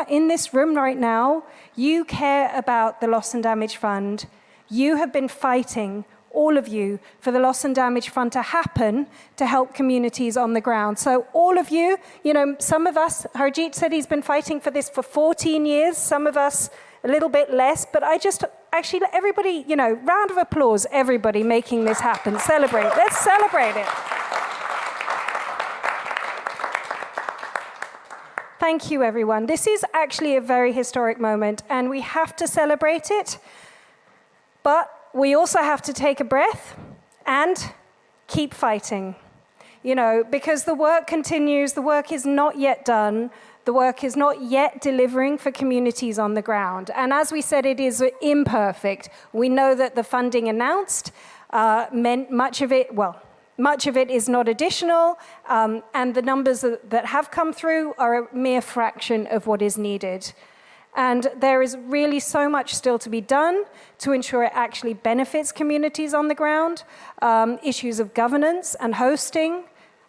in this room right now, you care about the Loss and Damage Fund. You have been fighting, all of you, for the Loss and Damage Fund to happen to help communities on the ground. So all of you, some of us, Harjeet said he's been fighting for this for 14 years, some of us a little bit less, but actually everybody, round of applause, everybody making this happen. Celebrate, let's celebrate it. Thank you, everyone. This is actually a very historic moment, and we have to celebrate it, but we also have to take a breath and keep fighting. Because the work continues, the work is not yet done, the work is not yet delivering for communities on the ground. And as we said, it is imperfect. We know that the funding announced meant much of it is not additional, and the numbers that have come through are a mere fraction of what is needed. And there is really so much still to be done to ensure it actually benefits communities on the ground. Issues of governance and hosting,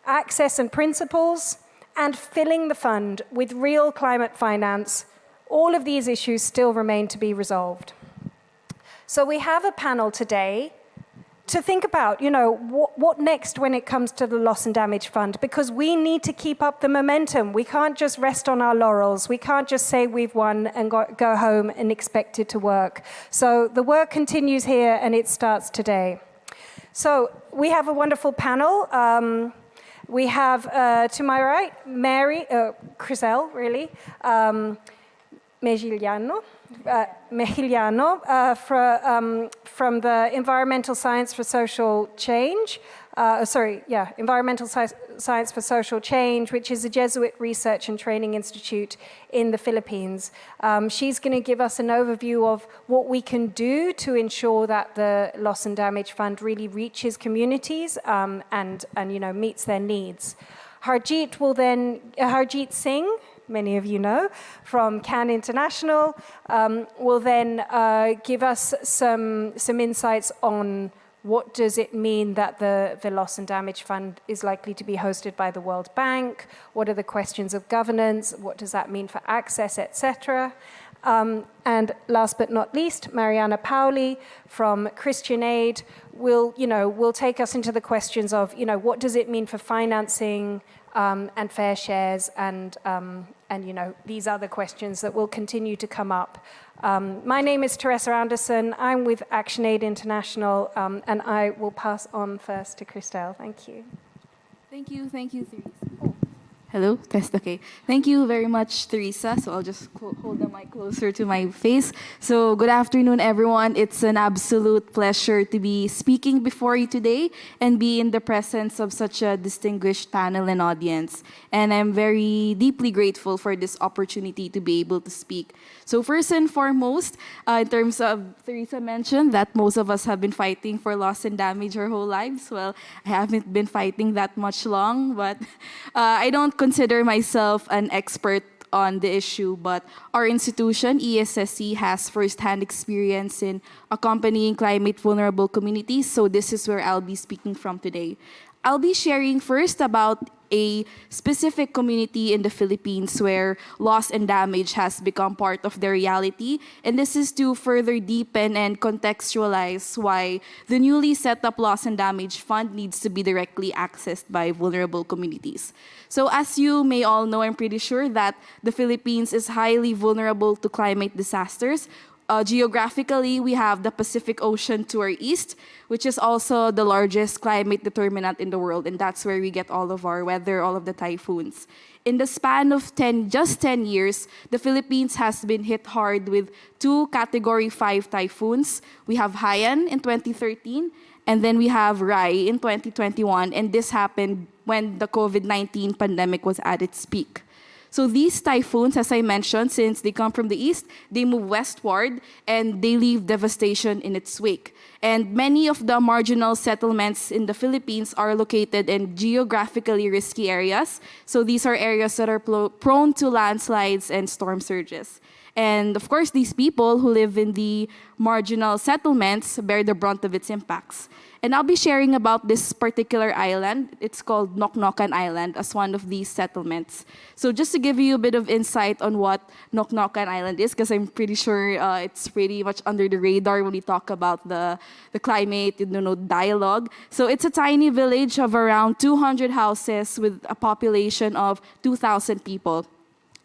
access and principles, and filling the fund with real climate finance. All of these issues still remain to be resolved. So we have a panel today to think about, what next when it comes to the Loss and Damage Fund, because we need to keep up the momentum. We can't just rest on our laurels. We can't just say we've won and go home and expect it to work. So the work continues here, and it starts today. So we have a wonderful panel. We have, to my right, Criselle, really, Mejillanon, from the Environmental Science for Social Change. Environmental Science for Social Change, which is a Jesuit research and training institute in the Philippines. She's going to give us an overview of what we can do to ensure that the Loss and Damage Fund really reaches communities and meets their needs. Harjeet Singh, many of you know, from CAN International, will then give us some insights on what does it mean that the Loss and Damage Fund is likely to be hosted by the World Bank? What are the questions of governance? What does that mean for access, etc.? And last but not least, Mariana Paoli from ActionAid will take us into the questions of, what does it mean for financing and fair shares and these other questions that will continue to come up. My name is Teresa Anderson. I'm with ActionAid International, and I will pass on first to Criselle. Thank you. Thank you, Teresa. Oh. Hello, test, okay. Thank you very much, Teresa. So I'll just hold the mic closer to my face. So good afternoon, everyone. It's an absolute pleasure to be speaking before you today and be in the presence of such a distinguished panel and audience. And I'm very deeply grateful for this opportunity to be able to speak. So first and foremost, in terms of, Teresa mentioned that most of us have been fighting for loss and damage our whole lives. Well, I haven't been fighting that much long, but I don't consider myself an expert on the issue, but our institution, ESSC, has first-hand experience in accompanying climate-vulnerable communities, so this is where I'll be speaking from today. I'll be sharing first about a specific community in the Philippines where loss and damage has become part of their reality, and this is to further deepen and contextualize why the newly set up Loss and Damage Fund needs to be directly accessed by vulnerable communities. So as you may all know, I'm pretty sure that the Philippines is highly vulnerable to climate disasters. Geographically, we have the Pacific Ocean to our east, which is also the largest climate determinant in the world, and that's where we get all of our weather, all of the typhoons. In the span of just 10 years, the Philippines has been hit hard with 2 Category 5 typhoons. We have Haiyan in 2013, and then we have Rai in 2021, and this happened when the COVID-19 pandemic was at its peak. So these typhoons, as I mentioned, since they come from the east, they move westward and they leave devastation in its wake. And many of the marginal settlements in the Philippines are located in geographically risky areas. So these are areas that are prone to landslides and storm surges. And of course, these people who live in the marginal settlements bear the brunt of its impacts. And I'll be sharing about this particular island. It's called Noknokan Island as one of these settlements. So just to give you a bit of insight on what Noknokan Island is, because I'm pretty sure it's pretty much under the radar when we talk about the climate, dialogue. So it's a tiny village of around 200 houses with a population of 2,000 people.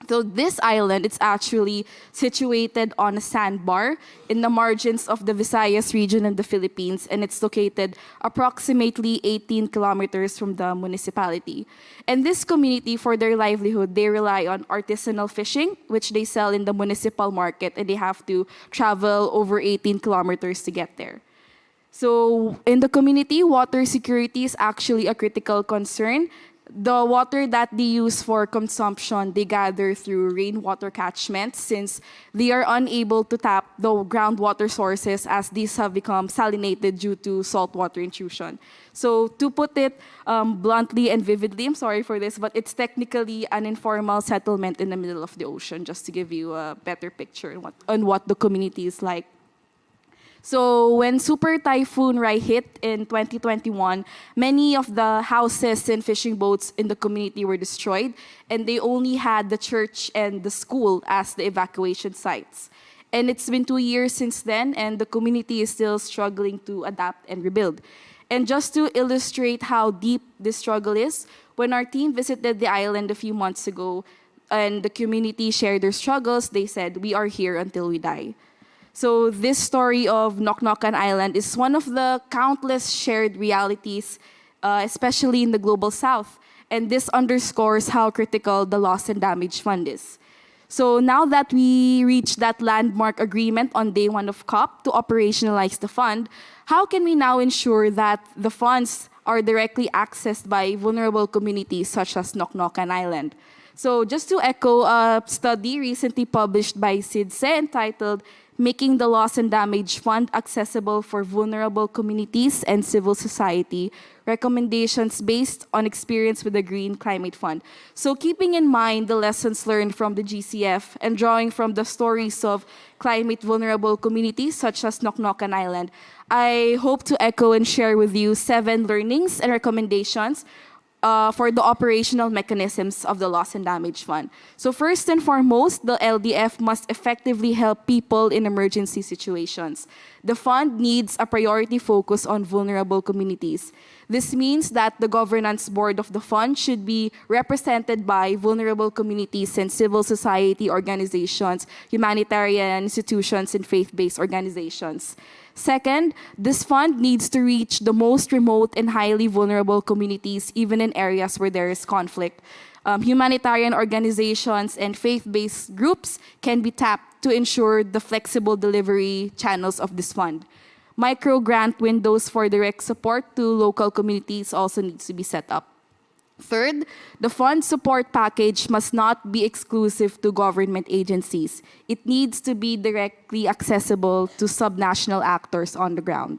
So this island, it's actually situated on a sandbar in the margins of the Visayas region in the Philippines, and it's located approximately 18 kilometers from the municipality. And this community, for their livelihood, they rely on artisanal fishing, which they sell in the municipal market, and they have to travel over 18 kilometers to get there. So in the community, water security is actually a critical concern. The water that they use for consumption, they gather through rainwater catchments since they are unable to tap the groundwater sources as these have become salinated due to saltwater intrusion. So to put it bluntly and vividly, I'm sorry for this, but it's technically an informal settlement in the middle of the ocean, just to give you a better picture on what the community is like. So when Super Typhoon Rai hit in 2021, many of the houses and fishing boats in the community were destroyed, and they only had the church and the school as the evacuation sites. And it's been 2 years since then, and the community is still struggling to adapt and rebuild. And just to illustrate how deep this struggle is, when our team visited the island a few months ago, and the community shared their struggles, they said, "We are here until we die." So this story of Noknokan Island is one of the countless shared realities, especially in the Global South. And this underscores how critical the Loss and Damage Fund is. So now that we reached that landmark agreement on day one of COP to operationalize the fund, how can we now ensure that the funds are directly accessed by vulnerable communities such as Noknokan Island? So just to echo a study recently published by SIDSE entitled Making the Loss and Damage Fund Accessible for Vulnerable Communities and Civil Society, recommendations based on experience with the Green Climate Fund. So keeping in mind the lessons learned from the GCF and drawing from the stories of climate vulnerable communities such as Noknokan Island, I hope to echo and share with you 7 learnings and recommendations for the operational mechanisms of the Loss and Damage Fund. So first and foremost, the LDF must effectively help people in emergency situations. The fund needs a priority focus on vulnerable communities. This means that the governance board of the fund should be represented by vulnerable communities and civil society organizations, humanitarian institutions, and faith-based organizations. Second, this fund needs to reach the most remote and highly vulnerable communities, even in areas where there is conflict. Humanitarian organizations and faith-based groups can be tapped to ensure the flexible delivery channels of this fund. Micro-grant windows for direct support to local communities also needs to be set up. Third, the fund support package must not be exclusive to government agencies. It needs to be directly accessible to subnational actors on the ground.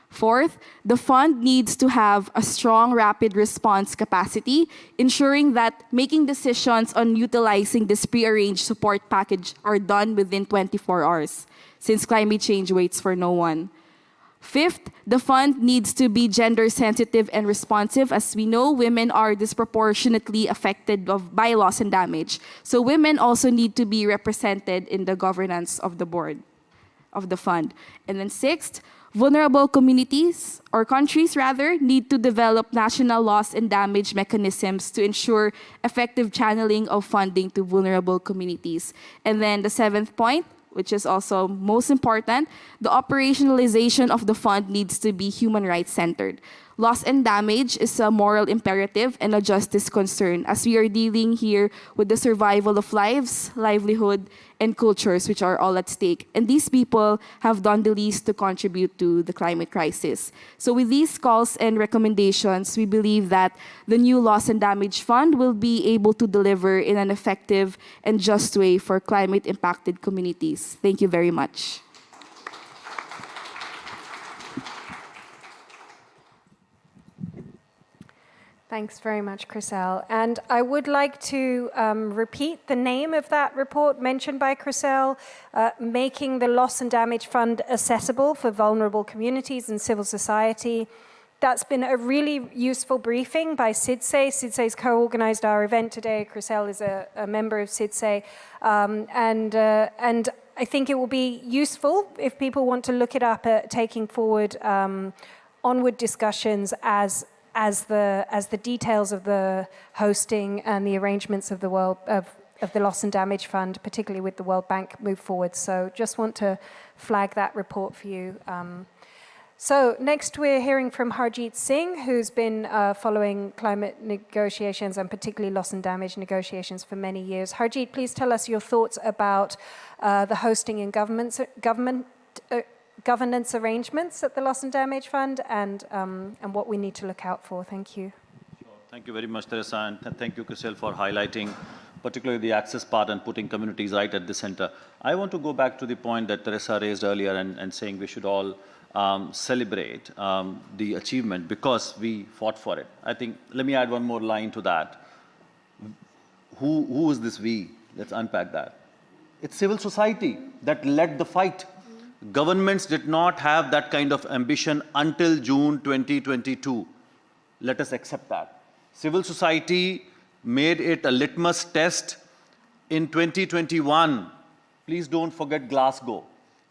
Fourth, the fund needs to have a strong rapid response capacity, ensuring that making decisions on utilizing this prearranged support package are done within 24 hours, since climate change waits for no one. Fifth, the fund needs to be gender sensitive and responsive. As we know, women are disproportionately affected by loss and damage. So women also need to be represented in the governance of the board of the fund. And then sixth, vulnerable communities, or countries rather, need to develop national loss and damage mechanisms to ensure effective channeling of funding to vulnerable communities. And then the seventh point, which is also most important, the operationalization of the fund needs to be human rights centered. Loss and damage is a moral imperative and a justice concern, as we are dealing here with the survival of lives, livelihood, and cultures, which are all at stake. And these people have done the least to contribute to the climate crisis. So with these calls and recommendations, we believe that the new Loss and Damage Fund will be able to deliver in an effective and just way for climate-impacted communities. Thank you very much. Thanks very much, Criselle. And I would like to repeat the name of that report mentioned by Criselle, Making the Loss and Damage Fund Accessible for Vulnerable Communities and Civil Society. That's been a really useful briefing by SIDSE. SIDSE's co-organized our event today. Criselle is a member of SIDSE. And I think it will be useful if people want to look it up at taking forward onward discussions as the details of the hosting and the arrangements of the of the Loss and Damage Fund, particularly with the World Bank, move forward. So just want to flag that report for you. So next we're hearing from Harjeet Singh, who's been following climate negotiations and particularly loss and damage negotiations for many years. Harjeet, please tell us your thoughts about the hosting and governance arrangements at the Loss and Damage Fund and what we need to look out for. Thank you. Sure. Thank you very much, Teresa, and thank you, Criselle, for highlighting particularly the access part and putting communities right at the center. I want to go back to the point that Teresa raised earlier and saying we should all celebrate the achievement because we fought for it. I think, let me add one more line to that. Who is this we? Let's unpack that. It's civil society that led the fight. Governments did not have that kind of ambition until June 2022. Let us accept that. Civil society made it a litmus test in 2021. Please don't forget Glasgow.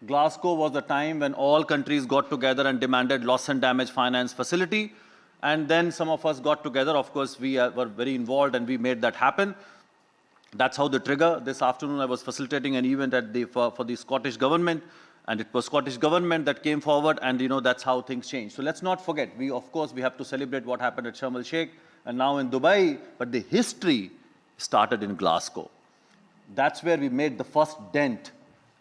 Glasgow was the time when all countries got together and demanded loss and damage finance facility. And then some of us got together. Of course, we were very involved and we made that happen. That's how the trigger. This afternoon, I was facilitating an event at for the Scottish government. And it was Scottish government that came forward, and that's how things changed. So let's not forget, of course, we have to celebrate what happened at Sharm el-Sheikh and now in Dubai, but the history started in Glasgow. That's where we made the first dent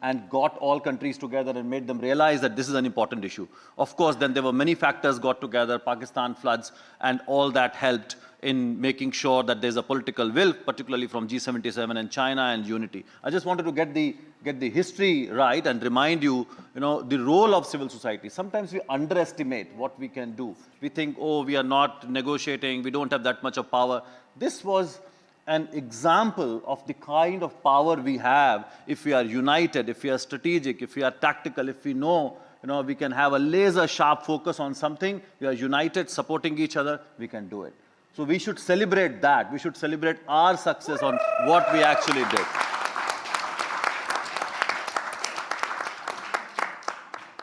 and got all countries together and made them realize that this is an important issue. Of course, then there were many factors got together, Pakistan floods, and all that helped in making sure that there's a political will, particularly from G77 and China and unity. I just wanted to get the history right and remind you, the role of civil society. Sometimes we underestimate what we can do. We think, oh, we are not negotiating, we don't have that much of power. This was an example of the kind of power we have if we are united, if we are strategic, if we are tactical, if we know, we can have a laser sharp focus on something, we are united, supporting each other, we can do it. So we should celebrate that. We should celebrate our success on what we actually did.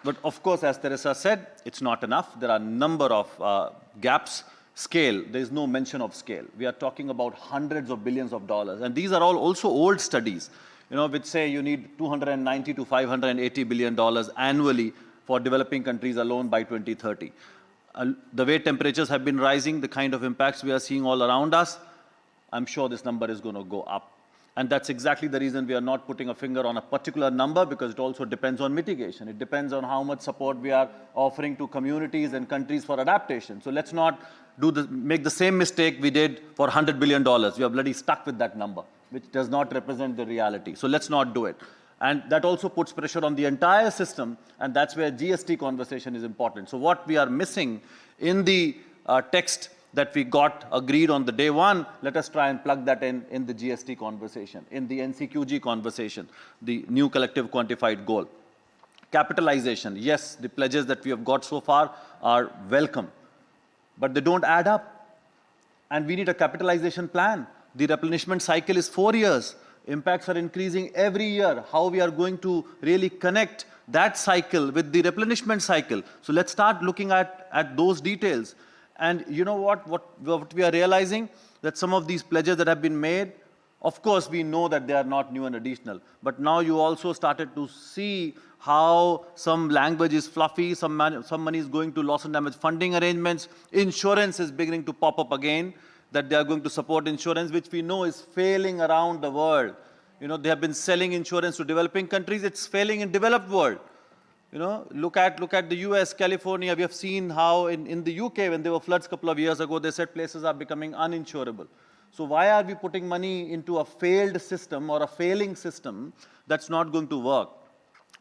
But of course, as Teresa said, it's not enough. There are a number of gaps. Scale, there is no mention of scale. We are talking about hundreds of billions of dollars. And these are all also old studies, which say you need $290 to $580 billion annually for developing countries alone by 2030. The way temperatures have been rising, the kind of impacts we are seeing all around us, I'm sure this number is going to go up. And that's exactly the reason we are not putting a finger on a particular number, because it also depends on mitigation. It depends on how much support we are offering to communities and countries for adaptation. So let's not make the same mistake we did for $100 billion. We are bloody stuck with that number, which does not represent the reality. So let's not do it. And that also puts pressure on the entire system, and that's where GST conversation is important. So what we are missing in the text that we got agreed on the day one, let us try and plug that in the GST conversation, in the NCQG conversation, the new collective quantified goal. Capitalization, yes, the pledges that we have got so far are welcome, but they don't add up. And we need a capitalization plan. The replenishment cycle is 4 years. Impacts are increasing every year. How we are going to really connect that cycle with the replenishment cycle. So let's start looking at those details. And you know what we are realizing? That some of these pledges that have been made, of course, we know that they are not new and additional. But now you also started to see how some language is fluffy, some money is going to loss and damage funding arrangements. Insurance is beginning to pop up again, that they are going to support insurance, which we know is failing around the world. They have been selling insurance to developing countries. It's failing in developed world. Look at the US, California. We have seen how in the UK, when there were floods a couple of years ago, they said places are becoming uninsurable. So why are we putting money into a failed system or a failing system that's not going to work?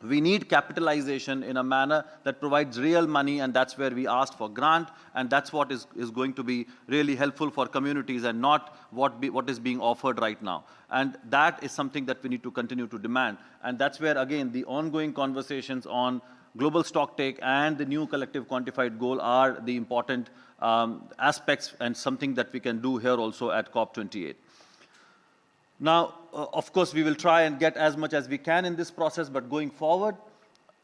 We need capitalization in a manner that provides real money, and that's where we asked for grant, and that's what is going to be really helpful for communities and not what is being offered right now. And that is something that we need to continue to demand. And that's where, again, the ongoing conversations on global stocktake and the new collective quantified goal are the important aspects, and something that we can do here also at COP28. Now, of course, we will try and get as much as we can in this process, but going forward,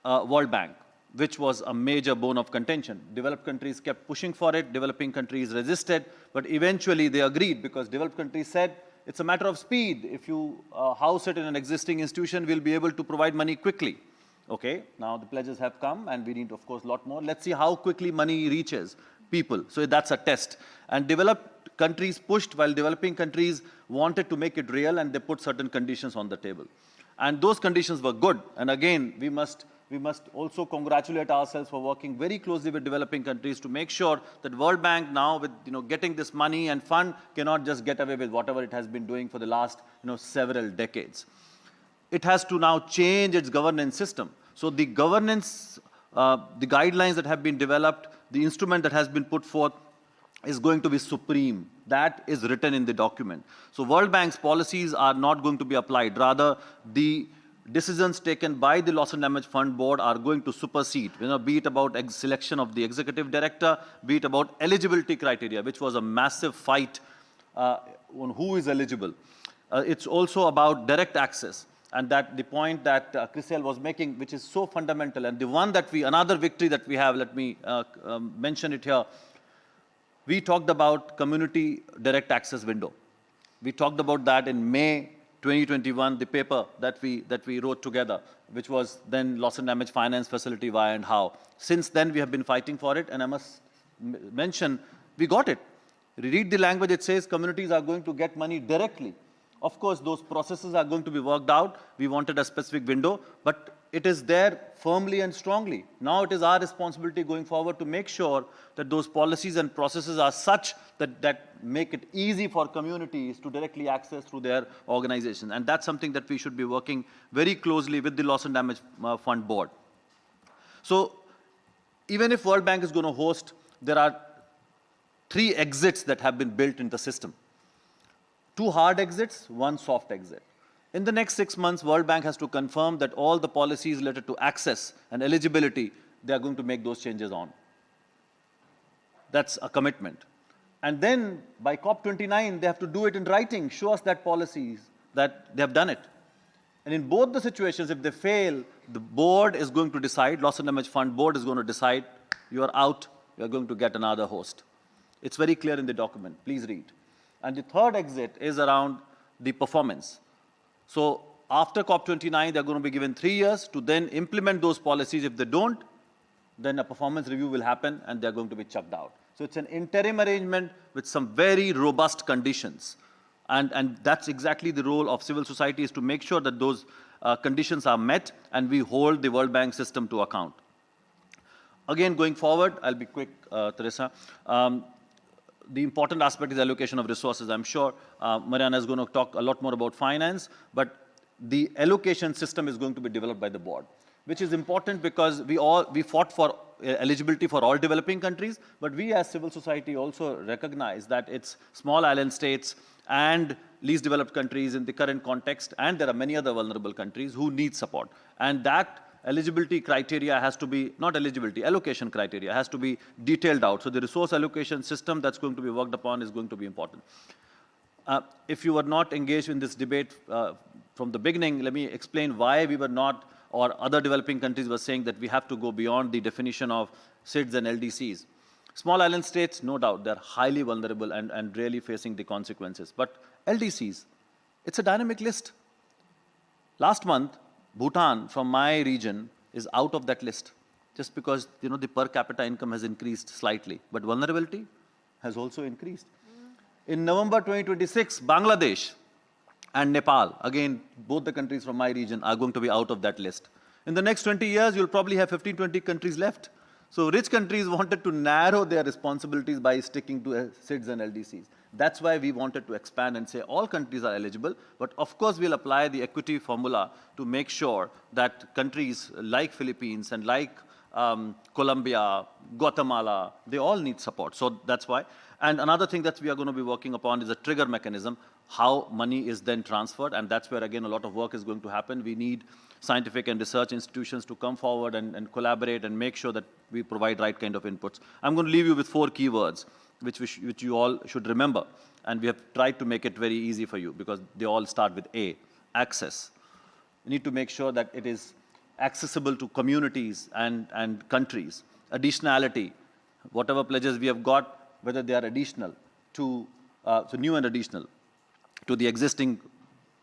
World Bank, which was a major bone of contention. Developed countries kept pushing for it, developing countries resisted, but eventually they agreed, because developed countries said, it's a matter of speed. If you house it in an existing institution, we'll be able to provide money quickly. Okay, now the pledges have come, and we need, of course, a lot more. Let's see how quickly money reaches people. So that's a test. And developed countries pushed, while developing countries wanted to make it real, and they put certain conditions on the table. And those conditions were good. And again, we must also congratulate ourselves for working very closely with developing countries to make sure that World Bank now, with getting this money and fund, cannot just get away with whatever it has been doing for the last several decades. It has to now change its governance system. So the governance, the guidelines that have been developed, the instrument that has been put forth, is going to be supreme. That is written in the document. So World Bank's policies are not going to be applied. Rather, the decisions taken by the Loss and Damage Fund Board are going to supersede, be it about selection of the executive director, be it about eligibility criteria, which was a massive fight on who is eligible. It's also about direct access. And that the point that Criselle was making, which is so fundamental, and the one that another victory that we have, let me mention it here. We talked about community direct access window. We talked about that in May 2021, the paper that we wrote together, which was then Loss and Damage Finance Facility, why and how. Since then, we have been fighting for it, and I must mention, we got it. Read the language, it says communities are going to get money directly. Of course, those processes are going to be worked out. We wanted a specific window, but it is there firmly and strongly. Now it is our responsibility going forward to make sure that those policies and processes are such that make it easy for communities to directly access through their organizations. And that's something that we should be working very closely with the Loss and Damage Fund Board. So even if World Bank is going to host, there are 3 exits that have been built in the system. 2 hard exits, 1 soft exit. In the next 6 months, World Bank has to confirm that all the policies related to access and eligibility, they are going to make those changes on. That's a commitment. And then by COP29, they have to do it in writing, show us that policies, that they have done it. And in both the situations, if they fail, the board is going to decide, Loss and Damage Fund Board is going to decide, you are out, you are going to get another host. It's very clear in the document, please read. And the third exit is around the performance. So after COP29, they're going to be given 3 years to then implement those policies. If they don't, then a performance review will happen and they're going to be chucked out. So it's an interim arrangement with some very robust conditions. And that's exactly the role of civil society, is to make sure that those conditions are met and we hold the World Bank system to account. Again, going forward, I'll be quick, Teresa. The important aspect is allocation of resources. I'm sure Mariana is going to talk a lot more about finance, but the allocation system is going to be developed by the board, which is important because we fought for eligibility for all developing countries, but we as civil society also recognize that it's small island states and least developed countries in the current context, and there are many other vulnerable countries who need support. And that eligibility criteria has to be, not eligibility, allocation criteria has to be detailed out. So the resource allocation system that's going to be worked upon is going to be important. If you were not engaged in this debate from the beginning, let me explain why we were not, or other developing countries were saying that we have to go beyond the definition of SIDS and LDCs. Small island states, no doubt, they're highly vulnerable and really facing the consequences. But LDCs, it's a dynamic list. Last month, Bhutan, from my region, is out of that list, just because the per capita income has increased slightly, but vulnerability has also increased. In November 2026, Bangladesh and Nepal, again, both the countries from my region, are going to be out of that list. In the next 20 years, you'll probably have 15, 20 countries left. So rich countries wanted to narrow their responsibilities by sticking to SIDS and LDCs. That's why we wanted to expand and say all countries are eligible, but of course we'll apply the equity formula to make sure that countries like Philippines and like Colombia, Guatemala, they all need support. So that's why. And another thing that we are going to be working upon is a trigger mechanism, how money is then transferred, and that's where, again, a lot of work is going to happen. We need scientific and research institutions to come forward and collaborate and make sure that we provide right kind of inputs. I'm going to leave you with 4 keywords, which you all should remember. And we have tried to make it very easy for you because they all start with A, access. We need to make sure that it is accessible to communities and countries. Additionality, whatever pledges we have got, whether they are additional to, so new and additional, to the existing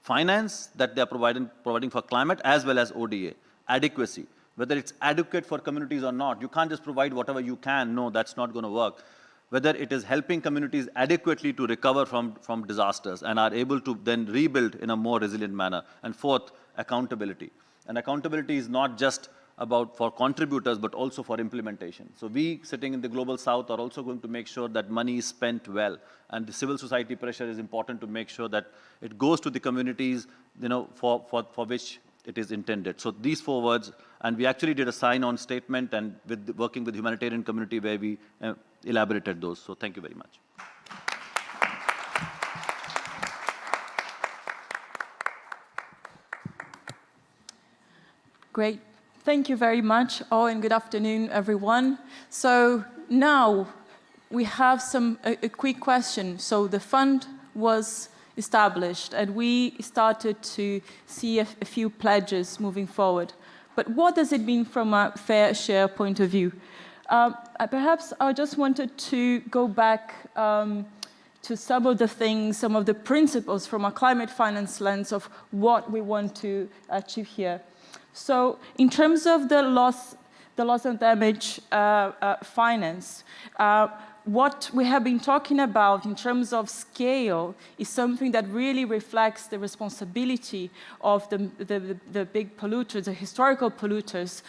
finance that they are providing for climate as well as ODA. Adequacy, whether it's adequate for communities or not. You can't just provide whatever you can. No, that's not going to work. Whether it is helping communities adequately to recover from disasters and are able to then rebuild in a more resilient manner. And 4th, accountability. And accountability is not just about for contributors, but also for implementation. So we, sitting in the Global South, are also going to make sure that money is spent well. And the civil society pressure is important to make sure that it goes to the communities, you know, for which it is intended. So these 4 words, and we actually did a sign-on statement and working with the humanitarian community where we elaborated those. So thank you very much. Great. Thank you very much, all, and good afternoon, everyone. So now we have a quick question. So the fund was established, and we started to see a few pledges moving forward. But what does it mean from a fair share point of view? Perhaps I just wanted to go back to some of the things, some of the principles from a climate finance lens of what we want to achieve here. So in terms of the loss and damage finance, what we have been talking about in terms of scale is something that really reflects the responsibility of the big polluters, the historical polluters,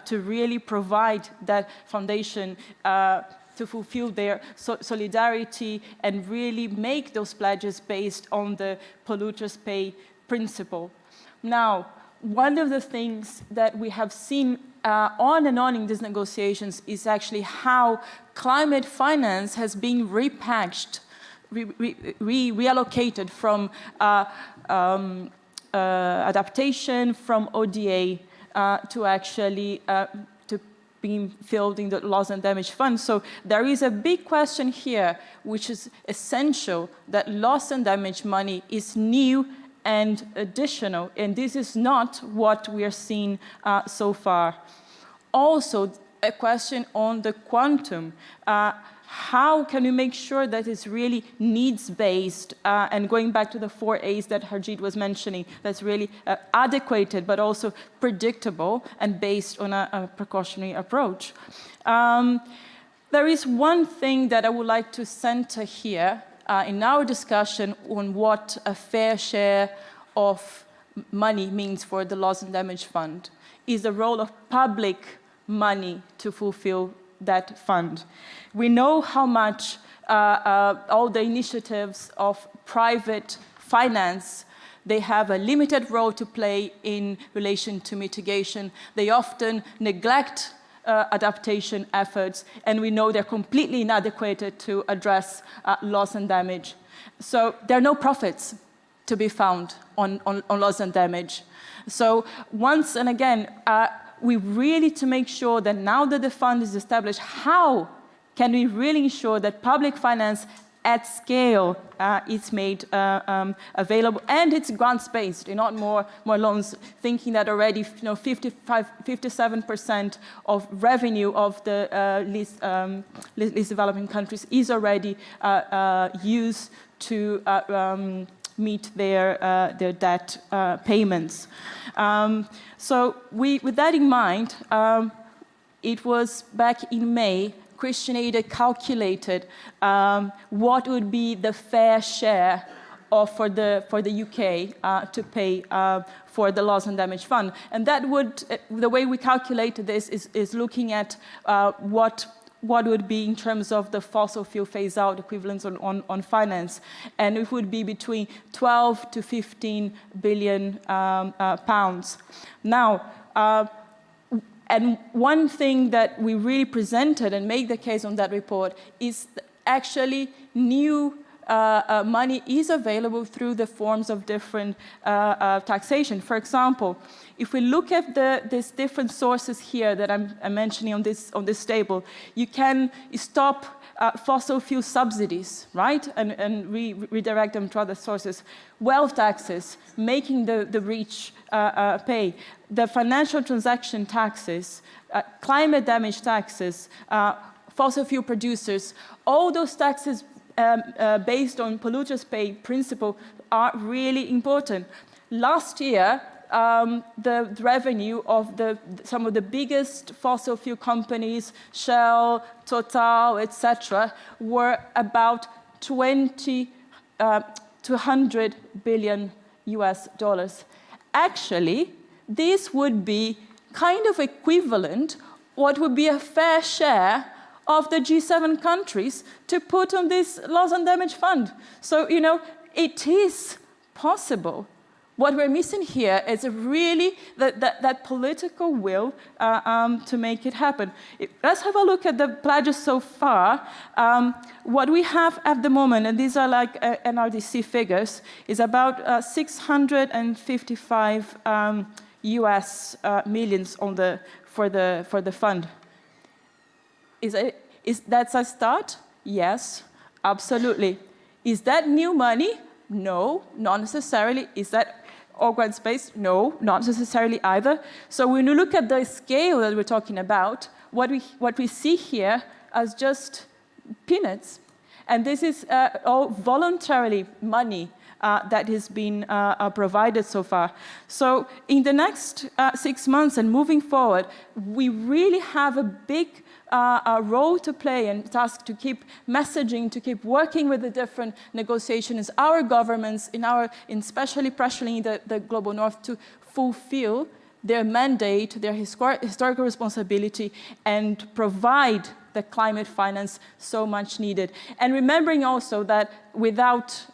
to really provide that foundation to fulfill their solidarity and really make those pledges based on the polluters pay principle. Now, one of the things that we have seen on and on in these negotiations is actually how climate finance has been repackaged, reallocated from adaptation, from ODA to actually to being filled in the loss and damage fund. So there is a big question here, which is essential, that loss and damage money is new and additional, and this is not what we are seeing so far. Also, a question on the quantum. How can we make sure that it's really needs-based, and going back to the 4 A's that Harjeet was mentioning, that's really adequate, but also predictable and based on a precautionary approach. There is one thing that I would like to center here, in our discussion on what a fair share of money means for the loss and damage fund, is the role of public money to fulfill that fund. We know how much all the initiatives of private finance, they have a limited role to play in relation to mitigation. They often neglect adaptation efforts, and we know they're completely inadequate to address loss and damage. So there are no profits to be found on loss and damage. So once and again, we really need to make sure that now that the fund is established, how can we really ensure that public finance at scale is made available, and it's grants-based, not more loans, thinking that already 57% of revenue of the least developing countries is already used to meet their debt payments. So with that in mind, it was back in May, ActionAid calculated what would be the fair share for the UK to pay for the loss and damage fund. And that would, the way we calculated this is looking at what what would be in terms of the fossil fuel phase-out equivalents on finance, and it would be between 12 to 15 billion pounds. Now, and one thing that we really presented and make the case on that report is actually new money is available through the forms of different taxation. For example, if we look at these different sources here that I'm mentioning on this table, you can stop fossil fuel subsidies, right, and redirect them to other sources. Wealth taxes, making the rich pay. The financial transaction taxes, climate damage taxes, fossil fuel producers, all those taxes based on polluters pay principle are really important. Last year, the revenue of some of the biggest fossil fuel companies, Shell, Total, etc., were about 200 billion US dollars. Actually, this would be kind of equivalent what would be a fair share of the G7 countries to put on this loss and damage fund. So, you know, it is possible. What we're missing here is really that political will to make it happen. Let's have a look at the pledges so far. What we have at the moment, and these are like NRDC figures, is about 655 US millions for the fund. Is that a start? Yes, absolutely. Is that new money? No, not necessarily. Is that all grant space? No, not necessarily either. So when you look at the scale that we're talking about, what we see here as just peanuts. And this is all voluntarily money that has been provided so far. So in the next 6 months and moving forward, we really have a big role to play and task to keep messaging, to keep working with the different negotiations, our governments, especially pressuring the Global North to fulfill their mandate, their historical responsibility, and provide the climate finance so much needed. And remembering also that without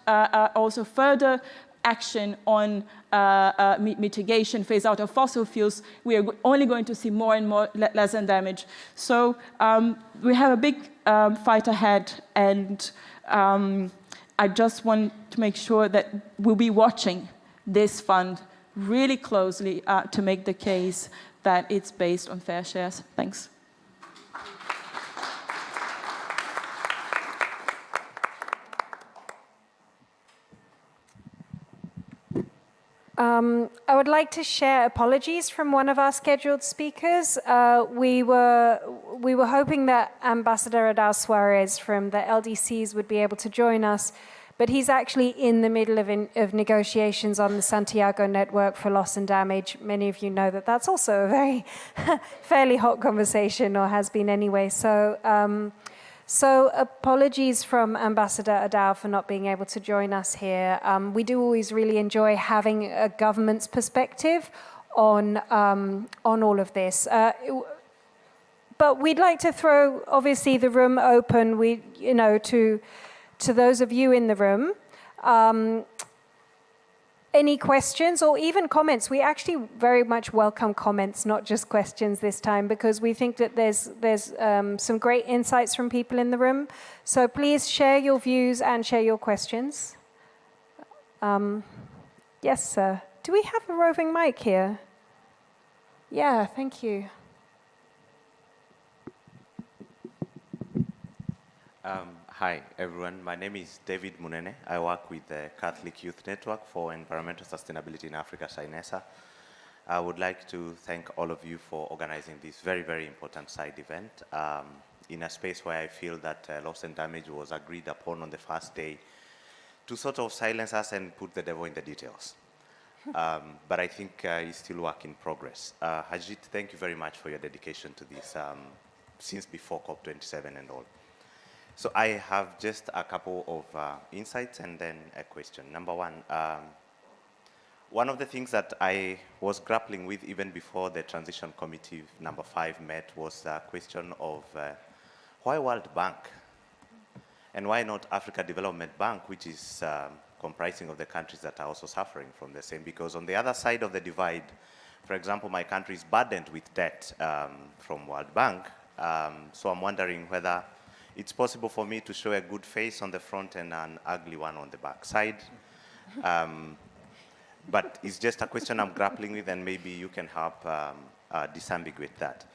also further action on mitigation, phase out of fossil fuels, we are only going to see more and more lesson damage. So we have a big fight ahead, and I just want to make sure that we'll be watching this fund really closely to make the case that it's based on fair shares. Thanks. I would like to share apologies from one of our scheduled speakers. We were hoping that Ambassador Adao Soares from the LDCs would be able to join us, but he's actually in the middle of negotiations on the Santiago network for loss and damage. Many of you know that that's also a very fairly hot conversation, or has been anyway. So apologies from Ambassador Adao for not being able to join us here. We do always really enjoy having a government's perspective on all of this. But we'd like to throw, obviously, the room open. To those of you in the room. Any questions or even comments? We actually very much welcome comments, not just questions this time, because we think that there's some great insights from people in the room. So please share your views and share your questions. Yes, sir. Do we have a roving mic here? Yeah, thank you. Hi, everyone. My name is David Munene. I work with the Catholic Youth Network for Environmental Sustainability in Africa, SHINESA. I would like to thank all of you for organizing this very, very important side event in a space where I feel that loss and damage was agreed upon on the first day to sort of silence us and put the devil in the details. But I think it's still work in progress. Harjeet, thank you very much for your dedication to this since before COP27 and all. So I have just a couple of insights and then a question. Number one of the things that I was grappling with even before the transition committee number 5 met was the question of why World Bank? And why not Africa Development Bank, which is comprising of the countries that are also suffering from the same? Because on the other side of the divide, for example, my country is burdened with debt from World Bank. So I'm wondering whether it's possible for me to show a good face on the front and an ugly one on the back side. But it's just a question I'm grappling with, and maybe you can help disambiguate that.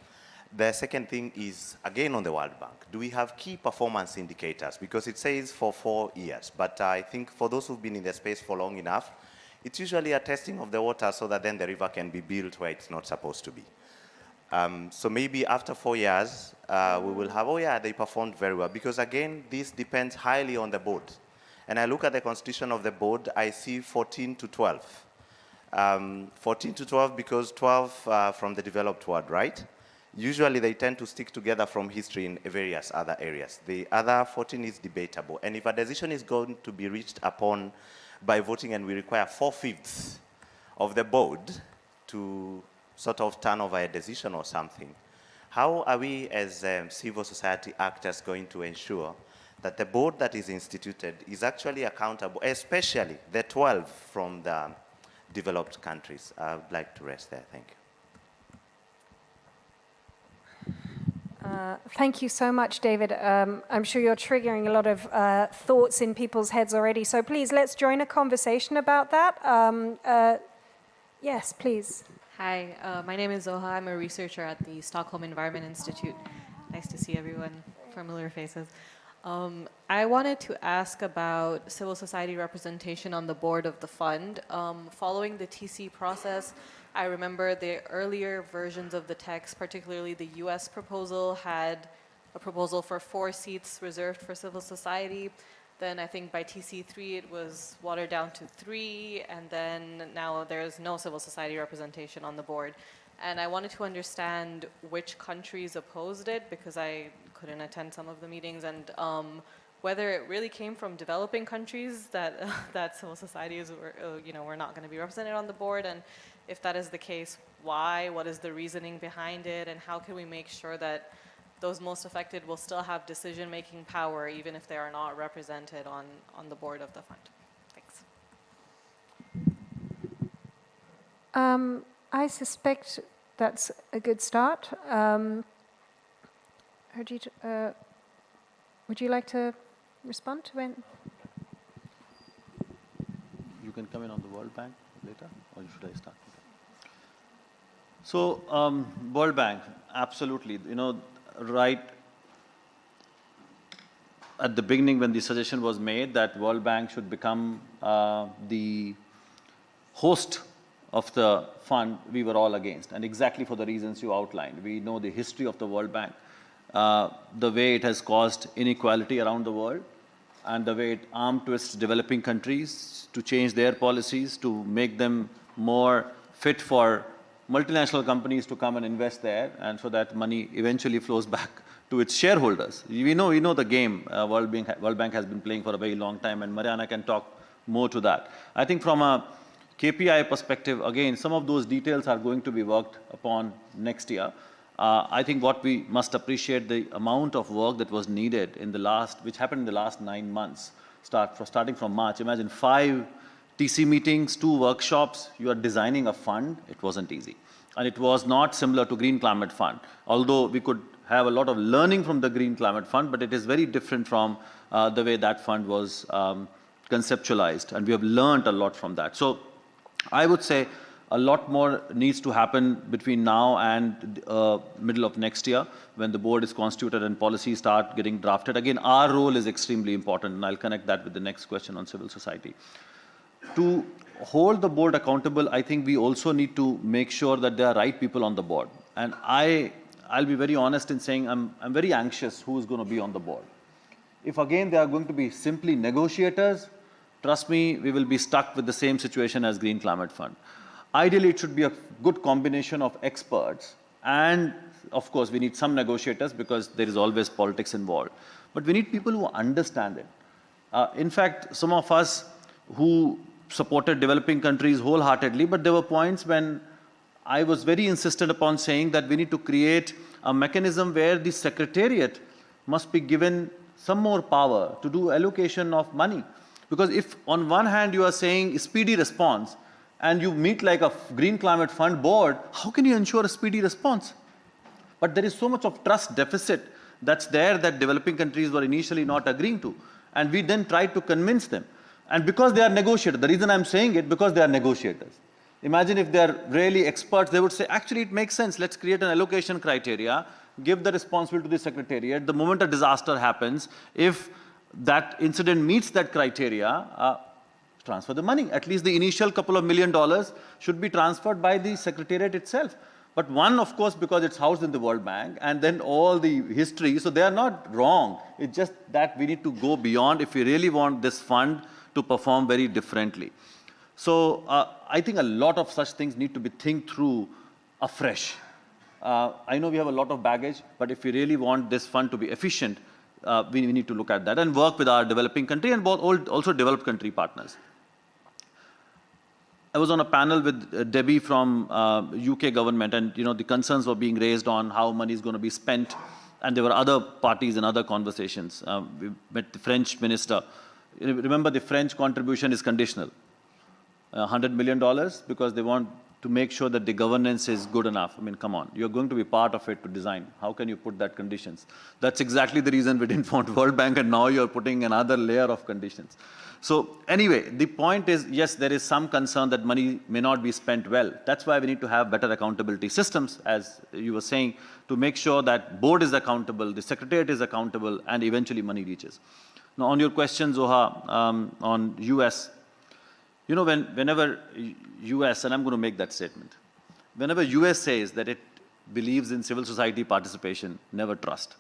The second thing is, again, on the World Bank. Do we have key performance indicators? Because it says for 4 years, but I think for those who've been in the space for long enough, it's usually a testing of the water so that then the river can be built where it's not supposed to be. So maybe after 4 years, we will have, oh yeah, they performed very well. Because again, this depends highly on the board. And I look at the constitution of the board, I see 14 to 12. 14 to 12 because 12 from the developed world, right? Usually they tend to stick together from history in various other areas. The other 14 is debatable. And if a decision is going to be reached upon by voting and we require 4/5 of the board to sort of turn over a decision or something, how are we as civil society actors going to ensure that the board that is instituted is actually accountable, especially the 12 from the developed countries? I would like to rest there. Thank you. Thank you so much, David. I'm sure you're triggering a lot of thoughts in people's heads already. So please, let's join a conversation about that. Yes, please. Hi, my name is Zoha. I'm a researcher at the Stockholm Environment Institute. Nice to see everyone, familiar faces. I wanted to ask about civil society representation on the board of the fund. Following the TC process, I remember the earlier versions of the text, particularly the US proposal, had a proposal for 4 seats reserved for civil society. Then I think by TC3 it was watered down to 3, and then now there's no civil society representation on the board. And I wanted to understand which countries opposed it, because I couldn't attend some of the meetings, and whether it really came from developing countries that that civil societies were not going to be represented on the board, and if that is the case, why? What is the reasoning behind it, and how can we make sure that those most affected will still have decision-making power, even if they are not represented on the board of the fund? Thanks. I suspect that's a good start. Harjeet, would you like to respond to it? You can come in on the World Bank later, or should I start? So, World Bank, absolutely. Right at the beginning when the suggestion was made that World Bank should become the host of the fund, we were all against, and exactly for the reasons you outlined. We know the history of the World Bank, the way it has caused inequality around the world, and the way it arm twists developing countries to change their policies, to make them more fit for multinational companies to come and invest there, and so that money eventually flows back to its shareholders. We know the game World Bank has been playing for a very long time, and Mariana can talk more to that. I think from a KPI perspective, again, some of those details are going to be worked upon next year. I think what we must appreciate the amount of work that was needed which happened in the last 9 months, starting from March. Imagine 5 TC meetings, 2 workshops, you are designing a fund. It wasn't easy. And it was not similar to Green Climate Fund, although we could have a lot of learning from the Green Climate Fund, but it is very different from the way that fund was conceptualized, and we have learned a lot from that. So I would say a lot more needs to happen between now and middle of next year, when the board is constituted and policies start getting drafted. Again, our role is extremely important, and I'll connect that with the next question on civil society. To hold the board accountable, I think we also need to make sure that there are right people on the board. And I'll be very honest in saying I'm very anxious who is going to be on the board. If again they are going to be simply negotiators, trust me, we will be stuck with the same situation as Green Climate Fund. Ideally, it should be a good combination of experts, and of course we need some negotiators because there is always politics involved. But we need people who understand it. In fact, some of us who supported developing countries wholeheartedly, but there were points when I was very insistent upon saying that we need to create a mechanism where the secretariat must be given some more power to do allocation of money. Because if on one hand you are saying speedy response, and you meet like a Green Climate Fund board, how can you ensure a speedy response? But there is so much of trust deficit that's there that developing countries were initially not agreeing to. And we then tried to convince them. And because they are negotiators, the reason I'm saying it, because they are negotiators. Imagine if they are really experts, they would say, actually it makes sense, let's create an allocation criteria, give the responsibility to the Secretariat. The moment a disaster happens, if that incident meets that criteria, transfer the money. At least the initial couple of $1 million should be transferred by the Secretariat itself. But one, of course, because it's housed in the World Bank, and then all the history, so they are not wrong. It's just that we need to go beyond if we really want this fund to perform very differently. So I think a lot of such things need to be think through afresh. I know we have a lot of baggage, but if we really want this fund to be efficient, we need to look at that and work with our developing country and also developed country partners. I was on a panel with Debbie from UK government, and the concerns were being raised on how money is going to be spent, and there were other parties and other conversations. We met the French minister. Remember, the French contribution is conditional. $100 million because they want to make sure that the governance is good enough. I mean, come on, you're going to be part of it to design. How can you put that conditions? That's exactly the reason we didn't want World Bank, and now you're putting another layer of conditions. So anyway, the point is, yes, there is some concern that money may not be spent well. That's why we need to have better accountability systems, as you were saying, to make sure that board is accountable, the Secretariat is accountable, and eventually money reaches. Now, on your question, Zoha, on US, whenever US, and I'm going to make that statement, whenever US says that it believes in civil society participation, never trust.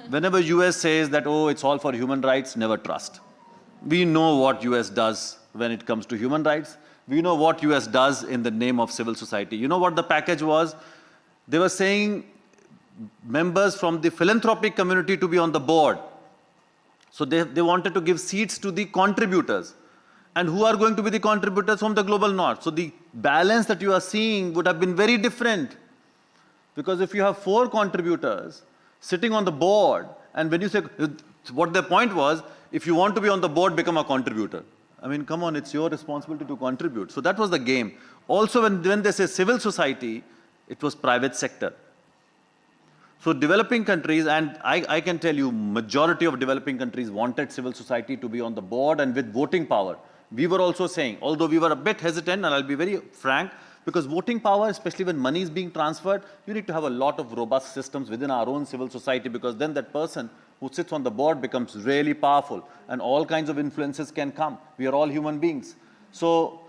Whenever US says that, oh, it's all for human rights, never trust. We know what US does when it comes to human rights. We know what US does in the name of civil society. You know what the package was? They were saying members from the philanthropic community to be on the board. So they wanted to give seats to the contributors. And who are going to be the contributors from the global north? So the balance that you are seeing would have been very different. Because if you have 4 contributors sitting on the board, and when you say, what their point was, if you want to be on the board, become a contributor. I mean, come on, it's your responsibility to contribute. So that was the game. Also, when they say civil society, it was private sector. So developing countries, and I can tell you, majority of developing countries wanted civil society to be on the board and with voting power. We were also saying, although we were a bit hesitant, and I'll be very frank, because voting power, especially when money is being transferred, you need to have a lot of robust systems within our own civil society, because then that person who sits on the board becomes really powerful, and all kinds of influences can come. We are all human beings. So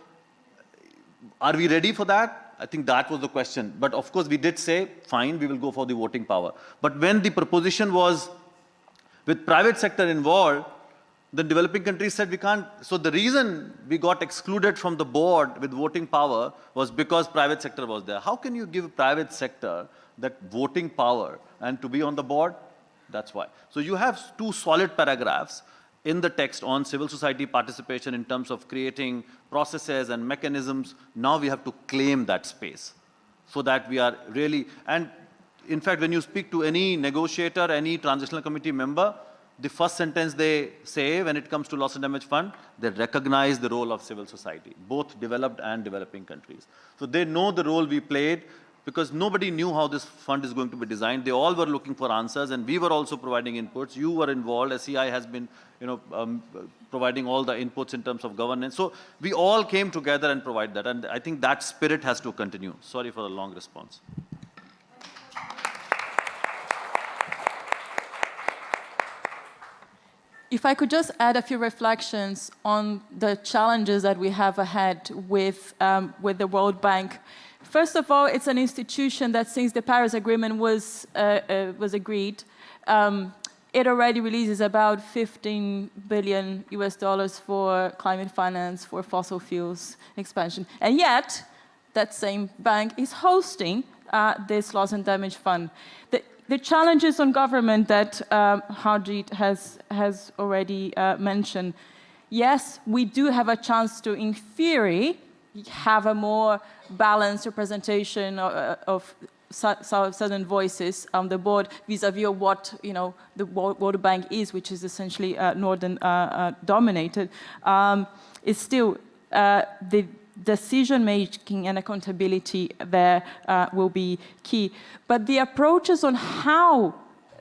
are we ready for that? I think that was the question. But of course, we did say, fine, we will go for the voting power. But when the proposition was with private sector involved, the developing countries said we can't. So the reason we got excluded from the board with voting power was because private sector was there. How can you give private sector that voting power and to be on the board? That's why. So you have 2 solid paragraphs in the text on civil society participation in terms of creating processes and mechanisms. Now we have to claim that space so that we are really, and in fact, when you speak to any negotiator, any transitional committee member, the first sentence they say when it comes to loss and damage fund, they recognize the role of civil society, both developed and developing countries. So they know the role we played, because nobody knew how this fund is going to be designed. They all were looking for answers, and we were also providing inputs. You were involved. SEI has been, providing all the inputs in terms of governance. So we all came together and provide that, and I think that spirit has to continue. Sorry for the long response. If I could just add a few reflections on the challenges that we have ahead with the World Bank. First of all, it's an institution that, since the Paris Agreement was agreed, it already releases about $15 billion for climate finance, for fossil fuels expansion. And yet, that same bank is hosting this loss and damage fund. The challenges on government that Harjeet has already mentioned, yes, we do have a chance to, in theory, have a more balanced representation of Southern voices on the board vis-à-vis of what the World Bank is, which is essentially Northern dominated, is still the decision-making and accountability there will be key. But the approaches on how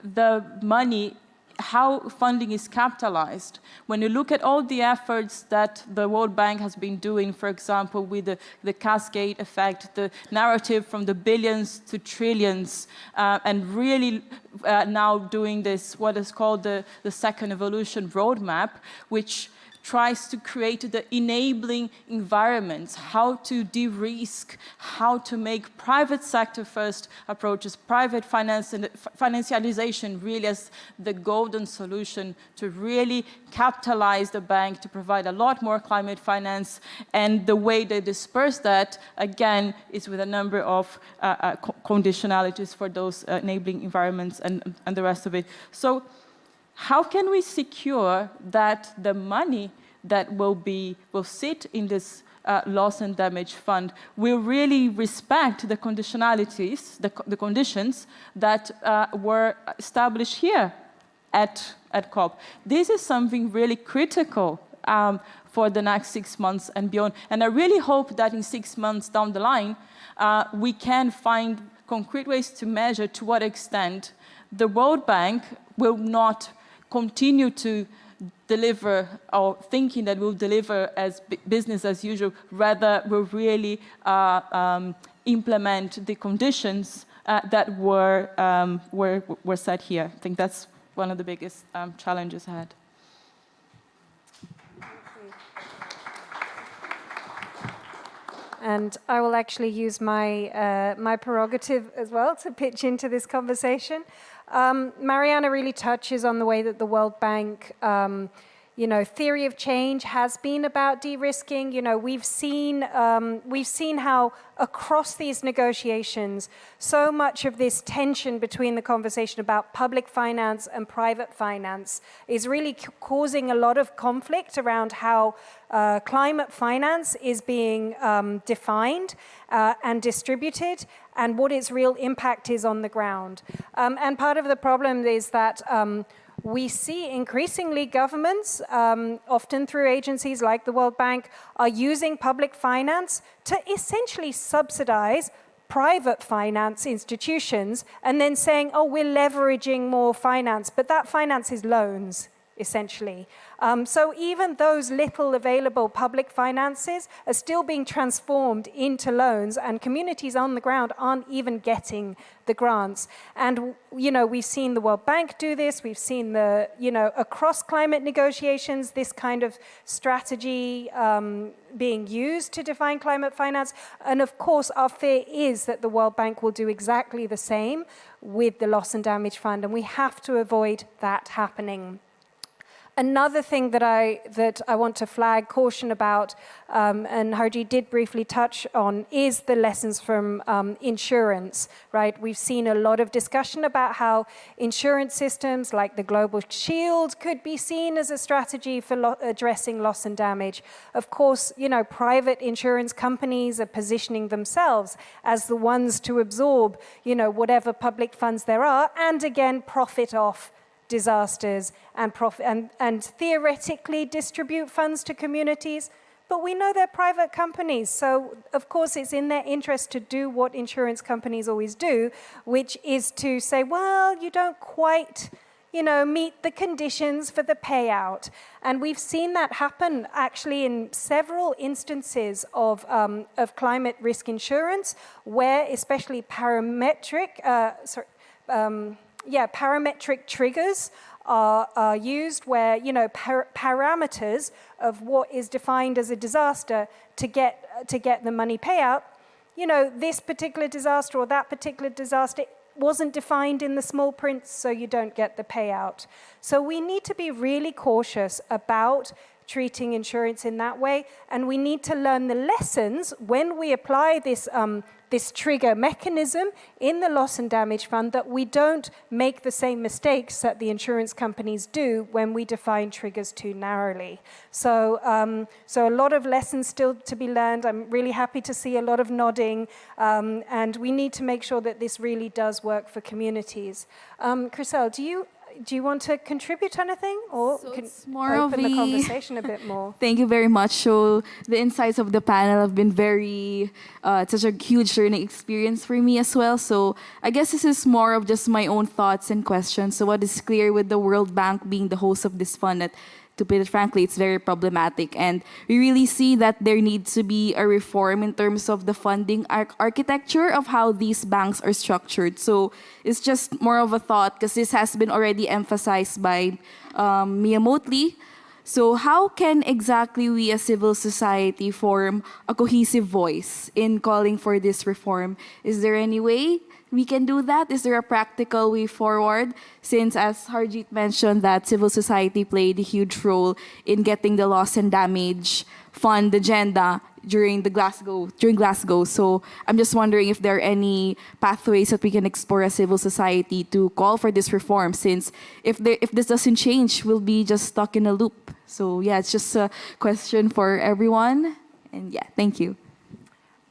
the money, how funding is capitalized, when you look at all the efforts that the World Bank has been doing, for example, with the cascade effect, the narrative from the billions to trillions, and really now doing this, what is called the second evolution roadmap, which tries to create the enabling environments, how to de-risk, how to make private sector first approaches, private finance and financialization really as the golden solution to really capitalize the bank to provide a lot more climate finance. And the way they disperse that, again, is with a number of conditionalities for those enabling environments and the rest of it. So how can we secure that the money that will sit in this loss and damage fund will really respect the conditionalities, the conditions that were established here at COP? This is something really critical for the next 6 months and beyond. And I really hope that in 6 months down the line, we can find concrete ways to measure to what extent the World Bank will not continue to deliver or thinking that we'll deliver as business as usual, rather we'll really implement the conditions that were set here. I think that's one of the biggest challenges ahead. And I will actually use my, my prerogative as well to pitch into this conversation. Mariana really touches on the way that the World Bank, theory of change has been about de-risking. We've seen how across these negotiations, so much of this tension between the conversation about public finance and private finance is really causing a lot of conflict around how climate finance is being defined and distributed, and what its real impact is on the ground. And part of the problem is that we see increasingly governments, often through agencies like the World Bank, are using public finance to essentially subsidize private finance institutions and then saying, oh, we're leveraging more finance, but that finance is loans, essentially. So even those little available public finances are still being transformed into loans, and communities on the ground aren't even getting the grants. And, we've seen the World Bank do this. We've seen across climate negotiations, this kind of strategy being used to define climate finance. And of course, our fear is that the World Bank will do exactly the same with the Loss and Damage Fund, and we have to avoid that happening. Another thing that I want to flag caution about, and Harjeet did briefly touch on, is the lessons from insurance, right? We've seen a lot of discussion about how insurance systems like the Global Shield could be seen as a strategy for addressing loss and damage. Of course, private insurance companies are positioning themselves as the ones to absorb, whatever public funds there are, and again, profit off disasters and theoretically distribute funds to communities. But we know they're private companies, so of course it's in their interest to do what insurance companies always do, which is to say, well, you don't quite meet the conditions for the payout. And we've seen that happen actually in several instances of climate risk insurance, where especially parametric triggers are used, where parameters of what is defined as a disaster to get the money payout. This particular disaster or that particular disaster wasn't defined in the small print, so you don't get the payout. So we need to be really cautious about treating insurance in that way. And we need to learn the lessons when we apply this, this trigger mechanism in the loss and damage fund, that we don't make the same mistakes that the insurance companies do when we define triggers too narrowly. So, so a lot of lessons still to be learned. I'm really happy to see a lot of nodding, and we need to make sure that this really does work for communities. Criselle, do you want to contribute anything, or So can it's more open of the a- conversation a bit more? Thank you very much. So the insights of the panel have been very, such a huge learning experience for me as well. So I guess this is more of just my own thoughts and questions. So what is clear with the World Bank being the host of this fund, that to put it frankly, it's very problematic. And we really see that there needs to be a reform in terms of the funding architecture of how these banks are structured. So it's just more of a thought, because this has been already emphasized by Mia Motley. So how can exactly we as civil society form a cohesive voice in calling for this reform? Is there any way we can do that? Is there a practical way forward? Since, as Harjeet mentioned, that civil society played a huge role in getting the loss and damage fund agenda during Glasgow. So I'm just wondering if there are any pathways that we can explore as civil society to call for this reform, since if this doesn't change, we'll be just stuck in a loop. So yeah, it's just a question for everyone. And yeah, thank you.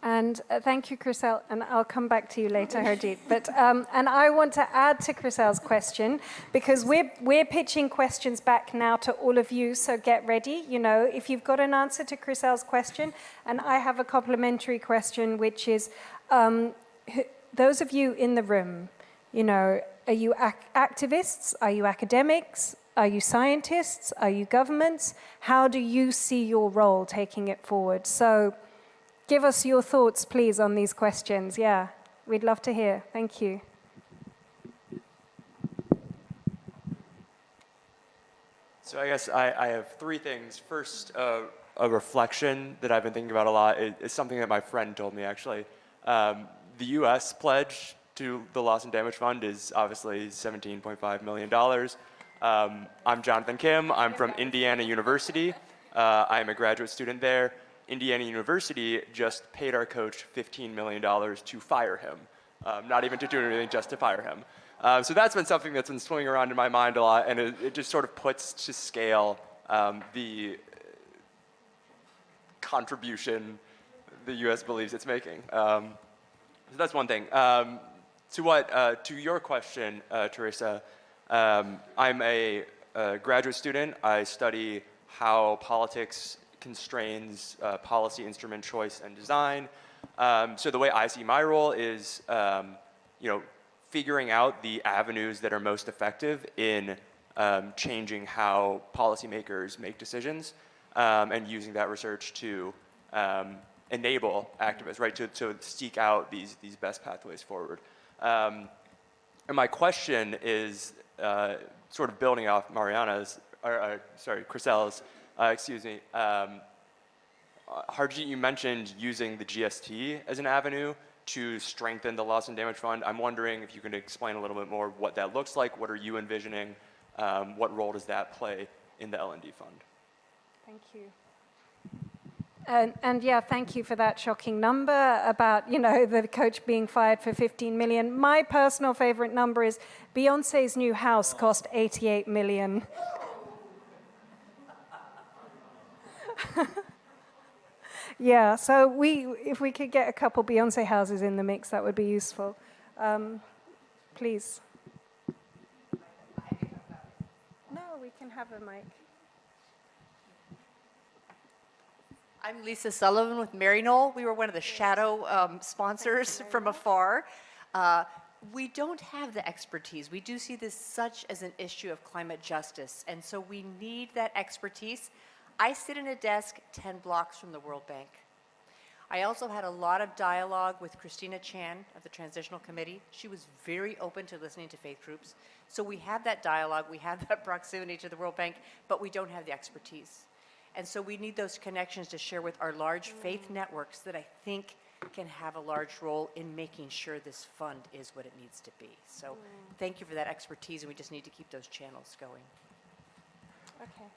And thank you, Criselle, and I'll come back to you later, Harjeet. But and I want to add to Criselle's question, because we're pitching questions back now to all of you. So get ready. You know, if you've got an answer to Criselle's question, and I have a complementary question, which is, those of you in the room, you know, are you activists? Are you academics? Are you scientists? Are you governments? How do you see your role taking it forward? So give us your thoughts, please, on these questions. Yeah, we'd love to hear. Thank you. So I guess I have three things. First, a reflection that I've been thinking about a lot is something that my friend told me, actually. The U.S. pledge to the Loss and Damage Fund is obviously $17.5 million. I'm Jonathan Kim. I'm from Indiana University. I'm a graduate student there. Indiana University just paid our coach $15 million to fire him. Not even to do anything, just to fire him. So that's been something that's been swinging around in my mind a lot, and it just sort of puts to scale the contribution the U.S. believes it's making. So that's one thing. To your question, Teresa, I'm a graduate student. I study how politics constrains policy instrument choice and design. So the way I see my role is, figuring out the avenues that are most effective in changing how policymakers make decisions, and using that research to enable activists, right, to seek out these best pathways forward. And my question is sort of building off Criselle's. Harjeet, you mentioned using the GST as an avenue to strengthen the loss and damage fund. I'm wondering if you can explain a little bit more what that looks like. What are you envisioning? What role does that play in the L&D fund? Thank you. And yeah, thank you for that shocking number about, the coach being fired for 15 million. My personal favorite number is Beyonce's new house cost 88 million. Yeah, so if we could get a couple Beyonce houses in the mix, that would be useful. Please. No, we can have a mic. I'm Lisa Sullivan with Maryknoll. We were one of the shadow sponsors from afar. We don't have the expertise. We do see this such as an issue of climate justice, and so we need that expertise. I sit in a desk 10 blocks from the World Bank. I also had a lot of dialogue with Christina Chan of the Transitional Committee. She was very open to listening to faith groups. So we have that dialogue, we have that proximity to the World Bank, but we don't have the expertise. And so we need those connections to share with our large faith networks that I think can have a large role in making sure this fund is what it needs to be. So thank you for that expertise, and we just need to keep those channels going. Okay.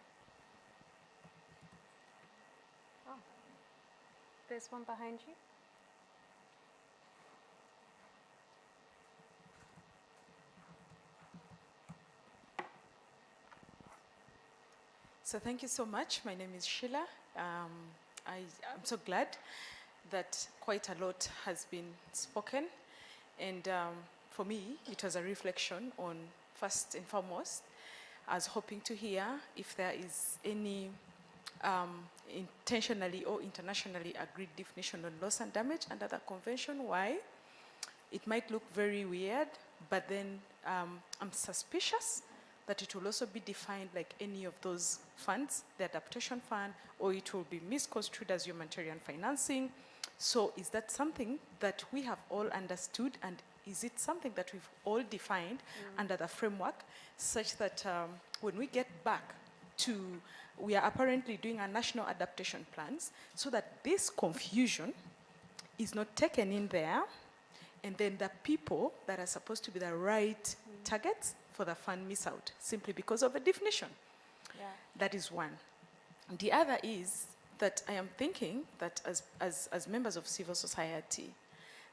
There's one behind you. So thank you so much. My name is Sheila. I'm so glad that quite a lot has been spoken. And for me, it was a reflection on, first and foremost, I was hoping to hear if there is any intentionally or internationally agreed definition on loss and damage under the convention. Why? It might look very weird, but then I'm suspicious that it will also be defined like any of those funds, the adaptation fund, or it will be misconstrued as humanitarian financing. So is that something that we have all understood, and is it something that we've all defined under the framework, such that when we get back to, we are apparently doing our national adaptation plans, so that this confusion is not taken in there, and then the people that are supposed to be the right targets for the fund miss out simply because of a definition. Yeah. That is one. The other is that I am thinking that as members of civil society,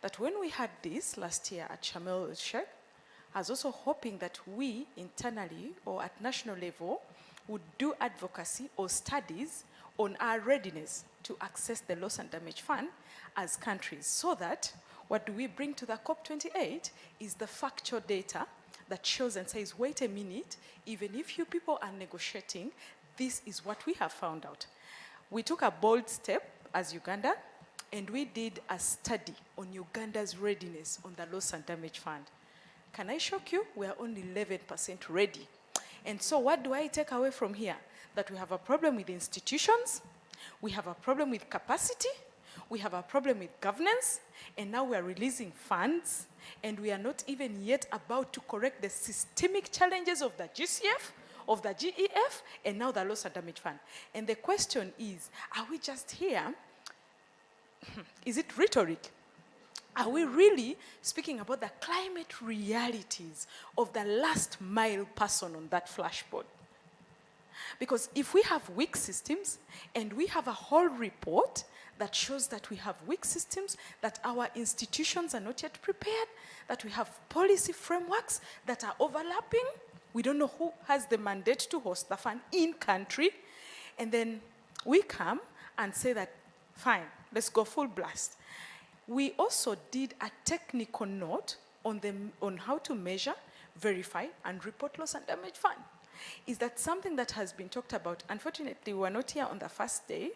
that when we had this last year at Sharm el-Sheikh, I was also hoping that we internally or at national level would do advocacy or studies on our readiness to access the loss and damage fund as countries, so that what do we bring to the COP28 is the factual data that shows and says, wait a minute, even if you people are negotiating, this is what we have found out. We took a bold step as Uganda, and we did a study on Uganda's readiness on the loss and damage fund. Can I shock you? We are only 11% ready. And so what do I take away from here? That we have a problem with institutions, we have a problem with capacity, we have a problem with governance, and now we are releasing funds, and we are not even yet about to correct the systemic challenges of the GCF, of the GEF, and now the loss and damage fund. And the question is, are we just here? Is it rhetoric? Are we really speaking about the climate realities of the last mile person on that flashboard? Because if we have weak systems, and we have a whole report that shows that we have weak systems, that our institutions are not yet prepared, that we have policy frameworks that are overlapping, we don't know who has the mandate to host the fund in country, and then we come and say that, fine, let's go full blast. We also did a technical note on how to measure, verify, and report loss and damage fund. Is that something that has been talked about? Unfortunately, we were not here on the first day,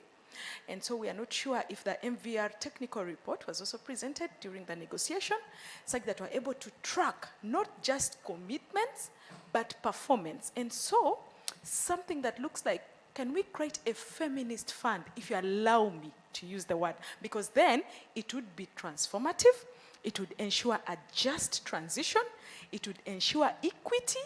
and so we are not sure if the MVR technical report was also presented during the negotiation, such that we're able to track not just commitments, but performance. And so, something that looks like, can we create a feminist fund, if you allow me to use the word? Because then it would be transformative, it would ensure a just transition, it would ensure equity,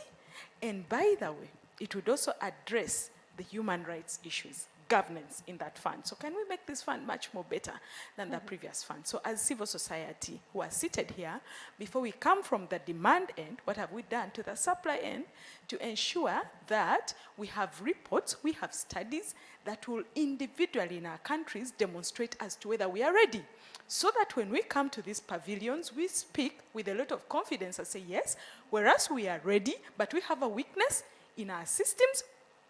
and by the way, it would also address the human rights issues, governance in that fund. So can we make this fund much more better than the previous fund? So as civil society who are seated here, before we come from the demand end, what have we done to the supply end to ensure that we have reports, we have studies that will individually in our countries demonstrate as to whether we are ready? So that when we come to these pavilions, we speak with a lot of confidence and say, yes, whereas we are ready, but we have a weakness in our systems,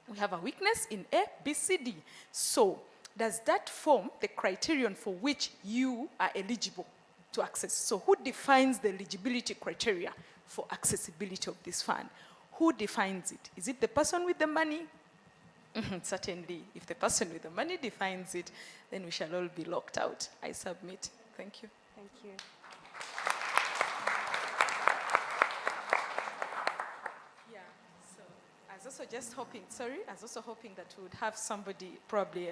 we have a weakness in A, B, C, D. So does that form the criterion for which you are eligible to access? So who defines the eligibility criteria for accessibility of this fund? Who defines it? Is it the person with the money? Certainly, if the person with the money defines it, then we shall all be locked out. I submit. Thank you. Thank you. Yeah, so I was also just hoping, I was also hoping that we would have somebody probably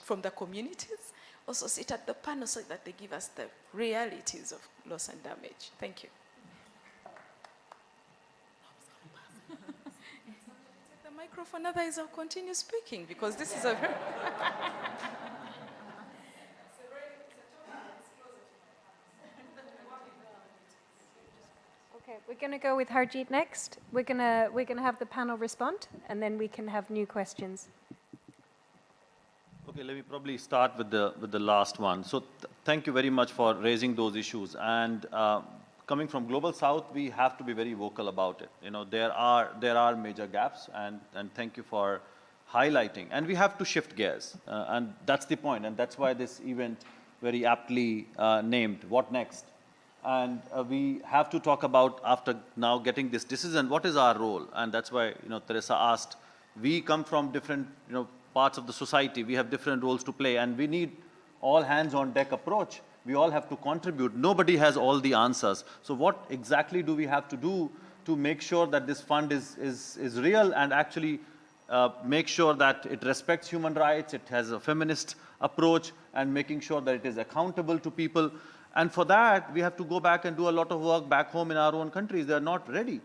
from the communities also sit at the panel so that they give us the realities of loss and damage. Thank you. Microphone, otherwise I'll continue speaking because this is a very... Okay, we're going to go with Harjeet next. We're going to have the panel respond, and then we can have new questions. Okay, let me probably start with the last one. So thank you very much for raising those issues. And coming from Global South, we have to be very vocal about it. You know, there are major gaps, and thank you for highlighting. And we have to shift gears, and that's the point. And that's why this event very aptly named, What Next? And we have to talk about, after now getting this decision, what is our role? And that's why, you know, Teresa asked, we come from different, you know, parts of the society. We have different roles to play, and we need all hands on deck approach. We all have to contribute. Nobody has all the answers. So what exactly do we have to do to make sure that this fund is real and actually make sure that it respects human rights, it has a feminist approach, and making sure that it is accountable to people. And for that, we have to go back and do a lot of work back home in our own countries. They're not ready.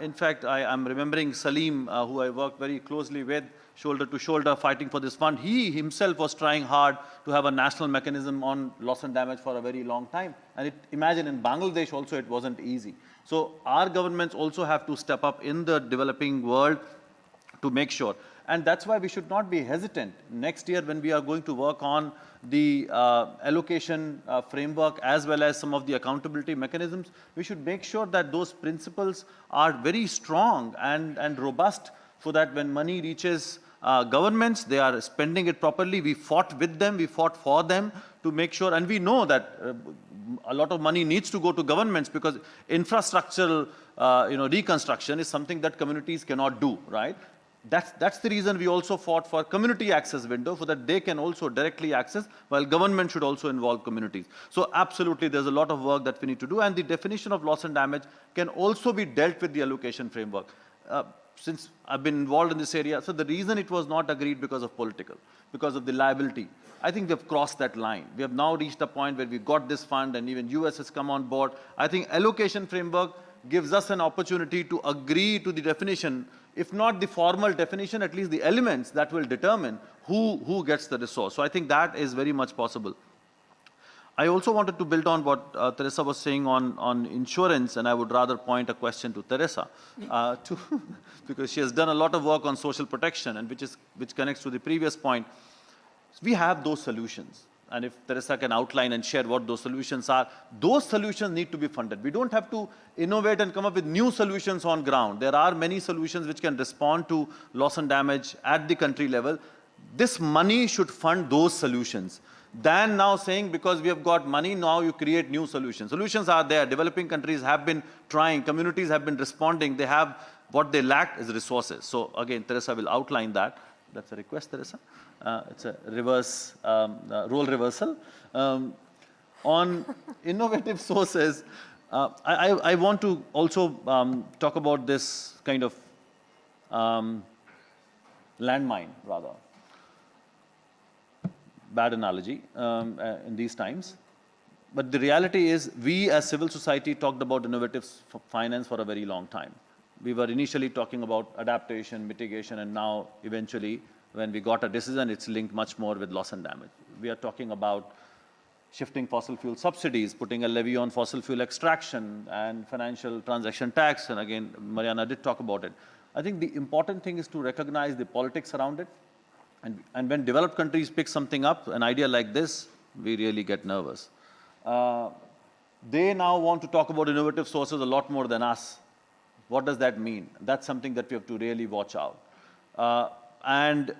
In fact, I'm remembering Salim, who I worked very closely with, shoulder to shoulder, fighting for this fund. He himself was trying hard to have a national mechanism on loss and damage for a very long time. And imagine in Bangladesh also, it wasn't easy. So our governments also have to step up in the developing world to make sure. And that's why we should not be hesitant. Next year, when we are going to work on the allocation framework as well as some of the accountability mechanisms, we should make sure that those principles are very strong and robust, so that when money reaches governments, they are spending it properly. We fought with them, we fought for them to make sure, and we know that a lot of money needs to go to governments, because infrastructural reconstruction is something that communities cannot do, right? That's the reason we also fought for community access window, so that they can also directly access, while government should also involve communities. So absolutely, there's a lot of work that we need to do, and the definition of loss and damage can also be dealt with the allocation framework. Since I've been involved in this area, so the reason it was not agreed because of because of the liability. I think we've crossed that line. We have now reached a point where we got this fund, and even US has come on board. I think allocation framework gives us an opportunity to agree to the definition, if not the formal definition, at least the elements that will determine who gets the resource. So I think that is very much possible. I also wanted to build on what Teresa was saying on insurance, and I would rather point a question to Teresa, because she has done a lot of work on social protection, and which connects to the previous point. We have those solutions. And if Teresa can outline and share what those solutions are, those solutions need to be funded. We don't have to innovate and come up with new solutions on ground. There are many solutions which can respond to loss and damage at the country level. This money should fund those solutions, than now saying, because we have got money, now you create new solutions. Solutions are there. Developing countries have been trying. Communities have been responding. They have, what they lack is resources. So again, Teresa will outline that. That's a request, Teresa. It's a reverse, role reversal. On innovative sources, I want to also talk about this kind of landmine, rather. Bad analogy in these times. But the reality is, we as civil society talked about innovative finance for a very long time. We were initially talking about adaptation, mitigation, and now eventually, when we got a decision, it's linked much more with loss and damage. We are talking about shifting fossil fuel subsidies, putting a levy on fossil fuel extraction and financial transaction tax, and again, Mariana did talk about it. I think the important thing is to recognize the politics around it, and when developed countries pick something up, an idea like this, we really get nervous. They now want to talk about innovative sources a lot more than us. What does that mean? That's something that we have to really watch out. And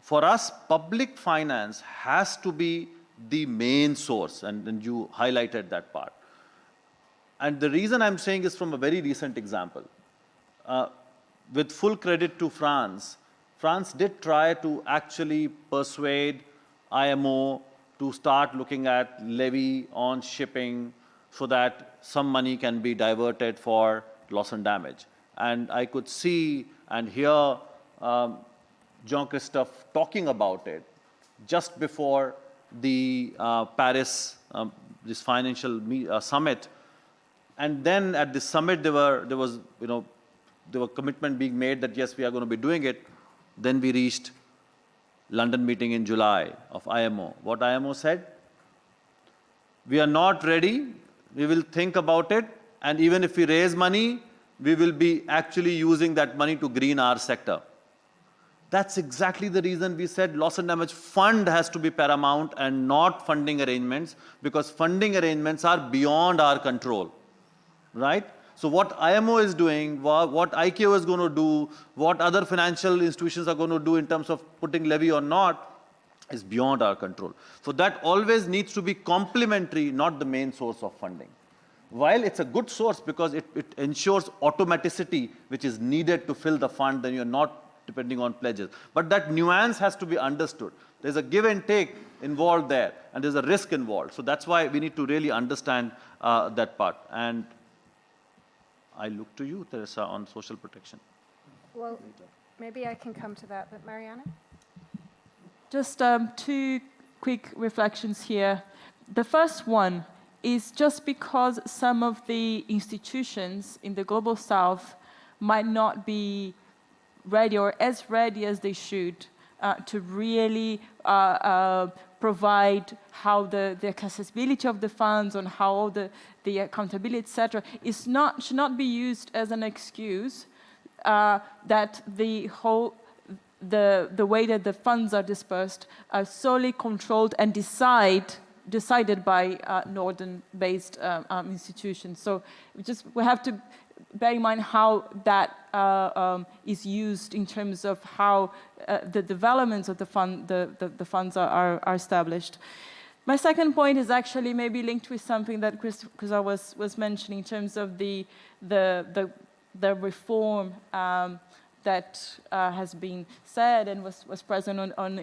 for us, public finance has to be the main source, and you highlighted that part. And the reason I'm saying is from a very recent example. With full credit to France, France did try to actually persuade IMO to start looking at levy on shipping so that some money can be diverted for loss and damage. And I could see and hear Jean-Christophe talking about it just before the Paris, this financial summit. And then at the summit, there was commitment being made that yes, we are going to be doing it. Then we reached London meeting in July of IMO. What IMO said? We are not ready. We will think about it. And even if we raise money, we will be actually using that money to green our sector. That's exactly the reason we said loss and damage fund has to be paramount and not funding arrangements, because funding arrangements are beyond our control, right? So what IMO is doing, what IKO is going to do, what other financial institutions are going to do in terms of putting levy or not, is beyond our control. So that always needs to be complementary, not the main source of funding. While it's a good source because it ensures automaticity which is needed to fill the fund, then you're not depending on pledges. But that nuance has to be understood. There's a give and take involved there, and there's a risk involved. So that's why we need to really understand that part. And I look to you, Teresa, on social protection. Well, maybe I can come to that, but Mariana? Just two quick reflections here. The first one is just because some of the institutions in the Global South might not be ready or as ready as they should to really provide how the accessibility of the funds, on how the accountability, etc., should not be used as an excuse that the way that the funds are dispersed are solely controlled and decided by northern-based institutions. So we have to bear in mind how that is used in terms of how the developments of the funds are established. My second point is actually maybe linked with something that Criselle was mentioning in terms of the reform that has been said and was present on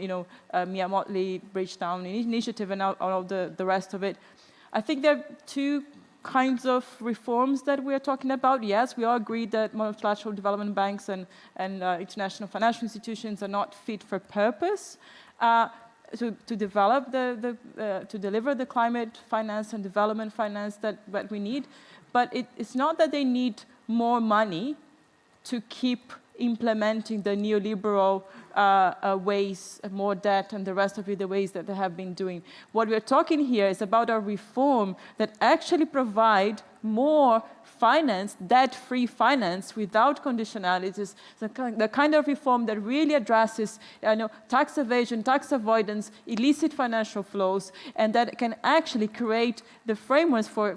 Mia Motley Bridgetown initiative and all the rest of it. I think there are two kinds of reforms that we are talking about. Yes, we all agree that multilateral development banks and international financial institutions are not fit for purpose to develop to deliver the climate finance and development finance that we need. But it's not that they need more money to keep implementing the neoliberal ways, more debt, and the rest of it, the ways that they have been doing. What we're talking here is about a reform that actually provide more finance, debt-free finance, without conditionalities, the kind of reform that really addresses tax evasion, tax avoidance, illicit financial flows, and that can actually create the frameworks for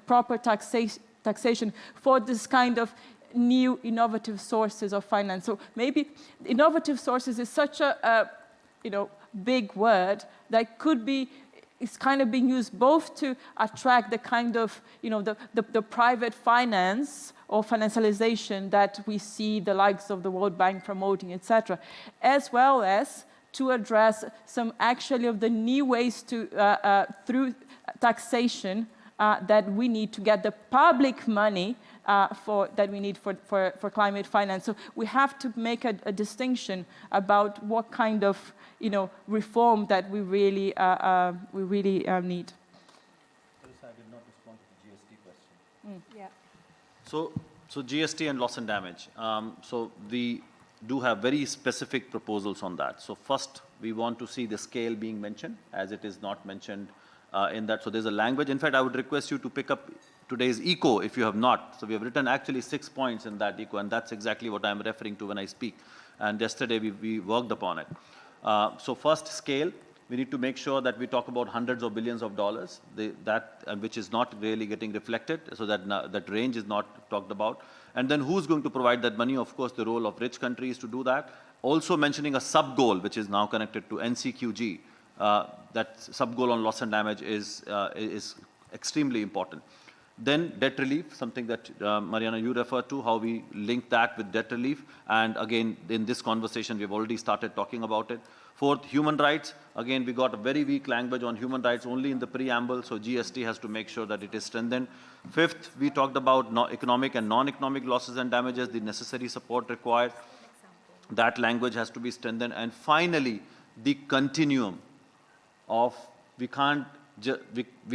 proper taxation for this kind of new innovative sources of finance. So maybe innovative sources is such a big word that is kind of being used both to attract the kind of the private finance or financialization that we see the likes of the World Bank promoting, etc., as well as to address some actually of the new ways to through taxation that we need to get the public money that we need for climate finance. So we have to make a distinction about what kind of reform that we really need. Teresa, I did not respond to the GST question. Yeah. So GST and loss and damage. So we do have very specific proposals on that. So first, we want to see the scale being mentioned, as it is not mentioned in that. So there's a language. In fact, I would request you to pick up today's ECO if you have not. So we have written actually 6 points in that ECO, and that's exactly what I'm referring to when I speak. And yesterday we worked upon it. So first, scale. We need to make sure that we talk about hundreds of billions of dollars, which is not really getting reflected, so that range is not talked about. And then who's going to provide that money? Of course, the role of rich countries to do that. Also mentioning a sub-goal, which is now connected to NCQG. That sub-goal on loss and damage is extremely important. Then debt relief, something that Mariana, you referred to, how we link that with debt relief. And again, in this conversation, we've already started talking about it. Fourth, human rights. Again, we got a very weak language on human rights only in the preamble, so GST has to make sure that it is strengthened. Fifth, we talked about economic and non-economic losses and damages, the necessary support required. That language has to be strengthened. And finally, the continuum of we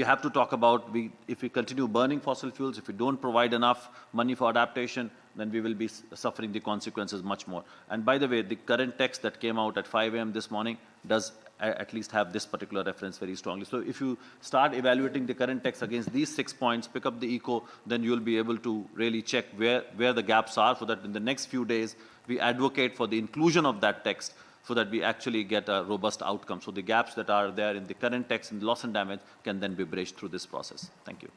have to talk about if we continue burning fossil fuels, if we don't provide enough money for adaptation, then we will be suffering the consequences much more. And by the way, the current text that came out at 5 a.m. this morning does at least have this particular reference very strongly. So if you start evaluating the current text against these 6 points, pick up the eco, then you'll be able to really check where the gaps are, so that in the next few days, we advocate for the inclusion of that text so that we actually get a robust outcome. So the gaps that are there in the current text and loss and damage can then be bridged through this process. Thank you.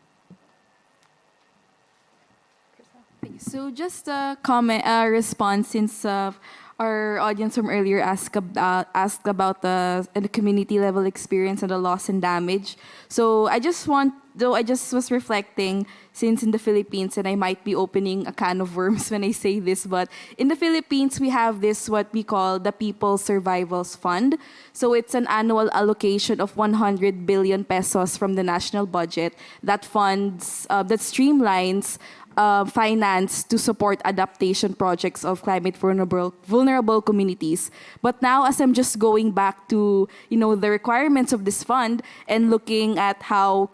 So just a comment, a response, since our audience from earlier asked about the community level experience and the loss and damage. So I just was reflecting, since in the Philippines, and I might be opening a can of worms when I say this, but in the Philippines, we have this, what we call the People's Survivals Fund. So it's an annual allocation of 100 billion pesos from the national budget that funds, that streamlines finance to support adaptation projects of climate vulnerable communities. But now, as I'm just going back to the requirements of this fund and looking at how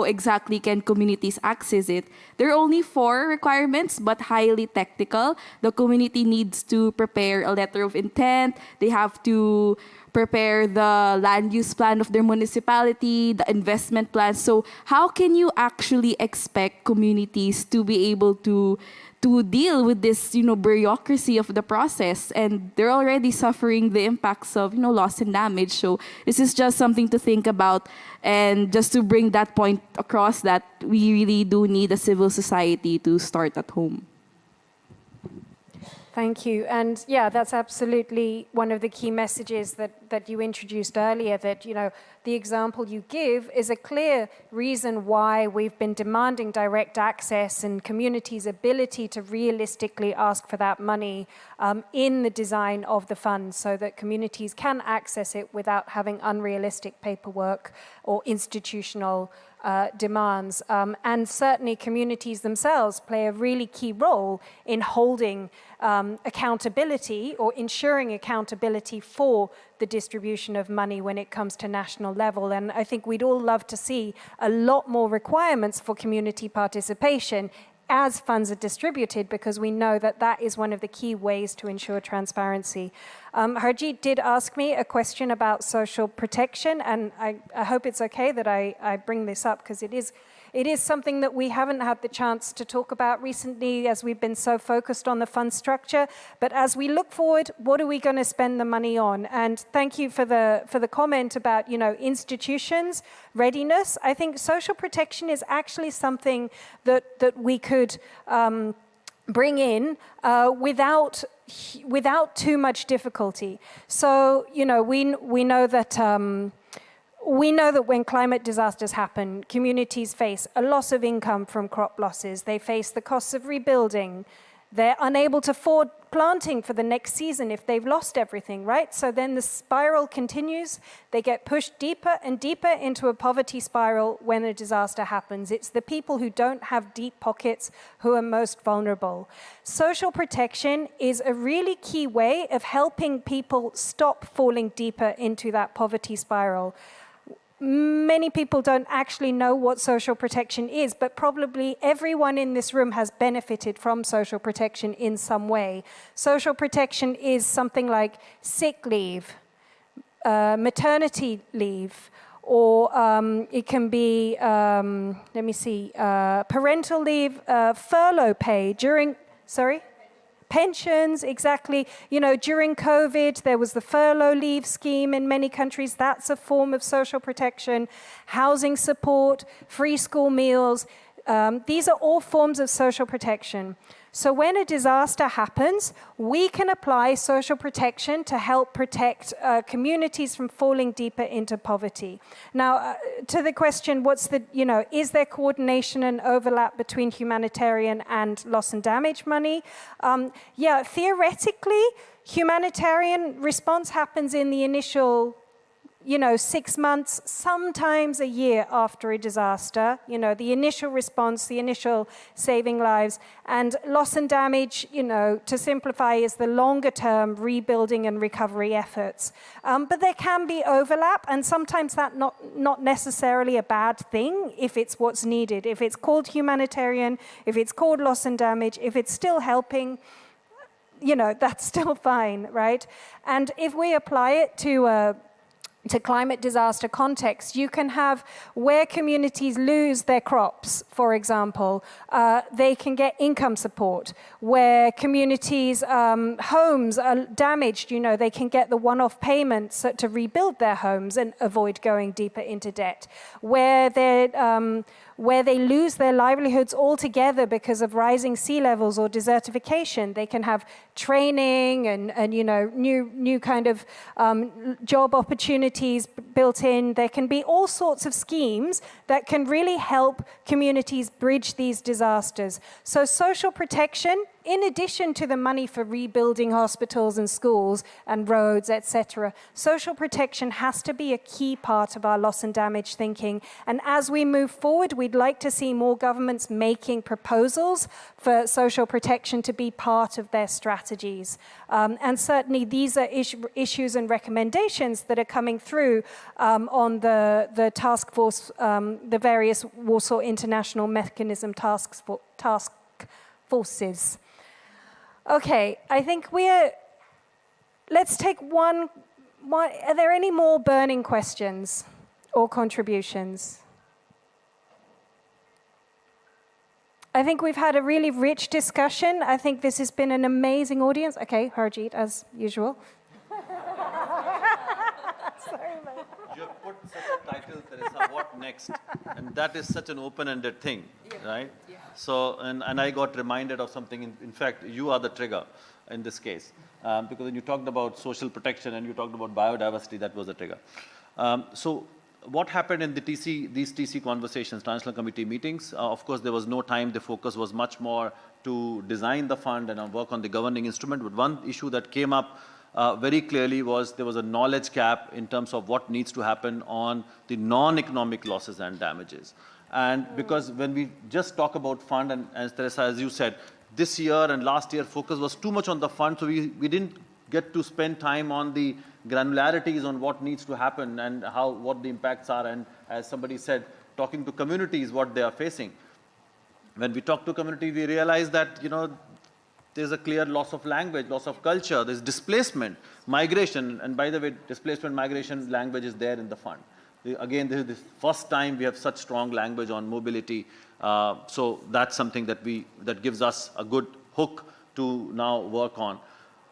exactly can communities access it, there are only 4 requirements, but highly technical. The community needs to prepare a letter of intent. They have to prepare the land use plan of their municipality, the investment plan. So how can you actually expect communities to be able to deal with this, bureaucracy of the process? And they're already suffering the impacts of, loss and damage. So this is just something to think about, and just to bring that point across, that we really do need a civil society to start at home. Thank you. And yeah, that's absolutely one of the key messages that you introduced earlier, that, the example you give is a clear reason why we've been demanding direct access and communities' ability to realistically ask for that money in the design of the fund, so that communities can access it without having unrealistic paperwork or institutional demands. And certainly communities themselves play a really key role in holding accountability or ensuring accountability for the distribution of money when it comes to national level. And I think we'd all love to see a lot more requirements for community participation as funds are distributed, because we know that that is one of the key ways to ensure transparency. Harjeet did ask me a question about social protection, and I hope it's okay that I bring this up, because it is something that we haven't had the chance to talk about recently, as we've been so focused on the fund structure. But as we look forward, what are we going to spend the money on? And thank you for the comment about, institutions, readiness. I think social protection is actually something that we could bring in without too much difficulty. So, we know that when climate disasters happen, communities face a loss of income from crop losses. They face the costs of rebuilding. They're unable to afford planting for the next season if they've lost everything, right? So then the spiral continues. They get pushed deeper and deeper into a poverty spiral when a disaster happens. It's the people who don't have deep pockets who are most vulnerable. Social protection is a really key way of helping people stop falling deeper into that poverty spiral. Many people don't actually know what social protection is, but probably everyone in this room has benefited from social protection in some way. Social protection is something like sick leave, maternity leave, or it can be, parental leave, furlough pay during, pensions, exactly. During COVID, there was the furlough leave scheme in many countries. That's a form of social protection. Housing support, free school meals. These are all forms of social protection. So when a disaster happens, we can apply social protection to help protect communities from falling deeper into poverty. Now, to the question, is there coordination and overlap between humanitarian and loss and damage money? Yeah, theoretically, humanitarian response happens in the initial 6 months, sometimes a year after a disaster, the initial response, the initial saving lives. And loss and damage, to simplify, is the longer term rebuilding and recovery efforts. But there can be overlap, and sometimes that's not necessarily a bad thing if it's what's needed. If it's called humanitarian, if it's called loss and damage, if it's still helping, that's still fine, right? And if we apply it to to climate disaster context, you can have where communities lose their crops, for example, they can get income support. Where communities' homes are damaged, they can get the one-off payments to rebuild their homes and avoid going deeper into debt. Where they lose their livelihoods altogether because of rising sea levels or desertification, they can have training and new kind of job opportunities built in. There can be all sorts of schemes that can really help communities bridge these disasters. So social protection, in addition to the money for rebuilding hospitals and schools and roads, etc., social protection has to be a key part of our loss and damage thinking. And as we move forward, we'd like to see more governments making proposals for social protection to be part of their strategies. And certainly these are issues and recommendations that are coming through on the task force, the various Warsaw International Mechanism task forces. Okay, I think let's take one. Are there any more burning questions or contributions? I think we've had a really rich discussion. I think this has been an amazing audience. Okay, Harjeet, as usual. Sorry, man. You have put such a title, Teresa, what next? And that is such an open-ended thing, right? Yeah. So, and I got reminded of something. In fact, you are the trigger in this case. Because when you talked about social protection and you talked about biodiversity, that was the trigger. So what happened in these TC conversations, Transnational Committee meetings? Of course, there was no time. The focus was much more to design the fund and work on the governing instrument. But one issue that came up very clearly was there was a knowledge gap in terms of what needs to happen on the non-economic losses and damages. And because when we just talk about fund, and as Teresa, as you said, this year and last year focus was too much on the fund, so we didn't get to spend time on the granularities on what needs to happen and what the impacts are, and as somebody said, talking to communities what they are facing. When we talk to community, we realize that there's a clear loss of language, loss of culture, there's displacement, migration, and by the way, displacement, migration language is there in the fund. Again, this is the first time we have such strong language on mobility, so that's something that gives us a good hook to now work on.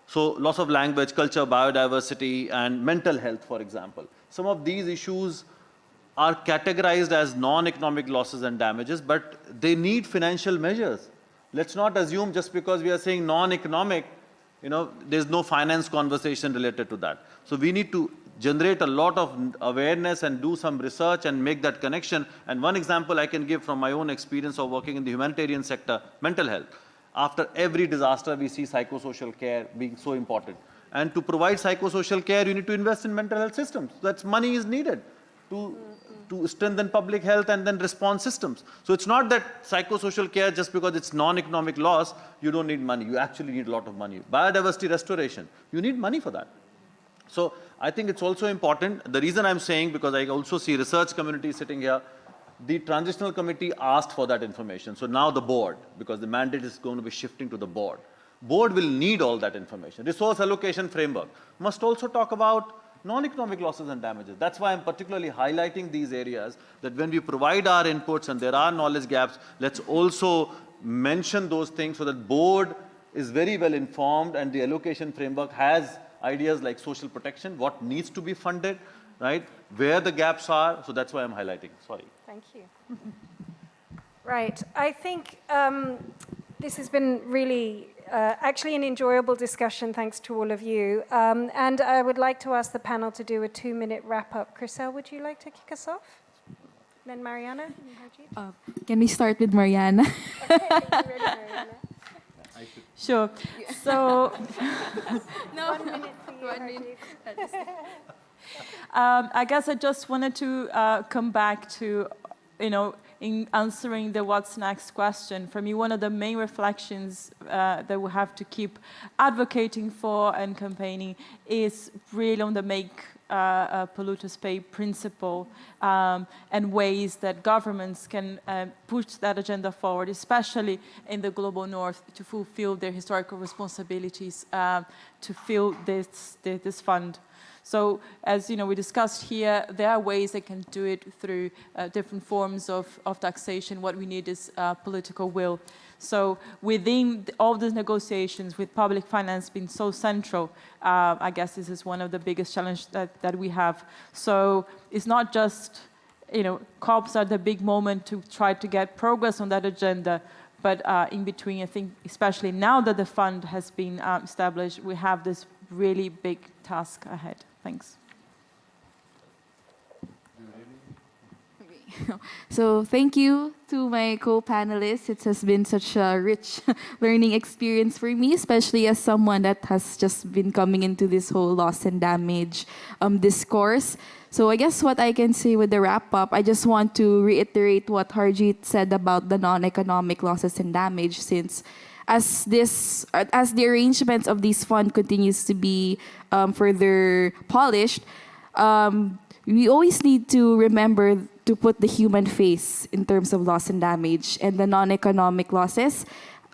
So loss of language, culture, biodiversity, and mental health, for example. Some of these issues are categorized as non-economic losses and damages, but they need financial measures. Let's not assume just because we are saying non-economic, there's no finance conversation related to that. So we need to generate a lot of awareness and do some research and make that connection. And one example I can give from my own experience of working in the humanitarian sector, mental health. After every disaster, we see psychosocial care being so important. And to provide psychosocial care, you need to invest in mental health systems. That's money is needed to strengthen public health and then response systems. So it's not that psychosocial care, just because it's non-economic loss, you don't need money. You actually need a lot of money. Biodiversity restoration, you need money for that. So I think it's also important. The reason I'm saying, because I also see research community sitting here, the transitional committee asked for that information. So now the board, because the mandate is going to be shifting to the board. Board will need all that information. Resource allocation framework must also talk about non-economic losses and damages. That's why I'm particularly highlighting these areas, that when we provide our inputs and there are knowledge gaps, let's also mention those things so that board is very well informed and the allocation framework has ideas like social protection, what needs to be funded, right? Where the gaps are. So that's why I'm highlighting. Sorry. Thank you. Right. I think this has been really actually an enjoyable discussion, thanks to all of you. And I would like to ask the panel to do a 2-minute wrap-up. Criselle, would you like to kick us off? Then Mariana and Harjeet? Can we start with Mariana? Okay, are you ready, Mariana? Sure. So, 1 minute for you, Harjeet. I guess I just wanted to come back to, in answering the what's next question. For me, one of the main reflections that we have to keep advocating for and campaigning is really on the make polluters pay principle and ways that governments can push that agenda forward, especially in the global north, to fulfill their historical responsibilities to fill this fund. So as we discussed here, there are ways they can do it through different forms of taxation. What we need is political will. So within all these negotiations, with public finance being so central, I guess this is one of the biggest challenges that we have. So it's not just, COPs are the big moment to try to get progress on that agenda, but in between, I think, especially now that the fund has been established, we have this really big task ahead. Thanks. So thank you to my co-panelists. It has been such a rich learning experience for me, especially as someone that has just been coming into this whole loss and damage discourse. So I guess what I can say with the wrap-up, I just want to reiterate what Harjeet said about the non-economic losses and damage, since as the arrangements of this fund continues to be further polished, we always need to remember to put the human face in terms of loss and damage and the non-economic losses,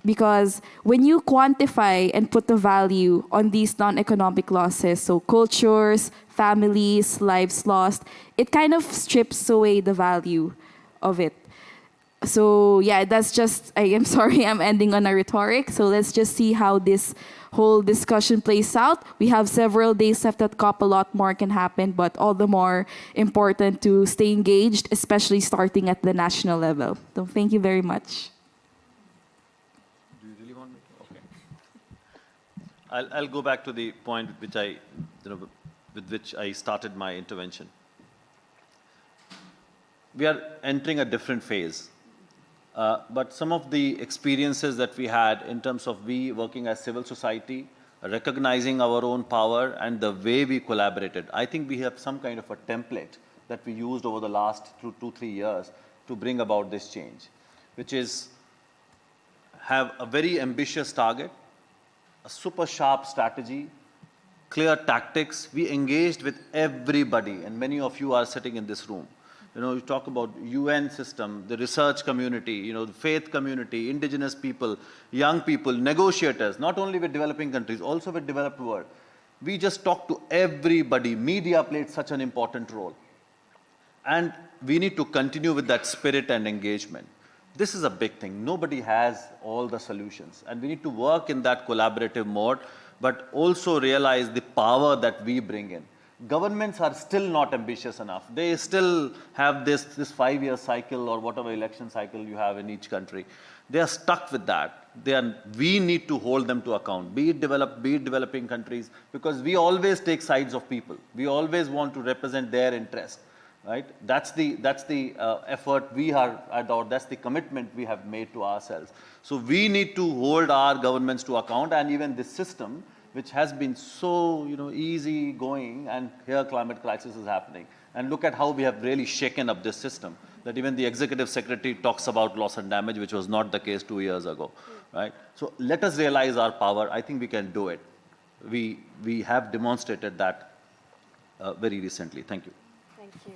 because when you quantify and put the value on these non-economic losses, so cultures, families, lives lost, it kind of strips away the value of it. So yeah, that's just, I am sorry, I'm ending on a rhetoric. So let's just see how this whole discussion plays out. We have several days left at COP. A lot more can happen, but all the more important to stay engaged, especially starting at the national level. So thank you very much. Do you really want me to? Okay. I'll go back to the point which with which I started my intervention. We are entering a different phase. But some of the experiences that we had in terms of we working as civil society, recognizing our own power and the way we collaborated, I think we have some kind of a template that we used over the last 2-3 years to bring about this change, which is have a very ambitious target, a super sharp strategy, clear tactics. We engaged with everybody, and many of you are sitting in this room. You talk about UN system, the research community, the faith community, indigenous people, young people, negotiators, not only with developing countries, also with developed world. We just talked to everybody. Media played such an important role. And we need to continue with that spirit and engagement. This is a big thing. Nobody has all the solutions. And we need to work in that collaborative mode, but also realize the power that we bring in. Governments are still not ambitious enough. They still have this 5-year cycle or whatever election cycle you have in each country. They are stuck with that. We need to hold them to account, be it developed, be it developing countries, because we always take sides of people. We always want to represent their interest, right? That's the effort we are at, or that's the commitment we have made to ourselves. So we need to hold our governments to account, and even this system, which has been so easy going, and here climate crisis is happening. And look at how we have really shaken up this system, that even the executive secretary talks about loss and damage, which was not the case 2 years ago, right? So let us realize our power. I think we can do it. We have demonstrated that very recently. Thank you. Thank you.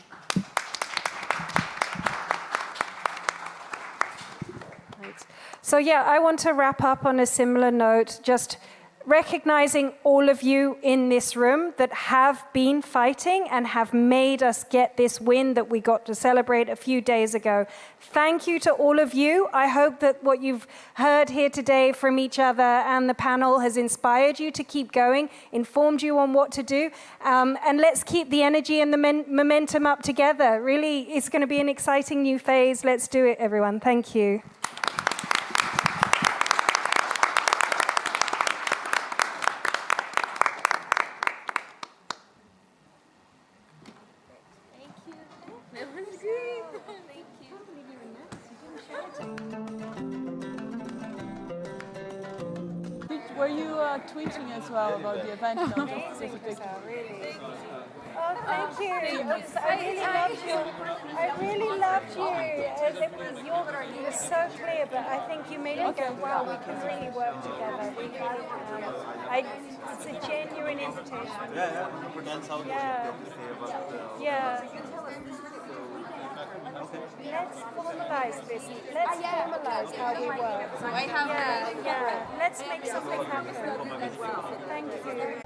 Thanks. So yeah, I want to wrap up on a similar note, just recognizing all of you in this room that have been fighting and have made us get this win that we got to celebrate a few days ago. Thank you to all of you. I hope that what you've heard here today from each other and the panel has inspired you to keep going, informed you on what to do, and let's keep the energy and the momentum up together. Really, it's going to be an exciting new phase. Let's do it, everyone. Thank you. Were you tweeting as well about the event? No, specific. Really. Oh, thank you. I really loved you. You were so clear, but I think you made me go, wow, we can really work together. It's a genuine invitation. Yeah. Let's formalize this. Let's formalize how we work. Let's make something happen. Thank you.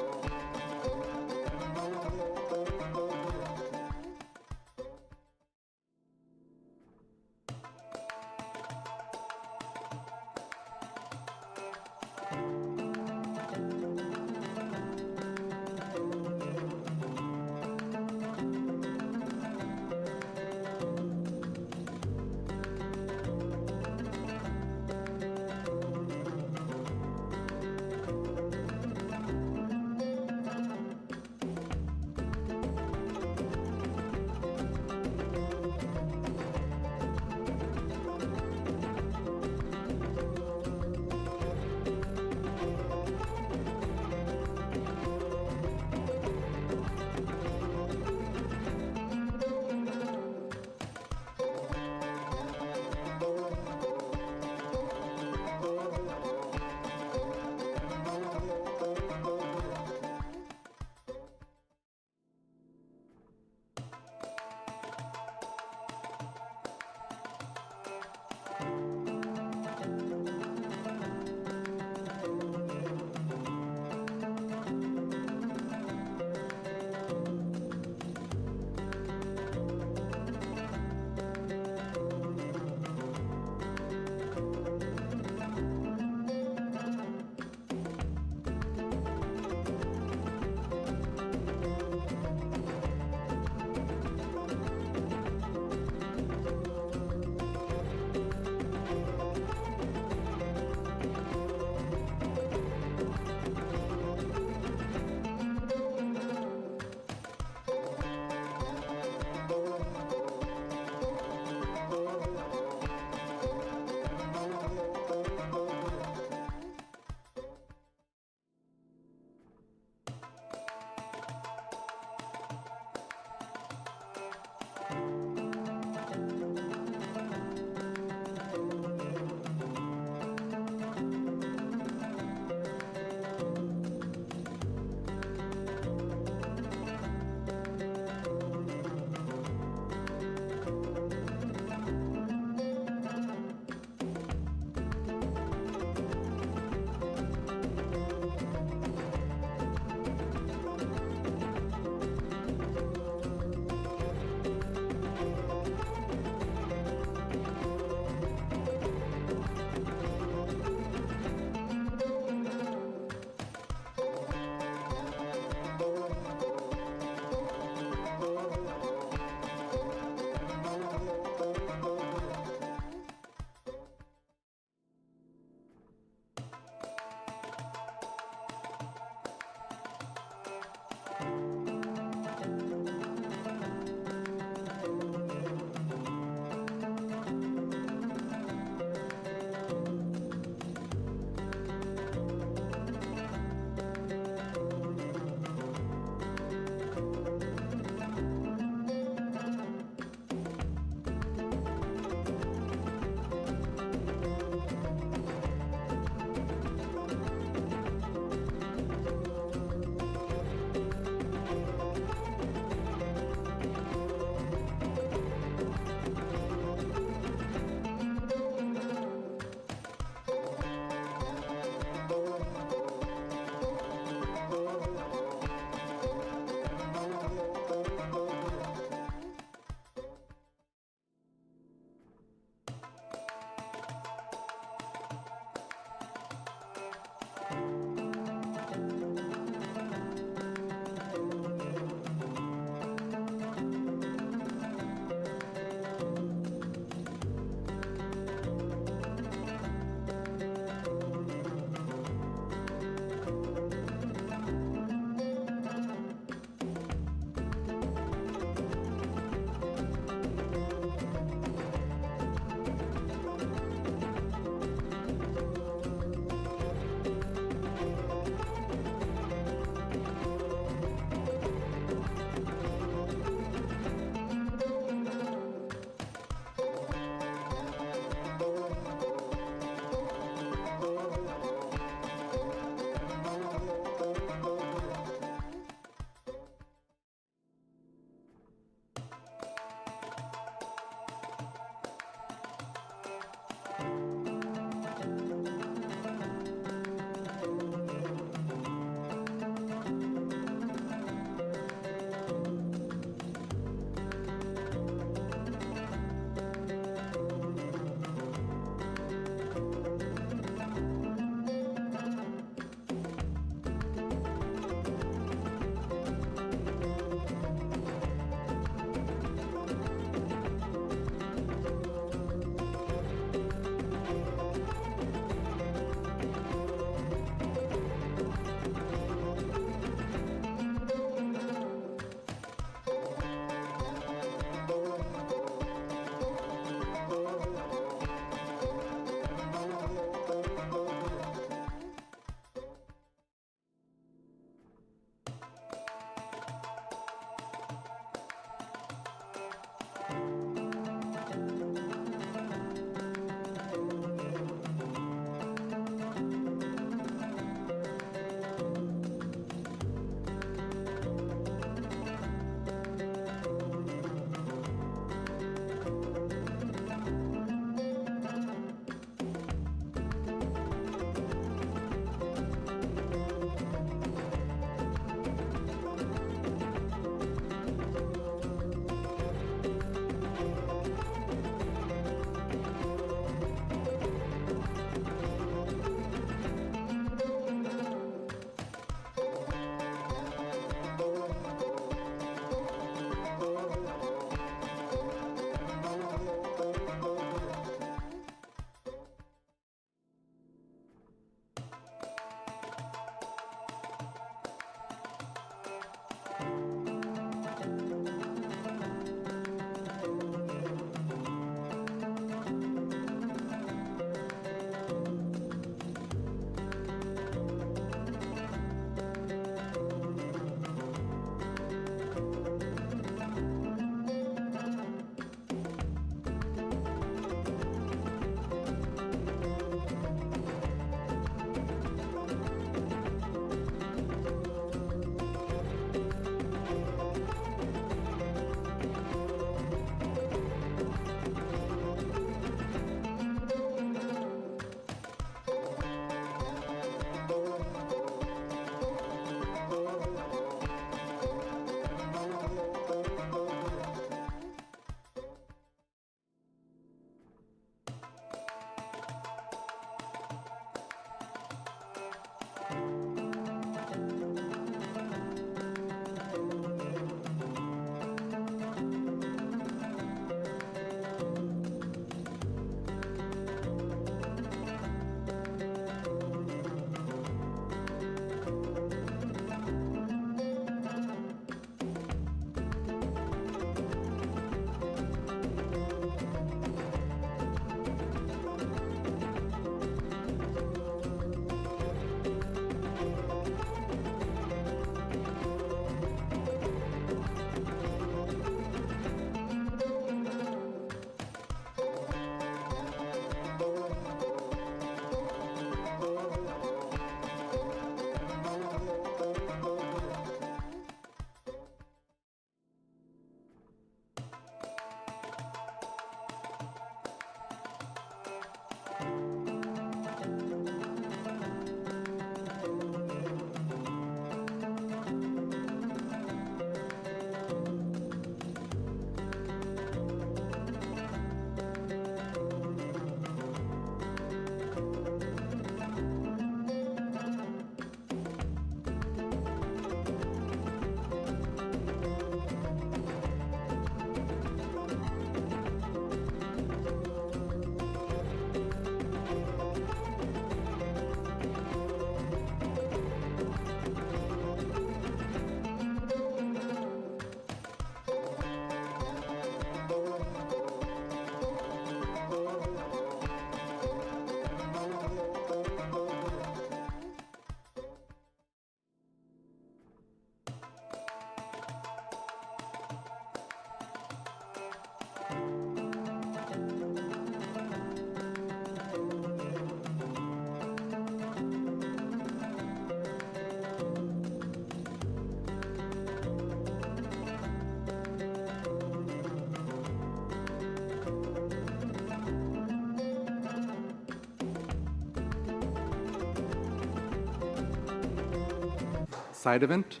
side event.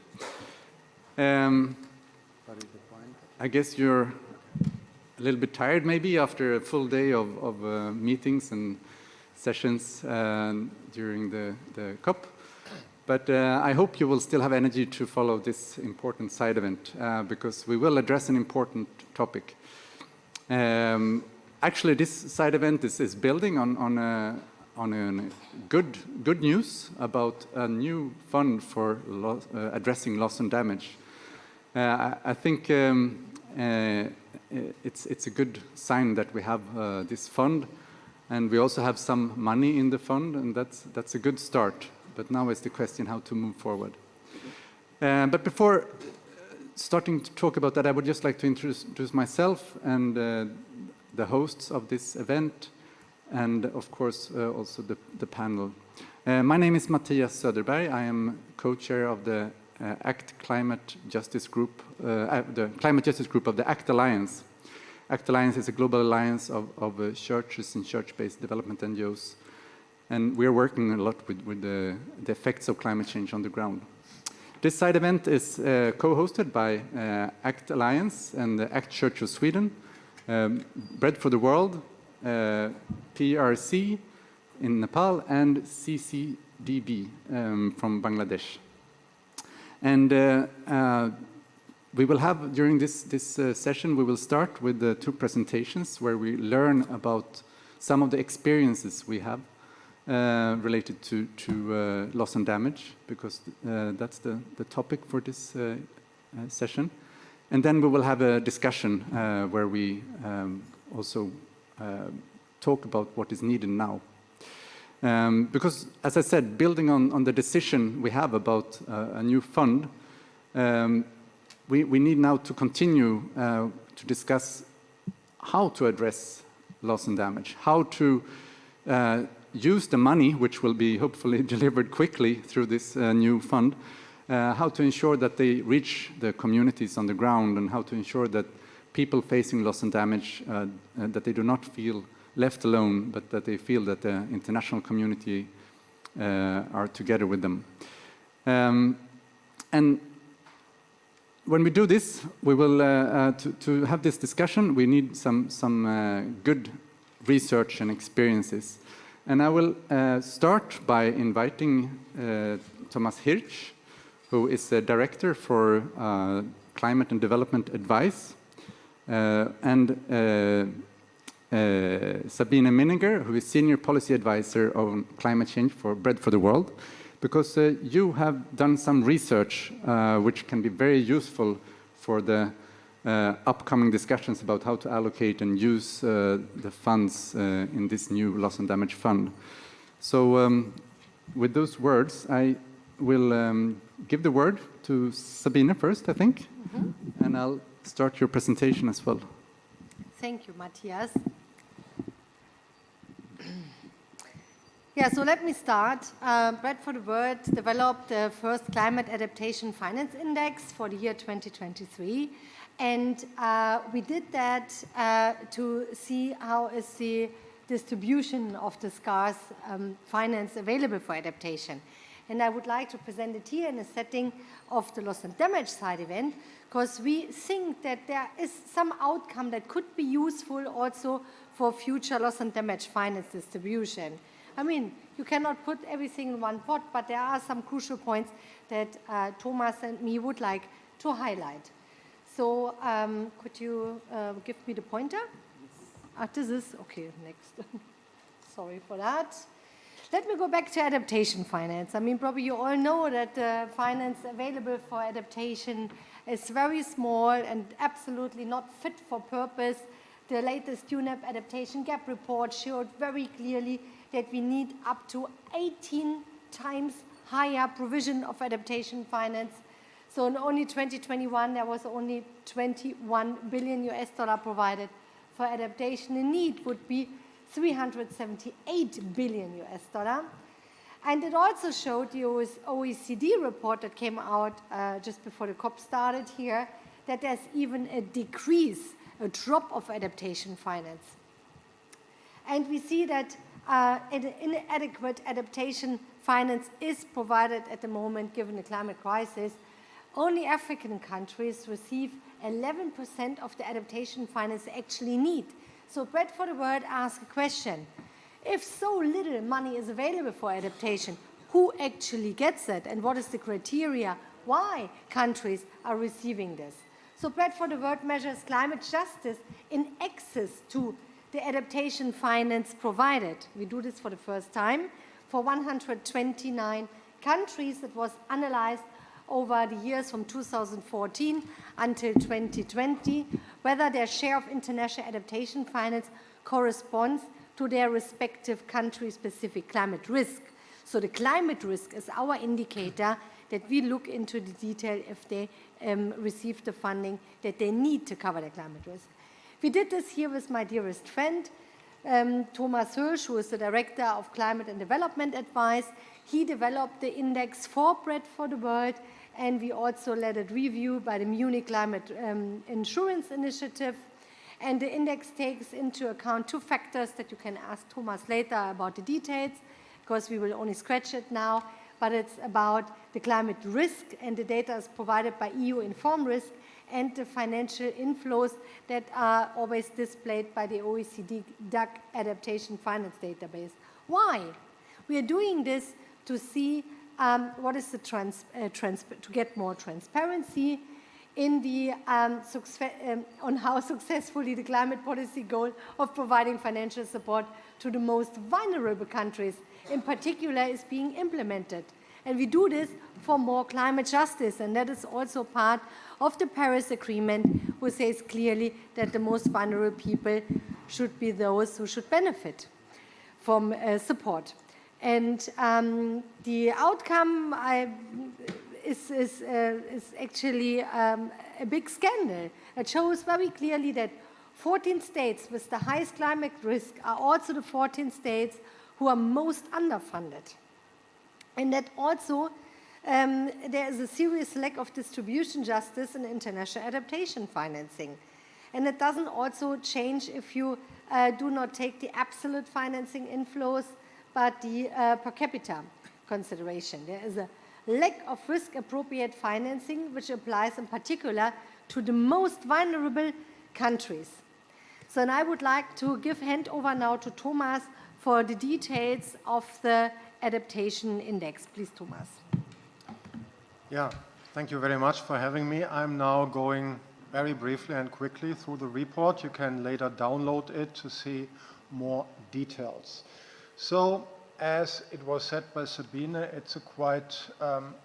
I guess you're a little bit tired maybe after a full day of meetings and sessions during the COP. But I hope you will still have energy to follow this important side event because we will address an important topic. Actually, this side event is building on good news about a new fund for addressing loss and damage. I think it's a good sign that we have this fund, and we also have some money in the fund, and that's a good start. But now is the question how to move forward. But before starting to talk about that, I would just like to introduce myself and the hosts of this event, and of course also the panel. My name is Mattias Söderberg. I am co-chair of the ACT Climate Justice Group, the Climate Justice Group of the ACT Alliance. ACT Alliance is a global alliance of churches and church-based development NGOs. And we are working a lot with the effects of climate change on the ground. This side event is co-hosted by ACT Alliance and the ACT Church of Sweden, Bread for the World, PRC in Nepal, and CCDB from Bangladesh. And we will have, during this session, we will start with the 2 presentations where we learn about some of the experiences we have related to loss and damage, because that's the topic for this session. And then we will have a discussion where we also talk about what is needed now. Because, as I said, building on the decision we have about a new fund, we need now to continue to discuss how to address loss and damage, how to use the money, which will be hopefully delivered quickly through this new fund, how to ensure that they reach the communities on the ground, and how to ensure that people facing loss and damage, that they do not feel left alone, but that they feel that the international community are together with them. And when we do this, we will, to have this discussion, we need some good research and experiences. And I will start by inviting Thomas Hirsch, who is the Director for Climate and Development Advice, and Sabine Minninger, who is Senior Policy Advisor on Climate Change for Bread for the World, because you have done some research which can be very useful for the upcoming discussions about how to allocate and use the funds in this new loss and damage fund. So with those words, I will give the word to Sabine first, I think, and I'll start your presentation as well. Thank you, Matthias. Yeah, so let me start. Bread for the World developed the first Climate Adaptation Finance Index for the year 2023. And we did that to see how is the distribution of the scarce finance available for adaptation. And I would like to present it here in a setting of the loss and damage side event, because we think that there is some outcome that could be useful also for future loss and damage finance distribution. I mean, you cannot put everything in one pot, but there are some crucial points that Thomas and me would like to highlight. So could you give me the pointer? This is, okay, next. Sorry for that. Let me go back to adaptation finance. I mean, probably you all know that the finance available for adaptation is very small and absolutely not fit for purpose. The latest UNEP adaptation gap report showed very clearly that we need up to 18 times higher provision of adaptation finance. So in only 2021, there was only 21 billion US dollar provided for adaptation. The need would be 378 billion US dollar. And it also showed the OECD report that came out just before the COP started here, that there's even a decrease, a drop of adaptation finance. And we see that inadequate adaptation finance is provided at the moment given the climate crisis. Only African countries receive 11% of the adaptation finance they actually need. So Bread for the World asks a question. If so little money is available for adaptation, who actually gets it and what is the criteria why countries are receiving this? So Bread for the World measures climate justice in access to the adaptation finance provided. We do this for the first time for 129 countries. That was analyzed over the years from 2014 until 2020, whether their share of international adaptation finance corresponds to their respective country-specific climate risk. So the climate risk is our indicator that we look into the detail if they receive the funding that they need to cover their climate risk. We did this here with my dearest friend, Thomas Hirsch, who is the Director of Climate and Development Advice. He developed the index for Bread for the World, and we also let it review by the Munich Climate Insurance Initiative. And the index takes into account two factors that you can ask Thomas later about the details, because we will only scratch it now, but it's about the climate risk, and the data is provided by EU Inform Risk, and the financial inflows that are always displayed by the OECD DAC Adaptation Finance Database. Why? We are doing this to see what is the to get more transparency in the on how successfully the climate policy goal of providing financial support to the most vulnerable countries in particular is being implemented. And we do this for more climate justice, and that is also part of the Paris Agreement, which says clearly that the most vulnerable people should be those who should benefit from support. And the outcome is actually a big scandal. It shows very clearly that 14 states with the highest climate risk are also the 14 states who are most underfunded. And that also there is a serious lack of distribution justice in international adaptation financing. And it doesn't also change if you do not take the absolute financing inflows, but the per capita consideration. There is a lack of risk-appropriate financing, which applies in particular to the most vulnerable countries. So and I would like to give hand over now to Thomas for the details of the adaptation index. Please, Thomas. Yeah, thank you very much for having me. I'm now going very briefly and quickly through the report. You can later download it to see more details. So, as it was said by Sabine, it's a quite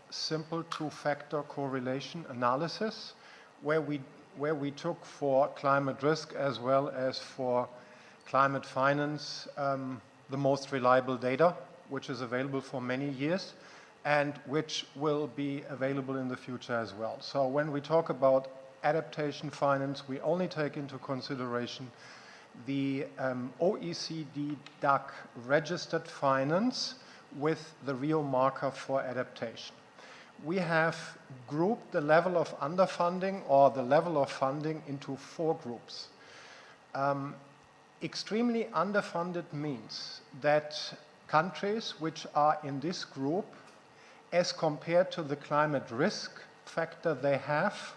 simple two-factor correlation analysis where we took for climate risk as well as for climate finance the most reliable data, which is available for many years and which will be available in the future as well. So when we talk about adaptation finance, we only take into consideration the OECD DAC registered finance with the real marker for adaptation. We have grouped the level of underfunding or the level of funding into 4 groups. Extremely underfunded means that countries which are in this group, as compared to the climate risk factor they have,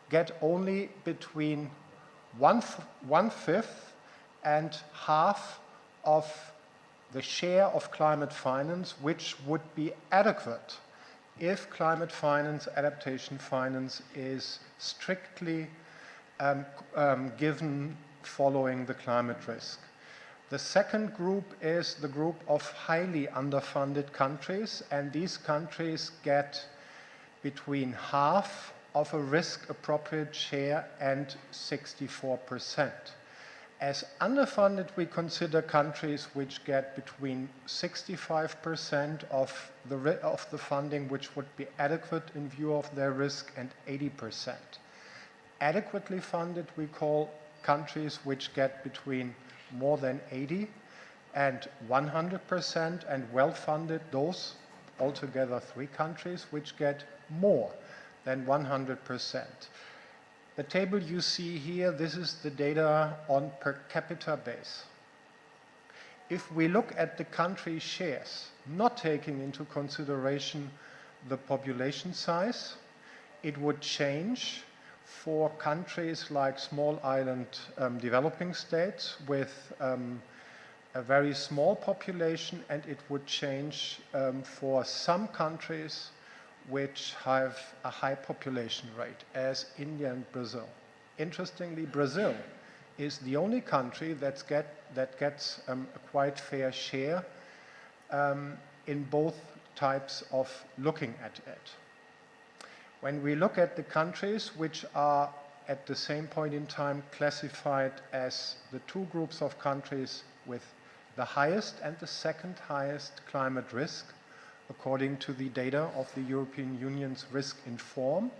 get only between one-fifth and half of the share of climate finance which would be adequate if climate finance, adaptation finance is strictly given following the climate risk. The second group is the group of highly underfunded countries, and these countries get between half of a risk-appropriate share and 64%. As underfunded, we consider countries which get between 65% of the funding which would be adequate in view of their risk and 80%. Adequately funded, we call countries which get between more than 80 and 100%, and well-funded, those altogether 3 countries which get more than 100%. The table you see here, this is the data on per capita base. If we look at the country shares, not taking into consideration the population size, it would change for countries like small island developing states with a very small population, and it would change for some countries which have a high population rate, as India and Brazil. Interestingly, Brazil is the only country that gets a quite fair share in both types of looking at it. When we look at the countries which are at the same point in time classified as the two groups of countries with the highest and the second highest climate risk, according to the data of the European Union's Risk Inform,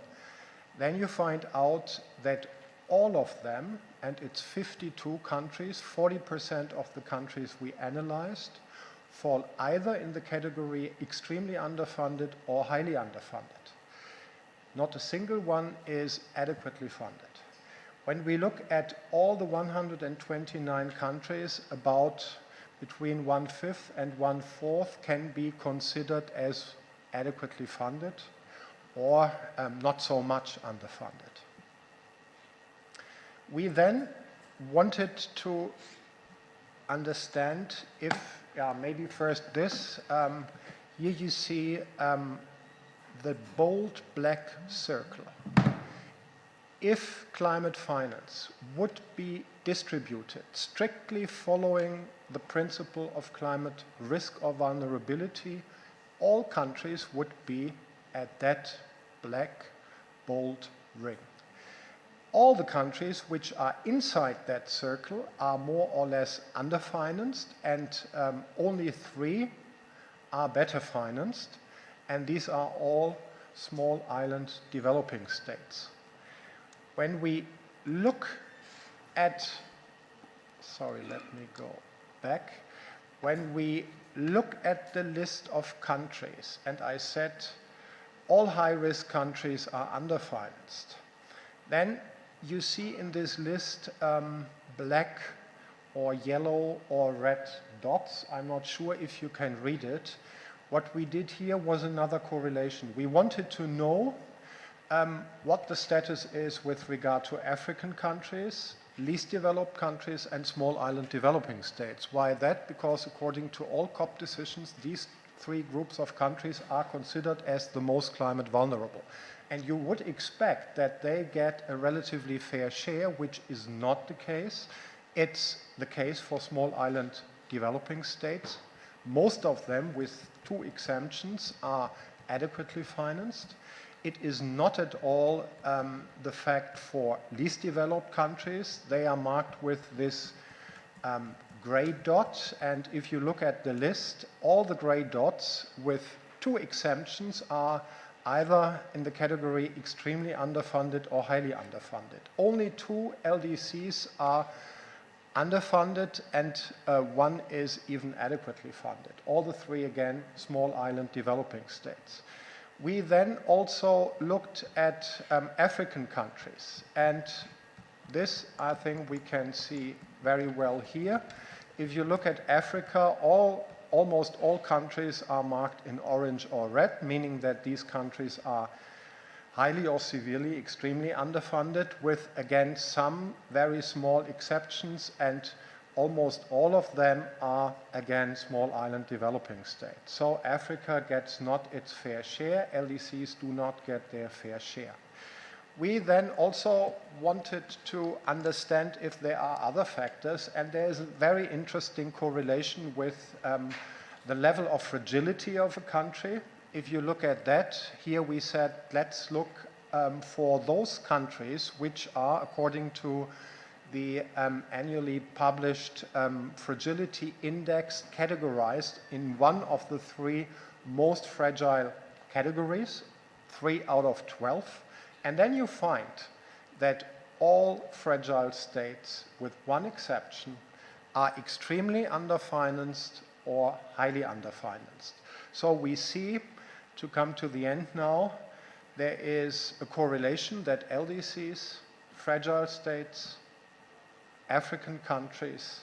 then you find out that all of them, and it's 52 countries, 40% of the countries we analyzed, fall either in the category extremely underfunded or highly underfunded. Not a single one is adequately funded. When we look at all the 129 countries, about between 1/5 and 1/4 can be considered as adequately funded or not so much underfunded. We then wanted to understand if, maybe first this, here you see the bold black circle. If climate finance would be distributed strictly following the principle of climate risk or vulnerability, all countries would be at that black bold ring. All the countries which are inside that circle are more or less underfinanced, and only 3 are better financed, and these are all small island developing states. When we look at, sorry, let me go back. When we look at the list of countries, and I said all high-risk countries are underfinanced, then you see in this list black or yellow or red dots. I'm not sure if you can read it. What we did here was another correlation. We wanted to know what the status is with regard to African countries, least developed countries, and small island developing states. Why that? Because according to all COP decisions, these 3 groups of countries are considered as the most climate vulnerable. And you would expect that they get a relatively fair share, which is not the case. It's the case for small island developing states. Most of them, with 2 exemptions, are adequately financed. It is not at all the fact for least developed countries. They are marked with this gray dot, and if you look at the list, all the gray dots with 2 exemptions are either in the category extremely underfunded or highly underfunded. Only 2 LDCs are underfunded, and 1 is even adequately funded. All the 3, again, small island developing states. We then also looked at African countries, and this I think we can see very well here. If you look at Africa, almost all countries are marked in orange or red, meaning that these countries are highly or severely extremely underfunded, with, again, some very small exceptions, and almost all of them are, again, small island developing states. So Africa gets not its fair share. LDCs do not get their fair share. We then also wanted to understand if there are other factors, and there is a very interesting correlation with the level of fragility of a country. If you look at that, here we said, let's look for those countries which are, according to the annually published fragility index, categorized in one of the 3 most fragile categories, 3 out of 12. And then you find that all fragile states, with 1 exception, are extremely underfinanced or highly underfinanced. So we see, to come to the end now, there is a correlation that LDCs, fragile states, African countries,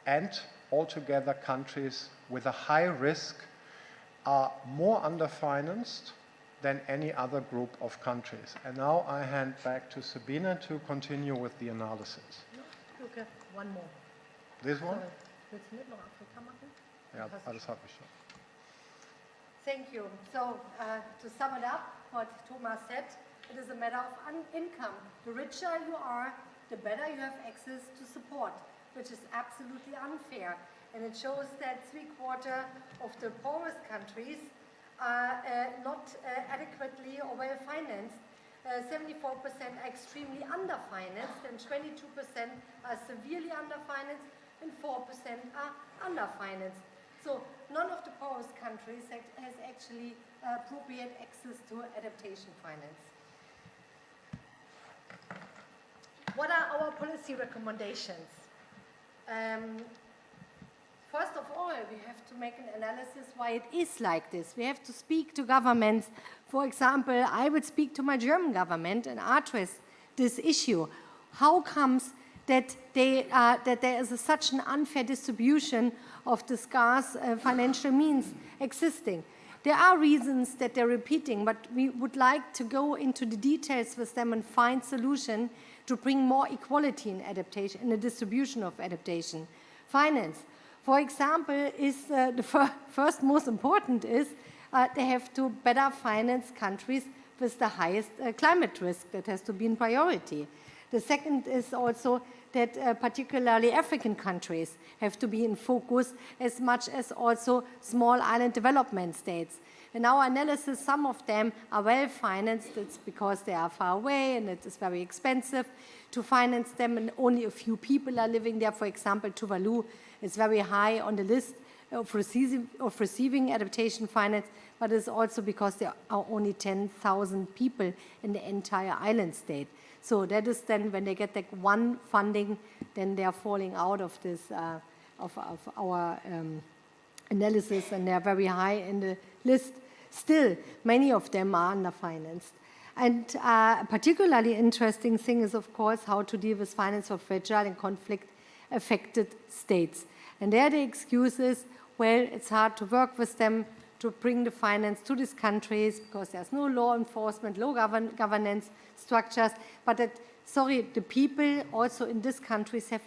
and altogether countries with a high risk are more underfinanced than any other group of countries. And now I hand back to Sabine to continue with the analysis. Okay, one more. This one? Willst du mit noch Afrika machen? Ja, alles habe ich schon. Thank you. So, to sum it up, what Thomas said, it is a matter of income. The richer you are, the better you have access to support, which is absolutely unfair. And it shows that 3/4 of the poorest countries are not adequately or well financed. 74% are extremely underfinanced, and 22% are severely underfinanced, and 4% are underfinanced. So none of the poorest countries has actually appropriate access to adaptation finance. What are our policy recommendations? First of all, we have to make an analysis why it is like this. We have to speak to governments. For example, I would speak to my German government and address this issue. How comes that there is such an unfair distribution of the scarce financial means existing? There are reasons that they're repeating, but we would like to go into the details with them and find solution to bring more equality in adaptation, in the distribution of adaptation finance. For example, the first most important is they have to better finance countries with the highest climate risk. That has to be in priority. The second is also that particularly African countries have to be in focus as much as also small island development states. In our analysis, some of them are well financed. It's because they are far away and it is very expensive to finance them, and only a few people are living there. For example, Tuvalu is very high on the list of receiving adaptation finance, but it's also because there are only 10,000 people in the entire island state. So that is then when they get like one funding, then they are falling out of this of our analysis, and they are very high in the list. Still, many of them are underfinanced. And a particularly interesting thing is, of course, how to deal with finance for fragile and conflict-affected states. And there the excuse is, well, it's hard to work with them to bring the finance to these countries because there's no law enforcement, low governance structures. But the people also in these countries have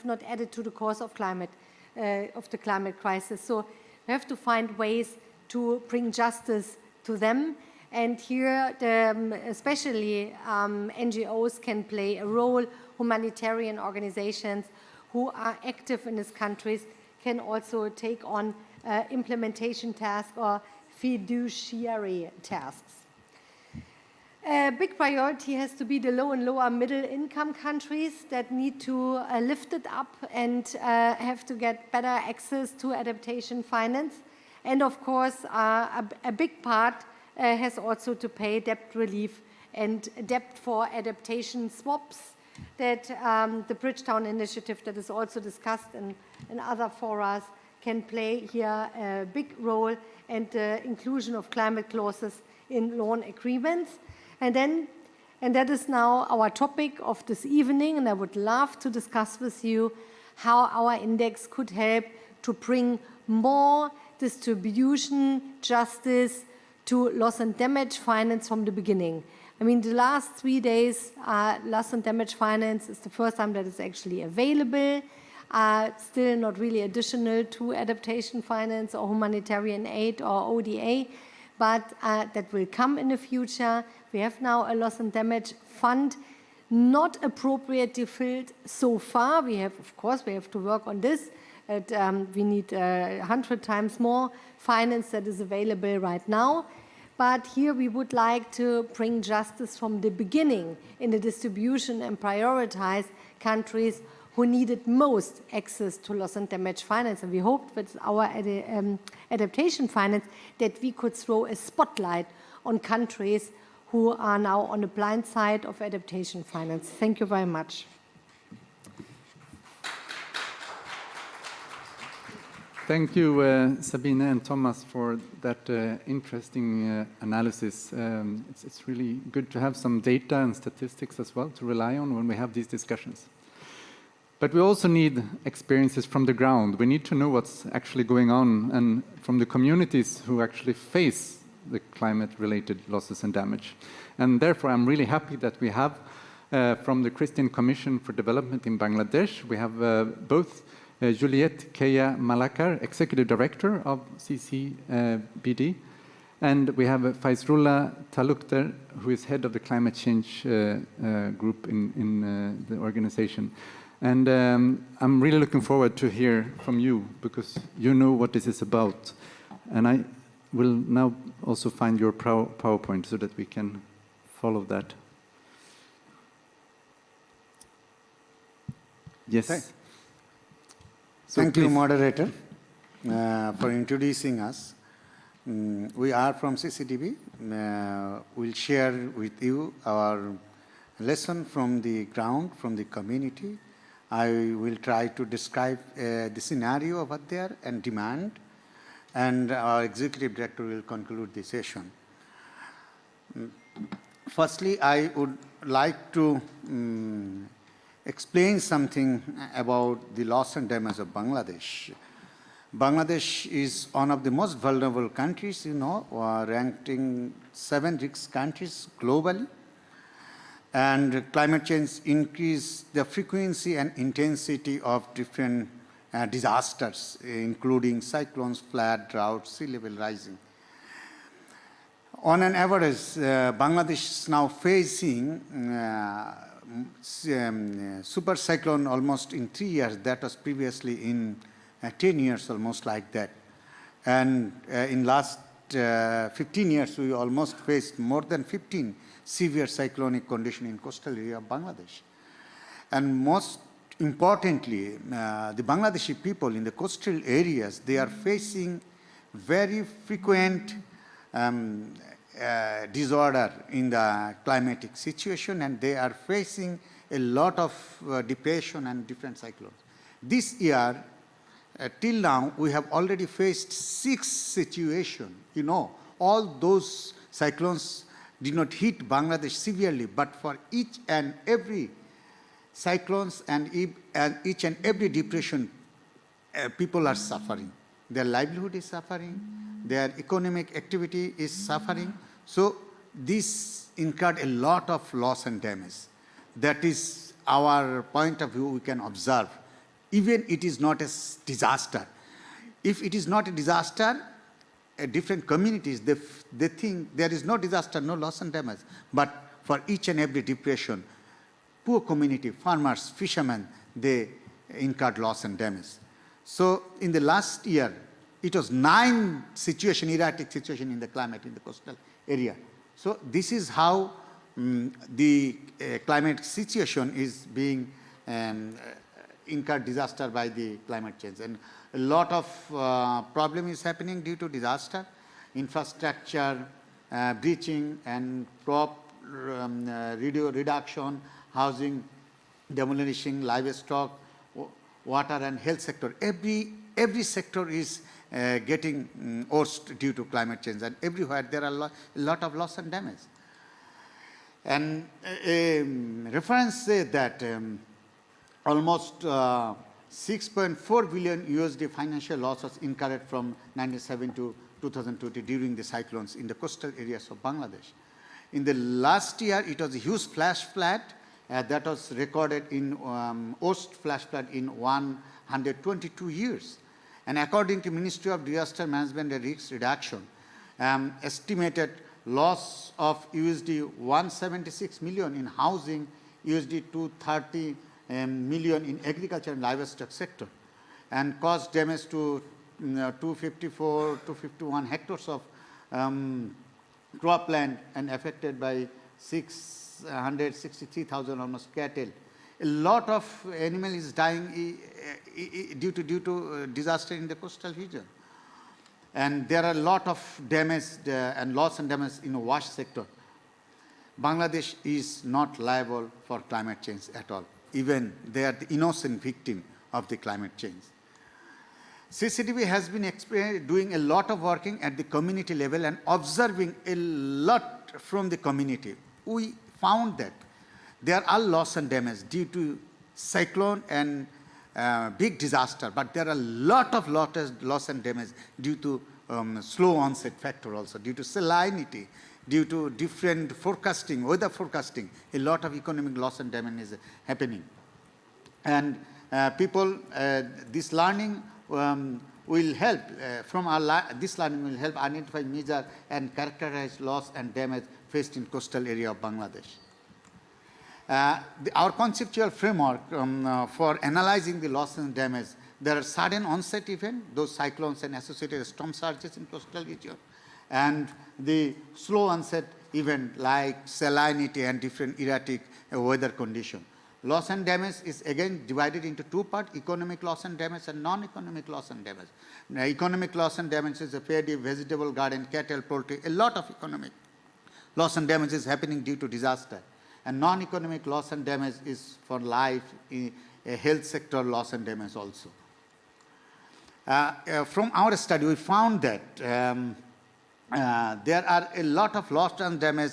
not added to the cause of the climate crisis. So we have to find ways to bring justice to them. And here, especially NGOs can play a role. Humanitarian organizations who are active in these countries can also take on implementation tasks or fiduciary tasks. A big priority has to be the low and lower middle income countries that need to lift it up and have to get better access to adaptation finance. And of course, a big part has also to pay debt relief and debt for adaptation swaps that the Bridgetown Initiative that is also discussed in other forums can play here a big role, and the inclusion of climate clauses in loan agreements. And that is now our topic of this evening, and I would love to discuss with you how our index could help to bring more distribution justice to loss and damage finance from the beginning. I mean, the last 3 days, loss and damage finance is the first time that it's actually available. Still not really additional to adaptation finance or humanitarian aid or ODA, but that will come in the future. We have now a loss and damage fund, not appropriately filled so far. Of course, we have to work on this. We need 100 times more finance that is available right now. But here we would like to bring justice from the beginning in the distribution and prioritize countries who needed most access to loss and damage finance. And we hoped with our adaptation finance that we could throw a spotlight on countries who are now on the blind side of adaptation finance. Thank you very much. Thank you, Sabine and Thomas, for that interesting analysis. It's really good to have some data and statistics as well to rely on when we have these discussions. But we also need experiences from the ground. We need to know what's actually going on and from the communities who actually face the climate-related losses and damage. And therefore, I'm really happy that we have from the Christian Commission for Development in Bangladesh, we have both Juliet Keya Malakar, Executive Director of CCBD, and we have Faizrullah Talukder, who is head of the climate change group in the organization. And I'm really looking forward to hear from you, because you know what this is about. And I will now also find your PowerPoint so that we can follow that. Yes. Thank you, moderator, for introducing us. We are from CCDB. We'll share with you our lesson from the ground, from the community. I will try to describe the scenario over there and demand, and our executive director will conclude the session. Firstly, I would like to explain something about the loss and damage of Bangladesh. Bangladesh is one of the most vulnerable countries, ranking 7 risk countries globally. And climate change increased the frequency and intensity of different disasters, including cyclones, flood, drought, sea level rising. On an average, Bangladesh is now facing super cyclone almost in 3 years. That was previously in 10 years, almost like that. And in last 15 years, we almost faced more than 15 severe cyclonic conditions in coastal area of Bangladesh. And most importantly, the Bangladeshi people in the coastal areas, they are facing very frequent disorder in the climatic situation, and they are facing a lot of depression and different cyclones. This year, till now, we have already faced 6 situations. All those cyclones did not hit Bangladesh severely, but for each and every cyclones and each and every depression, people are suffering. Their livelihood is suffering, their economic activity is suffering. So this incurred a lot of loss and damage. That is our point of view we can observe. Even it is not a disaster. If it is not a disaster, different communities, they think there is no disaster, no loss and damage. But for each and every depression, poor community, farmers, fishermen, they incurred loss and damage. So in the last year, it was 9 erratic situation in the climate in the coastal area. So this is how the climate situation is being incurred disaster by the climate change. And a lot of problem is happening due to disaster, infrastructure, breaching and crop reduction, housing, demolishing, livestock, water and health sector. Every sector is getting worst due to climate change, and everywhere there are a lot of loss and damage. And a reference says that almost 6.4 billion USD financial losses incurred from 1997 to 2020 during the cyclones in the coastal areas of Bangladesh. In the last year, it was a huge flash flood that was recorded in worst flash flood in 122 years. And according to Ministry of Disaster Management and Risk Reduction, estimated loss of USD 176 million in housing, USD 230 million in agriculture and livestock sector, and caused damage to 251 hectares of cropland and affected by 663,000 almost cattle. A lot of animal is dying due to disaster in the coastal region. And there are a lot of damage and loss and damage in the wash sector. Bangladesh is not liable for climate change at all. Even they are the innocent victim of the climate change. CCTV has been doing a lot of working at the community level and observing a lot from the community. We found that there are loss and damage due to cyclone and big disaster, but there are a lot of loss and damage due to slow onset factor also, due to salinity, due to different forecasting, weather forecasting, a lot of economic loss and damage is happening. And people, this learning will help, this learning will help identify, measure, and characterize loss and damage faced in coastal area of Bangladesh. Our conceptual framework for analyzing the loss and damage, there are sudden onset events, those cyclones and associated storm surges in coastal region, and the slow onset event like salinity and different erratic weather condition. Loss and damage is again divided into two parts, economic loss and damage and non-economic loss and damage. Now, economic loss and damage is a paddy, vegetable garden, cattle, poultry, a lot of economic loss and damage is happening due to disaster. And non-economic loss and damage is for life, a health sector loss and damage also. From our study, we found that there are a lot of loss and damage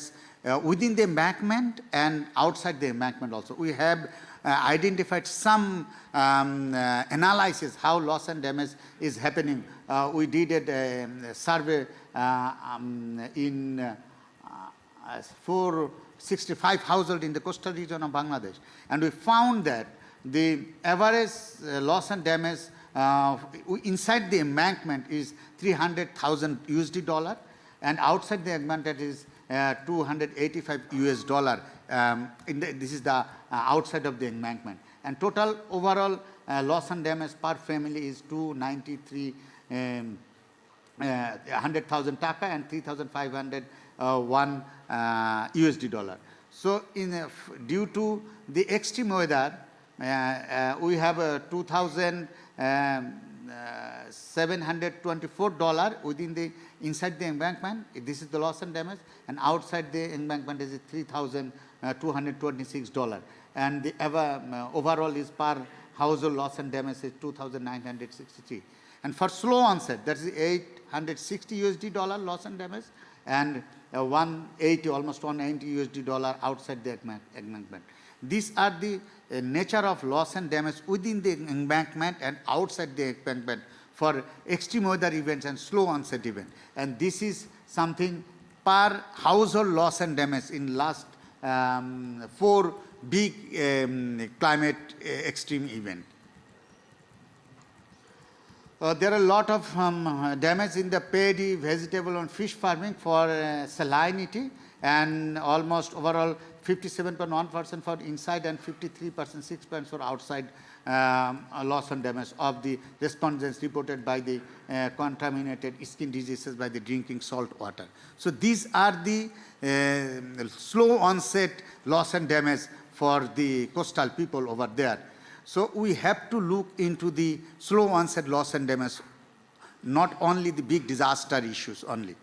within the embankment and outside the embankment also. We have identified some analysis how loss and damage is happening. We did a survey in 465 households in the coastal region of Bangladesh, and we found that the average loss and damage inside the embankment is $300,000 and outside the embankment is $285. This is the outside of the embankment, and total overall loss and damage per family is $293,000 taka and 3,501 $1. So due to the extreme weather, we have $2,724 within the inside the embankment. This is the loss and damage, and outside the embankment is $3,226, and the overall is per household loss and damage is $2,963. And for slow onset, that is $860 loss and damage, and 180, almost $190 outside the embankment. These are the nature of loss and damage within the embankment and outside the embankment for extreme weather events and slow onset event. And this is something per household loss and damage in last 4 big climate extreme event. There are a lot of damage in the paddy, vegetable and fish farming for salinity, and almost overall 57.1% for inside and 53.6% for outside loss and damage of the respondents reported by the contaminated skin diseases by the drinking salt water. So these are the slow onset loss and damage for the coastal people over there. So we have to look into the slow onset loss and damage, not only the big disaster issues only.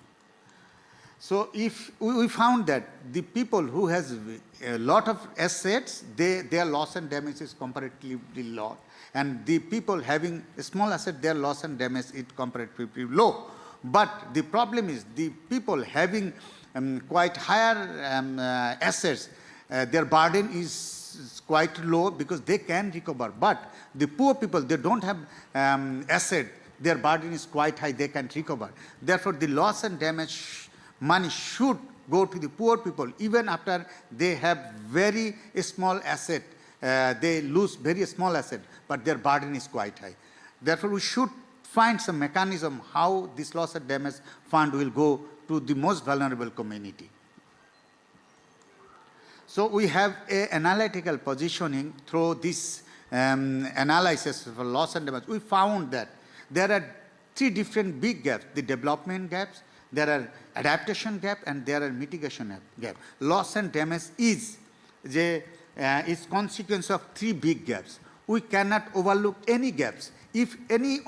So if we found that the people who has a lot of assets, their loss and damage is comparatively low, and the people having a small asset, their loss and damage is comparatively low. But the problem is the people having quite higher assets, their burden is quite low because they can recover. But the poor people, they don't have asset, their burden is quite high, they can't recover. Therefore, the loss and damage money should go to the poor people even after they have very small asset. They lose very small asset, but their burden is quite high. Therefore, we should find some mechanism how this loss and damage fund will go to the most vulnerable community. So we have an analytical positioning through this analysis for loss and damage. We found that there are 3 different big gaps: the development gaps, there are adaptation gap, and there are mitigation gap. Loss and damage is consequence of 3 big gaps. We cannot overlook any gaps. If any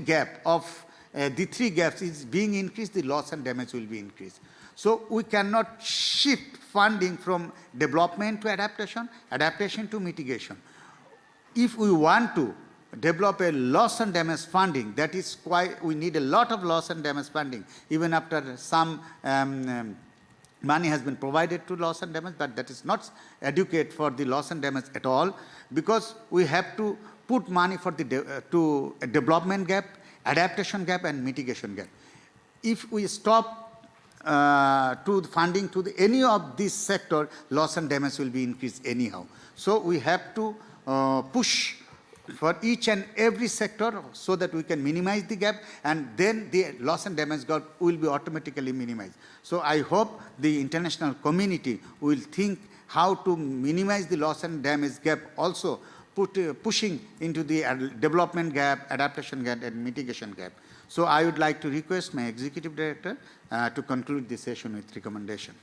gap of the 3 gaps is being increased, the loss and damage will be increased. So we cannot shift funding from development to adaptation, adaptation to mitigation. If we want to develop a loss and damage funding, that is we need a lot of loss and damage funding, even after some money has been provided to loss and damage, but that is not adequate for the loss and damage at all, because we have to put money for the to a development gap, adaptation gap, and mitigation gap. If we stop to the funding to any of this sector, loss and damage will be increased anyhow. So we have to push for each and every sector so that we can minimize the gap, and then the loss and damage gap will be automatically minimized. So I hope the international community will think how to minimize the loss and damage gap, also pushing into the development gap, adaptation gap, and mitigation gap. So I would like to request my Executive Director to conclude this session with recommendation.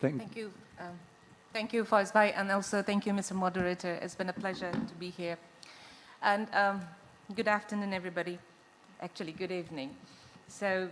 Thank you. Thank you, Faiz Bhai, and also thank you, Mr. Moderator. It's been a pleasure to be here. And good afternoon, everybody. Actually, good evening. So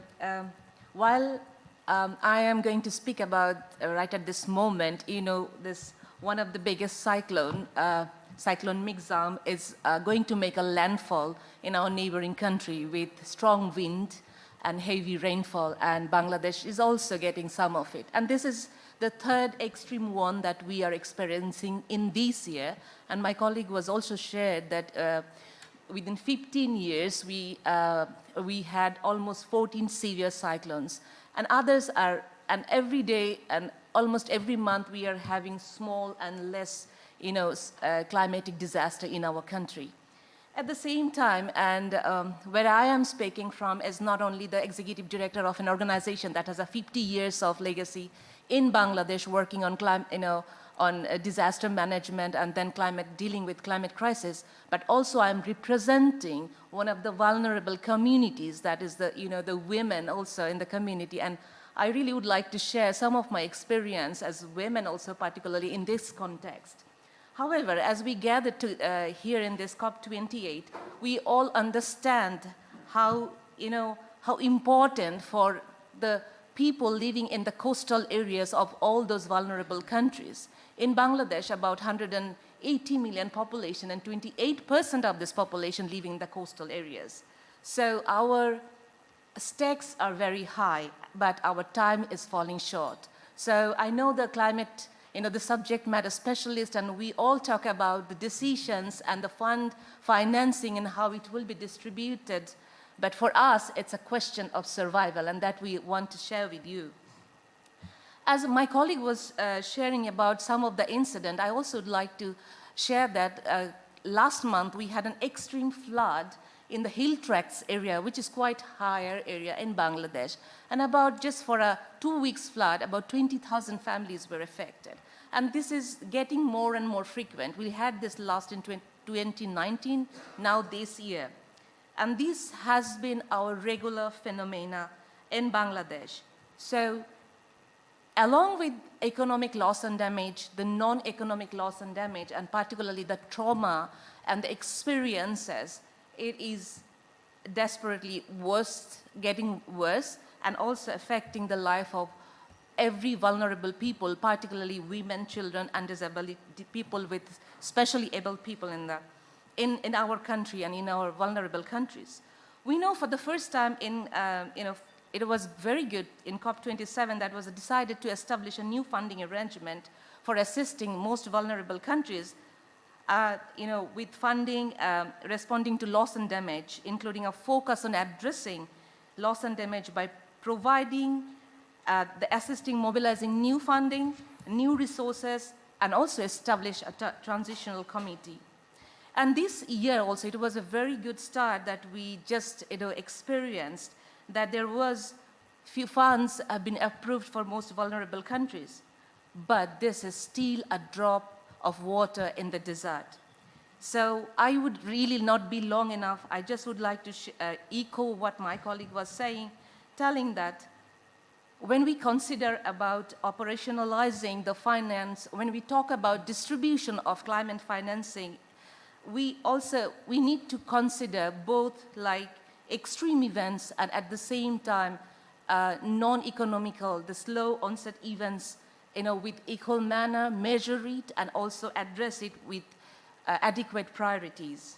while I am going to speak about, right at this moment, you know, this one of the biggest cyclone Migzam is going to make a landfall in our neighboring country with strong wind and heavy rainfall, and Bangladesh is also getting some of it. And this is the third extreme one that we are experiencing in this year. And my colleague was also shared that within 15 years, we had almost 14 severe cyclones. And others are, and every day and almost every month, we are having small and less, you know, climatic disaster in our country. At the same time, and where I am speaking from is not only the executive director of an organization that has a 50 years of legacy in Bangladesh working on disaster management and then dealing with climate crisis, but also I'm representing one of the vulnerable communities, that is the, you know, the women also in the community. And I really would like to share some of my experience as women also, particularly in this context. However, as we gather here in this COP28, we all understand how, you know, how important for the people living in the coastal areas of all those vulnerable countries. In Bangladesh, about 180 million population, and 28% of this population living in the coastal areas. So our stakes are very high, but our time is falling short. So I know the climate, you know, the subject matter specialist, and we all talk about the decisions and the fund financing and how it will be distributed. But for us, it's a question of survival, and that we want to share with you. As my colleague was sharing about some of the incident, I also would like to share that last month we had an extreme flood in the hill tracts area, which is quite higher area in Bangladesh. And about just for a 2 weeks flood, about 20,000 families were affected. And this is getting more and more frequent. We had this last in 2019, now this year. And this has been our regular phenomena in Bangladesh. So along with economic loss and damage, the non-economic loss and damage, and particularly the trauma and the experiences, it is desperately worse, getting worse, and also affecting the life of every vulnerable people, particularly women, children, and disability people, with specially able people in our country and in our vulnerable countries. We know for the first time it was very good in COP27 that was decided to establish a new funding arrangement for assisting most vulnerable countries, with funding responding to loss and damage, including a focus on addressing loss and damage by providing, assisting mobilizing new funding, new resources, and also establish a transitional committee. And this year also, it was a very good start that we just experienced, that there was few funds have been approved for most vulnerable countries. But this is still a drop of water in the desert. So I would really not be long enough. I just would like to echo what my colleague was saying, telling that when we consider about operationalizing the finance, when we talk about distribution of climate financing, we need to consider both like extreme events and at the same time non-economical, the slow onset events, with equal manner, measure it, and also address it with adequate priorities.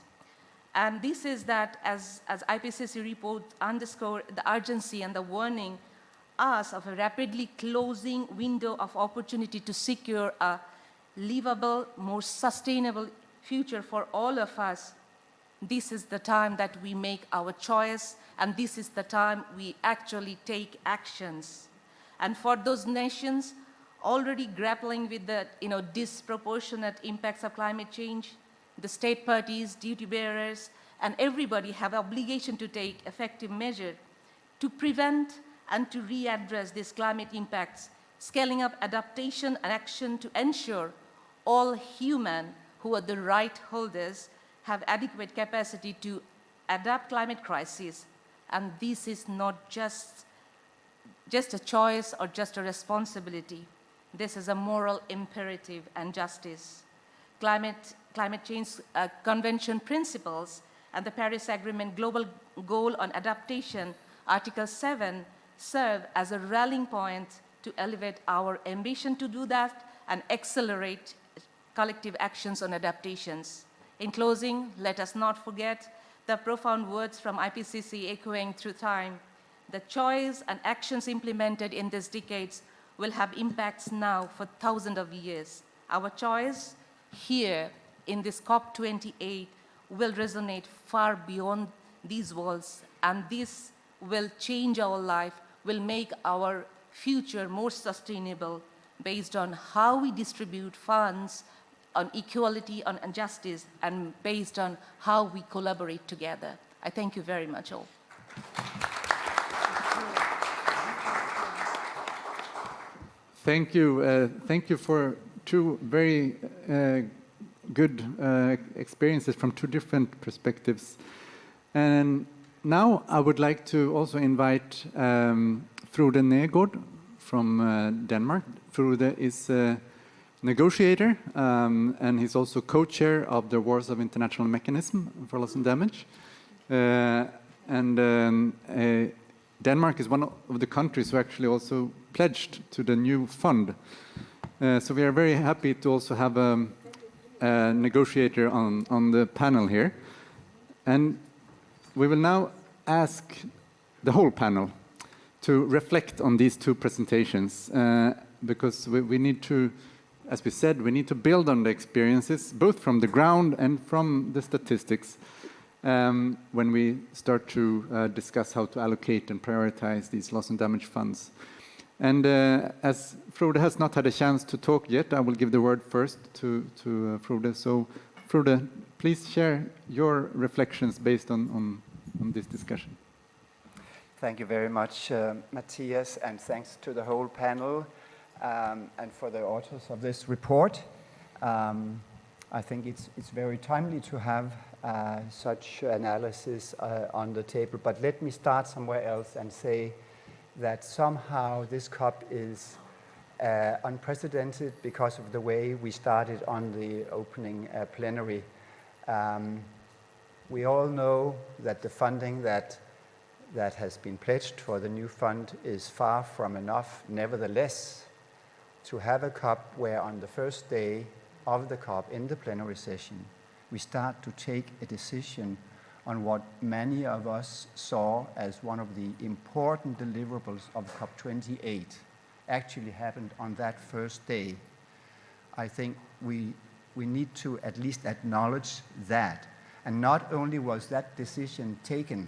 And this is that, as IPCC report underscore the urgency and the warning us of a rapidly closing window of opportunity to secure a livable, more sustainable future for all of us, this is the time that we make our choice, and this is the time we actually take actions. And for those nations already grappling with the disproportionate impacts of climate change, the state parties, duty bearers, and everybody have obligation to take effective measure to prevent and to readdress these climate impacts, scaling up adaptation and action to ensure all human who are the right holders have adequate capacity to adapt climate crisis. And this is not just a choice or just a responsibility. This is a moral imperative and justice. Climate change convention principles and the Paris Agreement Global Goal on Adaptation, Article 7, serve as a rallying point to elevate our ambition to do that and accelerate collective actions on adaptations. In closing, let us not forget the profound words from IPCC echoing through time. The choice and actions implemented in these decades will have impacts now for thousands of years. Our choice here in this COP28 will resonate far beyond these walls, and this will change our life, will make our future more sustainable based on how we distribute funds, on equality, on justice, and based on how we collaborate together. I thank you very much all. Thank you. Thank you for two very good experiences from two different perspectives. And now I would like to also invite Frode Nergård from Denmark. Frode is a negotiator, and he's also co-chair of the Warsaw International Mechanism for Loss and Damage. Denmark is one of the countries who actually also pledged to the new fund. So we are very happy to also have a negotiator on the panel here. And we will now ask the whole panel to reflect on these two presentations, because we need to, as we said, we need to build on the experiences, both from the ground and from the statistics, when we start to discuss how to allocate and prioritize these loss and damage funds. And as Frode has not had a chance to talk yet, I will give the word first to Frode. So Frode, please share your reflections based on this discussion. Thank you very much, Matthias, and thanks to the whole panel and for the authors of this report. I think it's very timely to have such analysis on the table, but let me start somewhere else and say that somehow this COP is unprecedented because of the way we started on the opening plenary. We all know that the funding that has been pledged for the new fund is far from enough. Nevertheless, to have a COP where on the first day of the COP in the plenary session, we start to take a decision on what many of us saw as one of the important deliverables of COP28 actually happened on that first day. I think we need to at least acknowledge that. And not only was that decision taken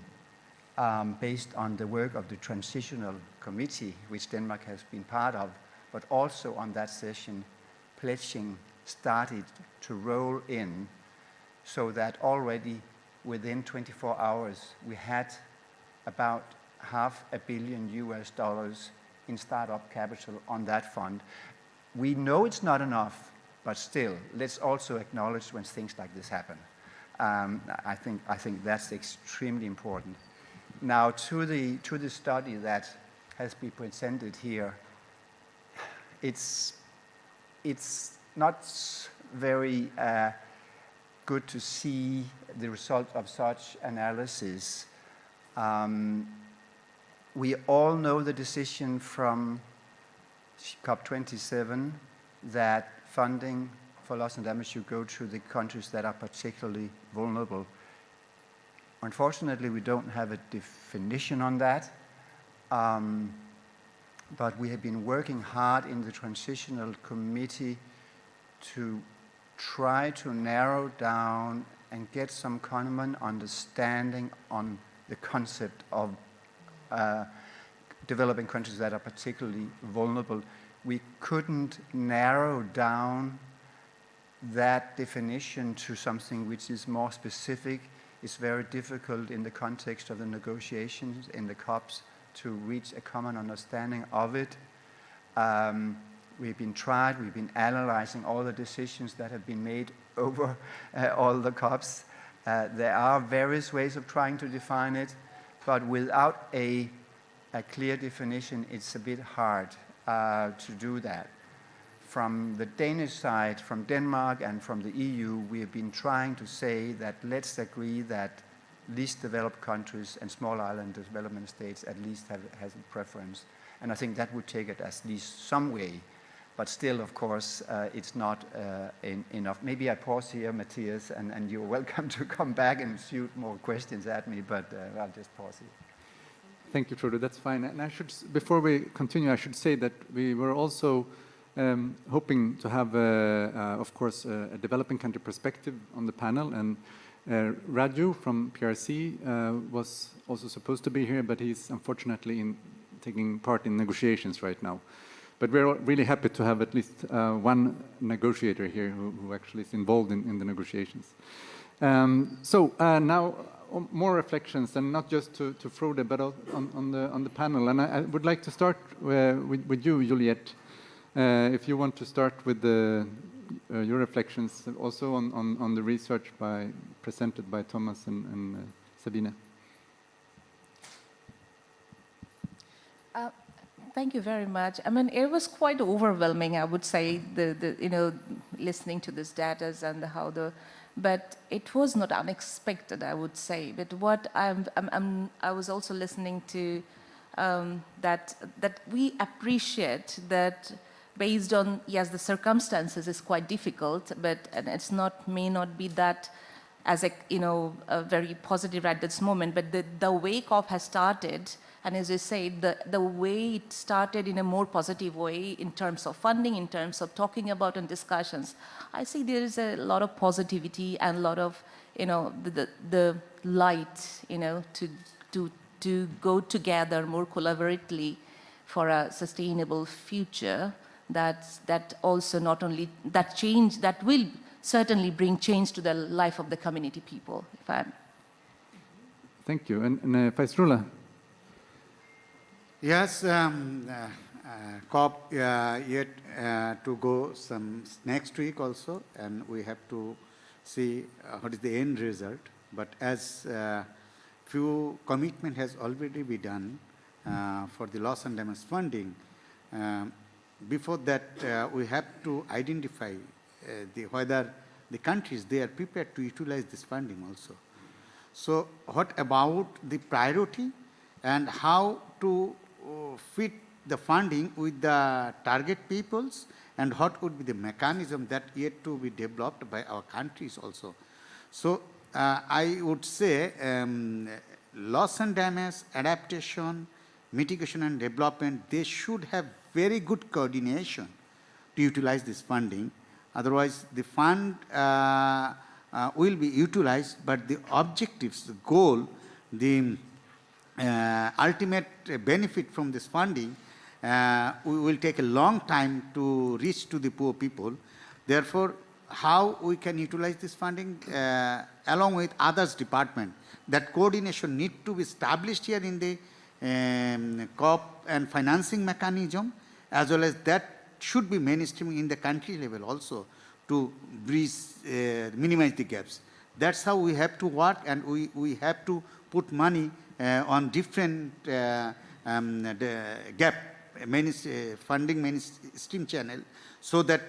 based on the work of the Transitional Committee, which Denmark has been part of, but also on that session, pledging started to roll in, so that already within 24 hours, we had about $500 million in startup capital on that fund. We know it's not enough, but still, let's also acknowledge when things like this happen. I think that's extremely important. Now, to the study that has been presented here, it's not very good to see the result of such analysis. We all know the decision from COP27 that funding for loss and damage should go to the countries that are particularly vulnerable. Unfortunately, we don't have a definition on that. but we have been working hard in the transitional committee to try to narrow down and get some common understanding on the concept of developing countries that are particularly vulnerable. We couldn't narrow down that definition to something which is more specific. It's very difficult in the context of the negotiations in the COPs to reach a common understanding of it. We've been analyzing all the decisions that have been made over all the COPs. There are various ways of trying to define it, but without a clear definition, it's a bit hard to do that. From the Danish side, from Denmark and from the EU, we have been trying to say that let's agree that least developed countries and small island development states at least has a preference. And I think that would take it at least some way. But still, of course, it's not enough. Maybe I pause here, Matthias, and you're welcome to come back and shoot more questions at me, but I'll just pause here. Thank you, Trude. That's fine. And I should, before we continue, I should say that we were also hoping to have, of course, a developing country perspective on the panel. And Raju from PRC was also supposed to be here, but he's unfortunately taking part in negotiations right now. But we're really happy to have at least one negotiator here who actually is involved in the negotiations. So now more reflections, and not just to Frode, but on the panel. And I would like to start with you, Juliette. If you want to start with your reflections also on the research presented by Thomas and Sabine. Thank you very much. I mean, it was quite overwhelming, I would say, listening to these data and but it was not unexpected, I would say. But what I was also listening to that we appreciate that based on, yes, the circumstances is quite difficult, and it's may not be that as a very positive at this moment, but the way COP has started. And as I said, the way it started in a more positive way in terms of funding, in terms of talking about and discussions, I see there is a lot of positivity and a lot of, the light, to go together more collaboratively for a sustainable future. That also not only that change that will certainly bring change to the life of the community people. Thank you. And Faisrullah. Yes, COP yet to go some next week also, and we have to see what is the end result. But as few commitment has already been done for the loss and damage funding, before that we have to identify whether the countries they are prepared to utilize this funding also. So what about the priority and how to fit the funding with the target peoples, and what would be the mechanism that yet to be developed by our countries also. So I would say loss and damage, adaptation, mitigation and development, they should have very good coordination to utilize this funding. Otherwise, the fund will be utilized, but the objectives, the goal, the ultimate benefit from this funding will take a long time to reach to the poor people. Therefore, how we can utilize this funding along with others department, that coordination need to be established here in the COP and financing mechanism, as well as that should be mainstreaming in the country level also to minimize the gaps. That's how we have to work, and we have to put money on different gap funding mainstream channel, so that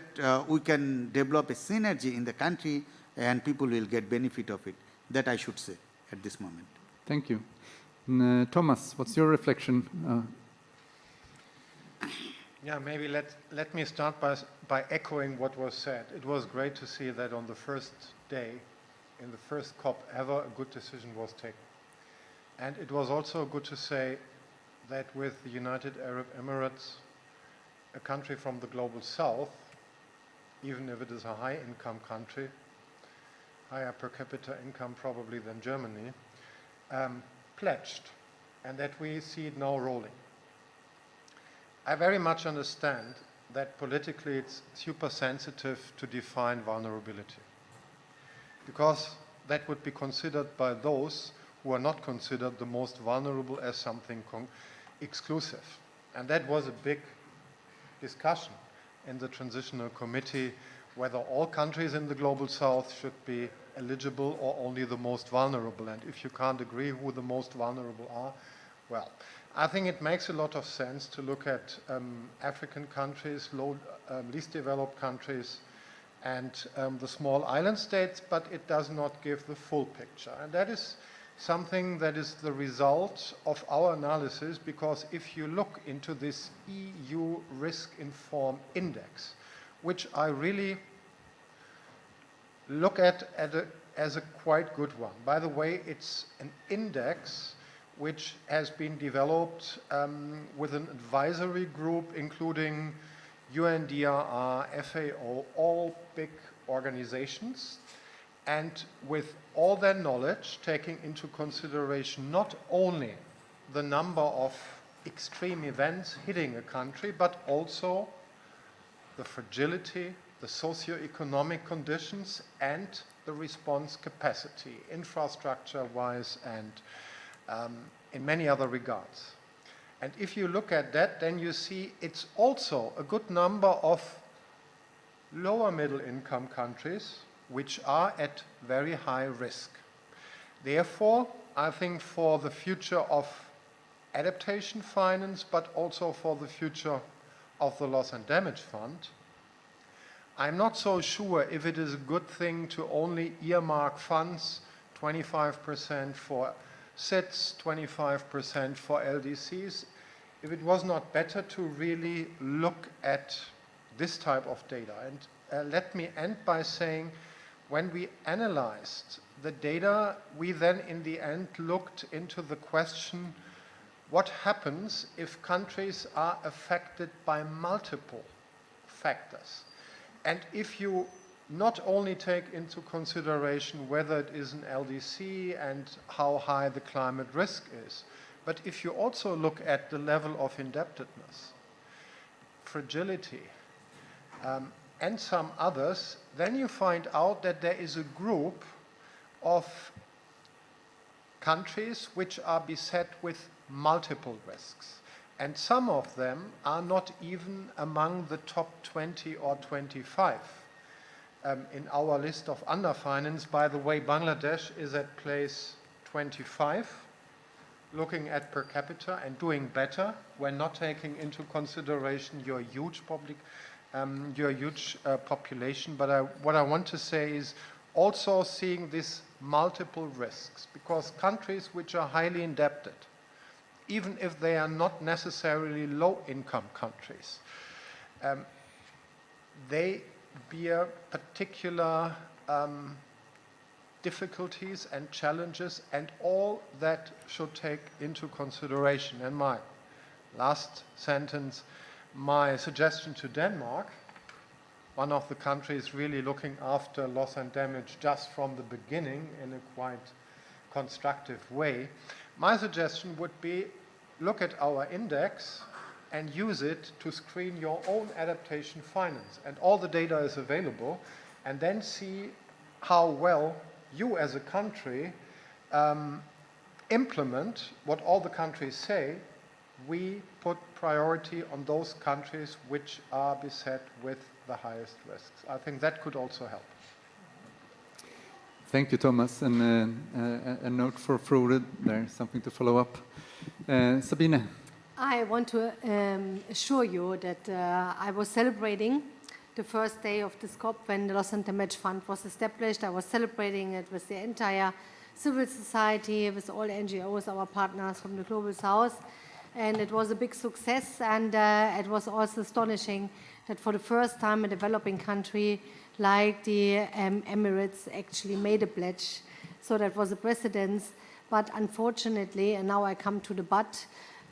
we can develop a synergy in the country and people will get benefit of it. That I should say at this moment. Thank you. Thomas, what's your reflection? Yeah, maybe let me start by echoing what was said. It was great to see that on the first day, in the first COP ever, a good decision was taken. And it was also good to say that with the United Arab Emirates, a country from the global south, even if it is a high-income country, higher per capita income probably than Germany, pledged, and that we see it now rolling. I very much understand that politically it's super sensitive to define vulnerability, because that would be considered by those who are not considered the most vulnerable as something exclusive. And that was a big discussion in the Transitional Committee, whether all countries in the Global South should be eligible or only the most vulnerable. And if you can't agree who the most vulnerable are, well, I think it makes a lot of sense to look at African countries, least developed countries, and the small island states, but it does not give the full picture. And that is something that is the result of our analysis, because if you look into this EU Risk Informed Index, which I really look at as a quite good one. By the way, it's an index which has been developed with an advisory group including UNDRR, FAO, all big organizations, and with all their knowledge taking into consideration not only the number of extreme events hitting a country, but also the fragility, the socio-economic conditions, and the response capacity, infrastructure-wise and in many other regards. And if you look at that, then you see it's also a good number of lower middle income countries which are at very high risk. Therefore, I think for the future of adaptation finance, but also for the future of the loss and damage fund, I'm not so sure if it is a good thing to only earmark funds, 25% for SITs, 25% for LDCs, if it was not better to really look at this type of data. And let me end by saying, when we analyzed the data, we then in the end looked into the question, what happens if countries are affected by multiple factors? And if you not only take into consideration whether it is an LDC and how high the climate risk is, but if you also look at the level of indebtedness, fragility, and some others, then you find out that there is a group of countries which are beset with multiple risks. And some of them are not even among the top 20 or 25. In our list of underfinance, by the way, Bangladesh is at place 25, looking at per capita and doing better. We're not taking into consideration your huge population. But what I want to say is also seeing these multiple risks, because countries which are highly indebted, even if they are not necessarily low-income countries, they bear particular difficulties and challenges, and all that should take into consideration. And my last sentence, my suggestion to Denmark, one of the countries really looking after loss and damage just from the beginning in a quite constructive way, my suggestion would be look at our index and use it to screen your own adaptation finance. And all the data is available, and then see how well you as a country implement what all the countries say. We put priority on those countries which are beset with the highest risks. I think that could also help. Thank you, Thomas. And a note for Frode there, something to follow up. Sabine. I want to assure you that I was celebrating the first day of the COP when the Loss and Damage Fund was established. I was celebrating it with the entire civil society, with all NGOs, our partners from the Global South. And it was a big success, and it was also astonishing that for the first time a developing country like the Emirates actually made a pledge. So that was a precedent. But unfortunately, and now I come to the but,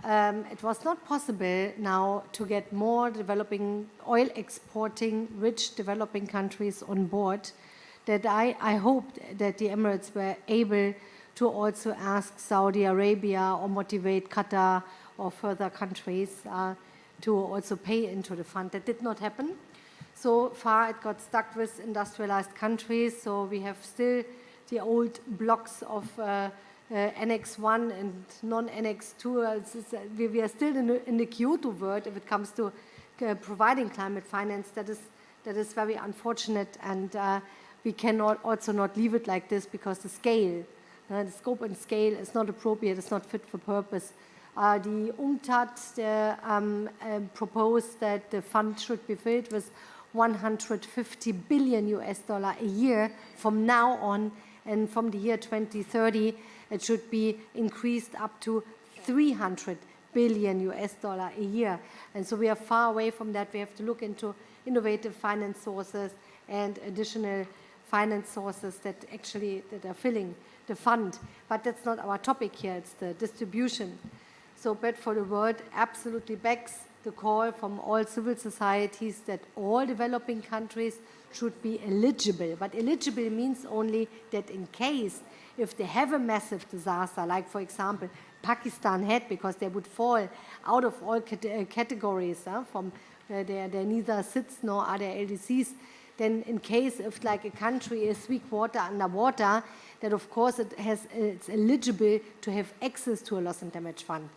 it was not possible now to get more developing, oil exporting, rich developing countries on board, that I hoped that the Emirates were able to also ask Saudi Arabia or motivate Qatar or further countries to also pay into the fund. That did not happen. So far it got stuck with industrialized countries, so we have still the old blocks of Annex 1 and non-Annex 2. We are still in the Kyoto world if it comes to providing climate finance. That is very unfortunate, and we cannot also not leave it like this, because the scale, the scope and scale is not appropriate, it's not fit for purpose. The UNCTAD proposed that the fund should be filled with $150 billion a year from now on, and from the year 2030 it should be increased up to $300 billion a year. And so we are far away from that. We have to look into innovative finance sources and additional finance sources that are filling the fund. But that's not our topic here, it's the distribution. So Bread for the World absolutely backs the call from all civil societies that all developing countries should be eligible. But eligible means only that in case, if they have a massive disaster, like for example Pakistan had, because they would fall out of all categories, from they're neither SIDS nor are there LDCs, then in case if like a country is 3/4 underwater, that of course it's eligible to have access to a loss and damage fund.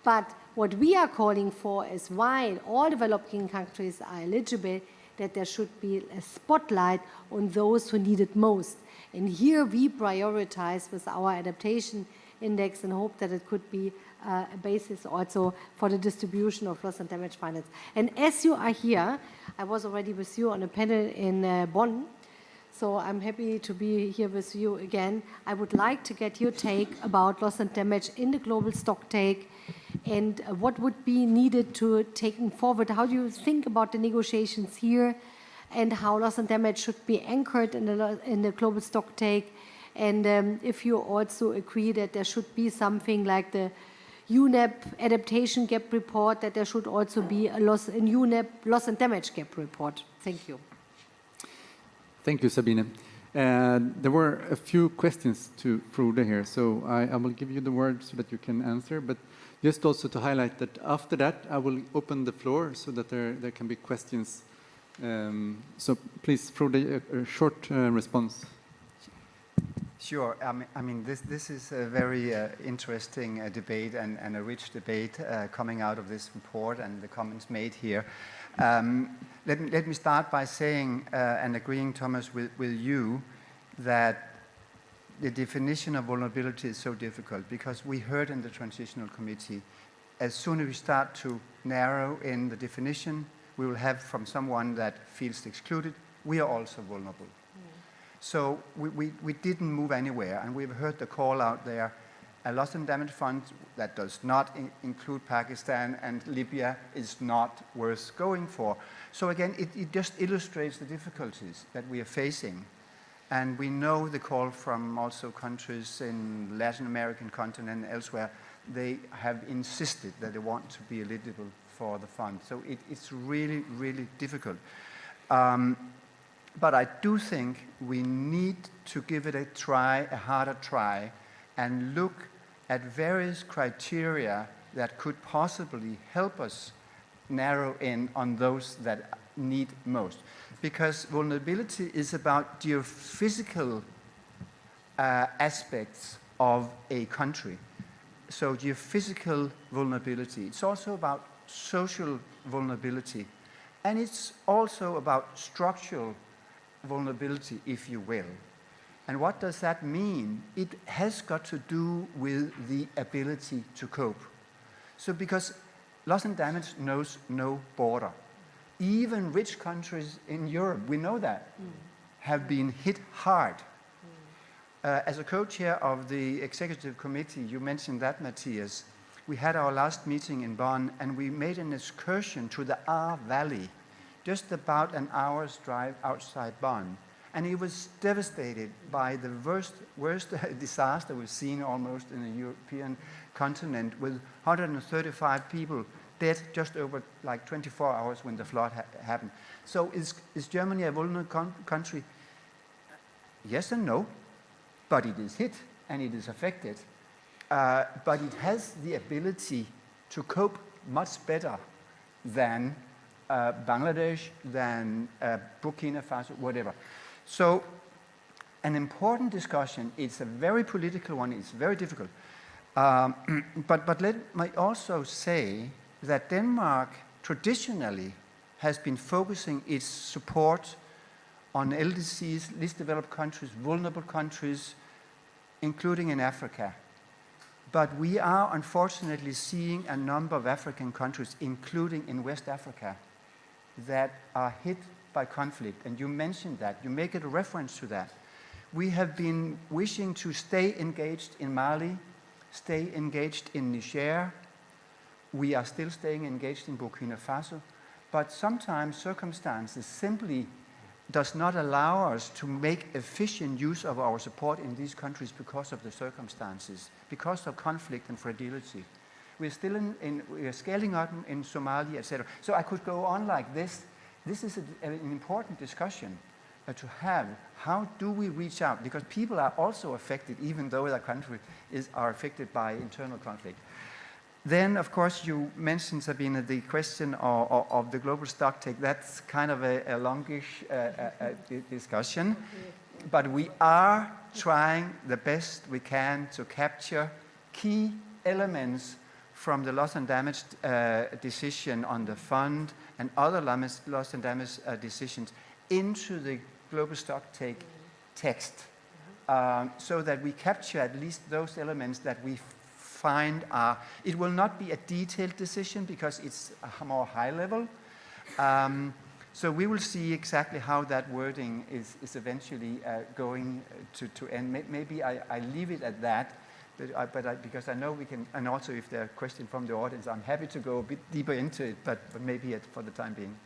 But what we are calling for is, while all developing countries are eligible, that there should be a spotlight on those who need it most. And here we prioritize with our adaptation index and hope that it could be a basis also for the distribution of loss and damage finance. And as you are here, I was already with you on a panel in Bonn, so I'm happy to be here with you again. I would like to get your take about loss and damage in the global stocktake, and what would be needed to take forward. How do you think about the negotiations here, and how loss and damage should be anchored in the global stocktake? And if you also agree that there should be something like the UNEP adaptation gap report, that there should also be a UNEP loss and damage gap report. Thank you. Thank you, Sabine. There were a few questions to Frode here, so I will give you the word so that you can answer, but just also to highlight that after that I will open the floor so that there can be questions. So please, Frode, a short response. Sure. I mean, this is a very interesting debate and a rich debate coming out of this report and the comments made here. Let me start by saying and agreeing, Thomas, with you that the definition of vulnerability is so difficult, because we heard in the Transitional Committee, as soon as we start to narrow in the definition, we will have from someone that feels excluded, we are also vulnerable. So we didn't move anywhere, and we've heard the call out there, a loss and damage fund that does not include Pakistan and Libya is not worth going for. So again, it just illustrates the difficulties that we are facing. And we know the call from also countries in Latin American continent and elsewhere, they have insisted that they want to be eligible for the fund. So it's really, really difficult. But I do think we need to give it a try, a harder try, and look at various criteria that could possibly help us narrow in on those that need most. Because vulnerability is about geophysical aspects of a country. So geophysical vulnerability. It's also about social vulnerability. And it's also about structural vulnerability, if you will. And what does that mean? It has got to do with the ability to cope. So because loss and damage knows no border. Even rich countries in Europe, we know that, have been hit hard. As a co-chair of the executive committee, you mentioned that, Matthias, we had our last meeting in Bonn, and we made an excursion to the Ahr Valley, just about an hour's drive outside Bonn. And he was devastated by the worst disaster we've seen almost in the European continent, with 135 people dead just over like 24 hours when the flood happened. So is Germany a vulnerable country? Yes and no, but it is hit and it is affected. But it has the ability to cope much better than Bangladesh, than Burkina Faso, whatever. So an important discussion, it's a very political one, it's very difficult. But let me also say that Denmark traditionally has been focusing its support on LDCs, least developed countries, vulnerable countries, including in Africa. But we are unfortunately seeing a number of African countries, including in West Africa, that are hit by conflict. And you mentioned that, you make it a reference to that. We have been wishing to stay engaged in Mali, stay engaged in Niger. We are still staying engaged in Burkina Faso. But sometimes circumstances simply does not allow us to make efficient use of our support in these countries because of the circumstances, because of conflict and fragility. We're still we are scaling up in Somalia, etc. So I could go on like this. This is an important discussion to have. How do we reach out? Because people are also affected, even though their country are affected by internal conflict. Then, of course, you mentioned, Sabine, the question of the global stock take. That's kind of a longish discussion. But we are trying the best we can to capture key elements from the loss and damage decision on the fund and other loss and damage decisions into the global stock take text, so that we capture at least those elements that we find are, it will not be a detailed decision because it's a more high level. So we will see exactly how that wording is eventually going to end. Maybe I leave it at that, because I know we can, and also if there are questions from the audience, I'm happy to go a bit deeper into it, but maybe for the time being.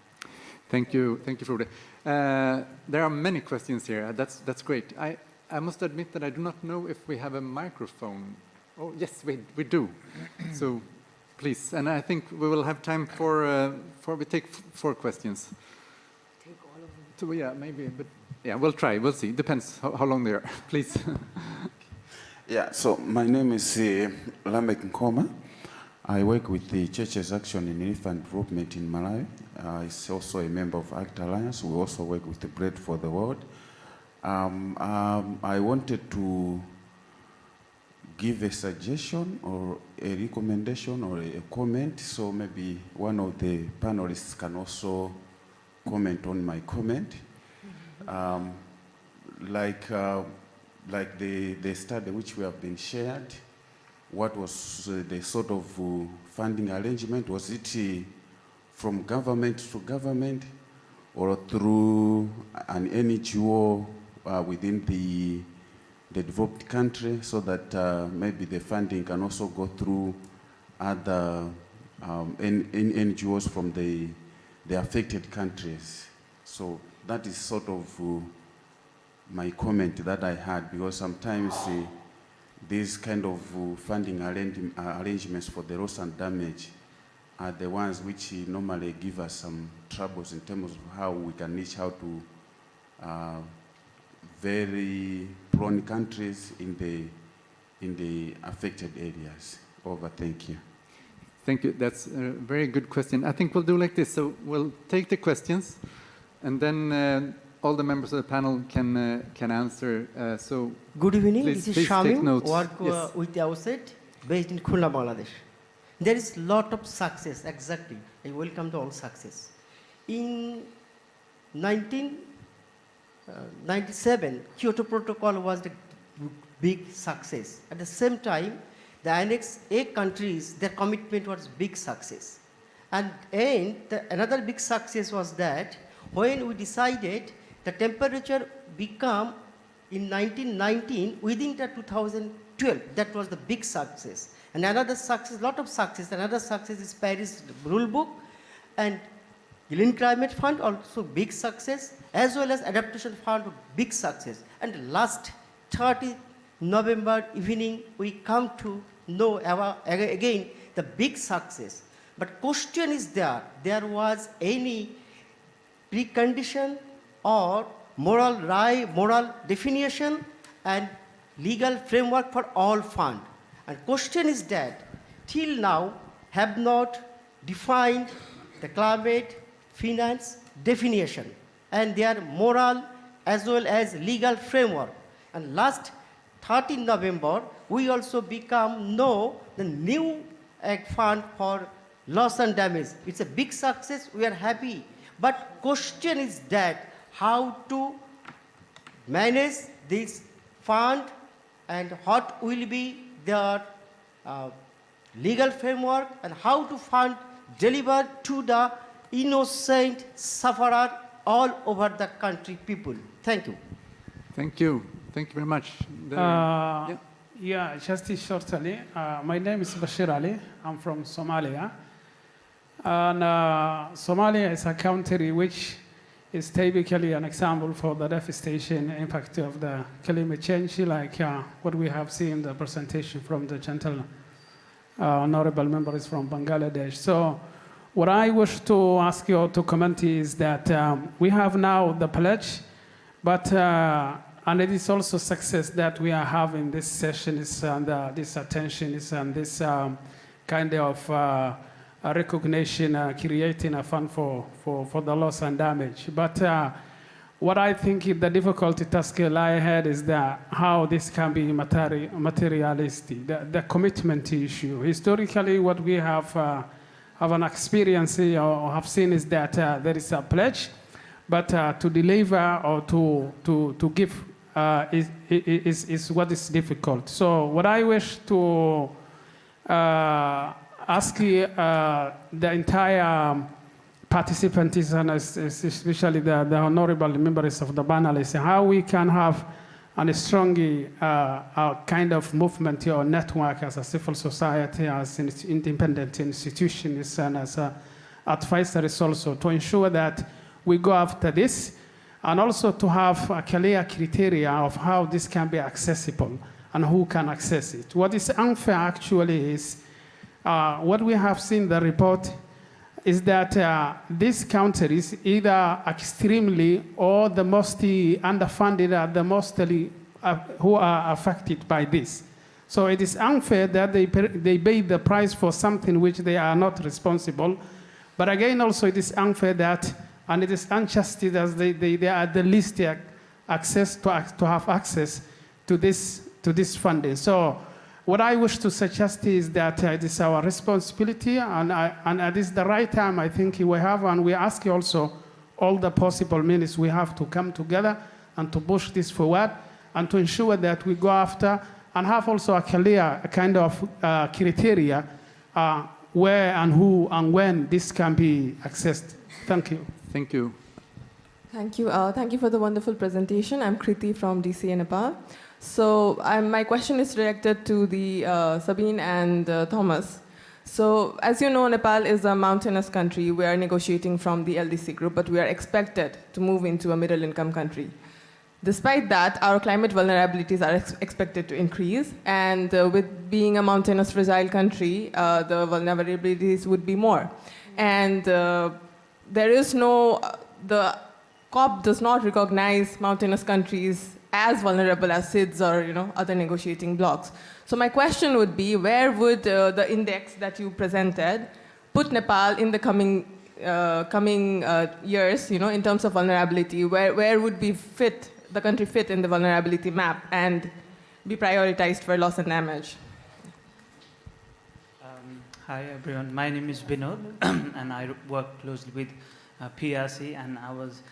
Thank you, Frode. There are many questions here. That's great. I must admit that I do not know if we have a microphone. Oh, yes, we do. So, please. And I think we will have time we take 4 questions. Take all of them. So, yeah, maybe, but yeah, we'll try. We'll see. Depends how long they are. Please. Yeah, so my name is Lamek Nkoma. I work with the Churches Action in Relief and Development in Malawi. I'm also a member of ACT Alliance. We also work with the Bread for the World. I wanted to give a suggestion or a recommendation or a comment, so maybe one of the panelists can also comment on my comment. Like the study which we have been shared, what was the sort of funding arrangement? Was it from government to government or through an NGO within the developed country, so that maybe the funding can also go through other NGOs from the affected countries? So that is sort of my comment that I had, because sometimes these kind of funding arrangements for the loss and damage are the ones which normally give us some troubles in terms of how we can reach out to very prone countries in the affected areas. Over. Thank you. Thank you. That's a very good question. I think we'll do like this. So we'll take the questions, and then all the members of the panel can answer. So good evening. Please, this is Shamim, work yes. with the outset, based in Khulna, Bangladesh. There is lot of success. Exactly. I welcome to all success. In 1997, Kyoto Protocol was the big success. At the same time, the Annex A countries, their commitment was big success. And another big success was that when we decided the temperature become in 1919 within the 2012, that was the big success. And another success, lot of success, another success is Paris rule book. And Green Climate Fund also big success, as well as Adaptation Fund big success. And last 30 November evening, we come to know again the big success. But question is there was any precondition or moral definition and legal framework for all fund. And question is that till now have not defined the climate finance definition and their moral as well as legal framework. And last 13 November, we also know the new fund for loss and damage. It's a big success, we are happy. But question is that how to manage this fund and what will be their legal framework and how to fund deliver to the innocent sufferer all over the country people. Thank you. Thank you. Thank you very much. Just shortly, my name is Bashir Ali. I'm from Somalia. And Somalia is a country which is typically an example for the devastation impact of the climate change, like what we have seen in the presentation from the gentle honorable members from Bangladesh. So what I wish to ask you to comment is that we have now the pledge, but and it is also success that we are having this session is and this attention is and this kind of recognition, creating a fund for the loss and damage. But what I think the difficult task lie ahead is that how this can be materialistic, the commitment issue. Historically, what we have an experience or have seen is that there is a pledge, but to deliver or to give is what is difficult. So what I wish to ask the entire participants and especially the honorable members of the panel is how we can have a strong kind of movement or network as a civil society, as an independent institutions and as advisories also to ensure that we go after this and also to have a clear criteria of how this can be accessible and who can access it. What is unfair actually is what we have seen in the report is that these countries either extremely or the most underfunded are the mostly who are affected by this. So it is unfair that they pay the price for something which they are not responsible. But again, also it is unfair that, and it is unjust that they are the least access to have access to this funding. So what I wish to suggest is that it is our responsibility, and it is the right time I think we have, and we ask you also all the possible means we have to come together and to push this forward and to ensure that we go after and have also a clear kind of criteria where and who and when this can be accessed. Thank you. Thank you. Thank you. Thank you for the wonderful presentation. I'm Kriti from DCA, Nepal. So my question is directed to the Sabine and Thomas. So as you know, Nepal is a mountainous country. We are negotiating from the LDC group, but we are expected to move into a middle-income country. Despite that, our climate vulnerabilities are expected to increase, and with being a mountainous, fragile country, the vulnerabilities would be more. And there is no, the COP does not recognize mountainous countries as vulnerable as SIDS or other negotiating blocs. So my question would be, where would the index that you presented put Nepal in the coming years, in terms of vulnerability? Where would the country fit in the vulnerability map and be prioritized for loss and damage? Hi everyone, my name is Vinod and I work closely with PRC, and I was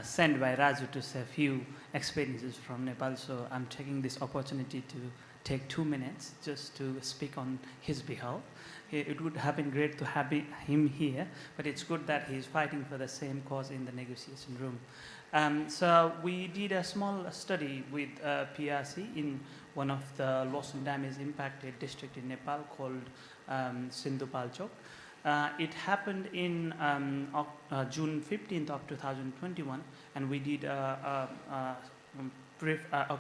sent by Raju to share a few experiences from Nepal, so I'm taking this opportunity to take 2 minutes just to speak on his behalf. It would have been great to have him here, but it's good that he's fighting for the same cause in the negotiation room. So we did a small study with PRC in one of the loss and damage impacted district in Nepal called Sindhupalchok. It happened in June 15th of 2021, and we did a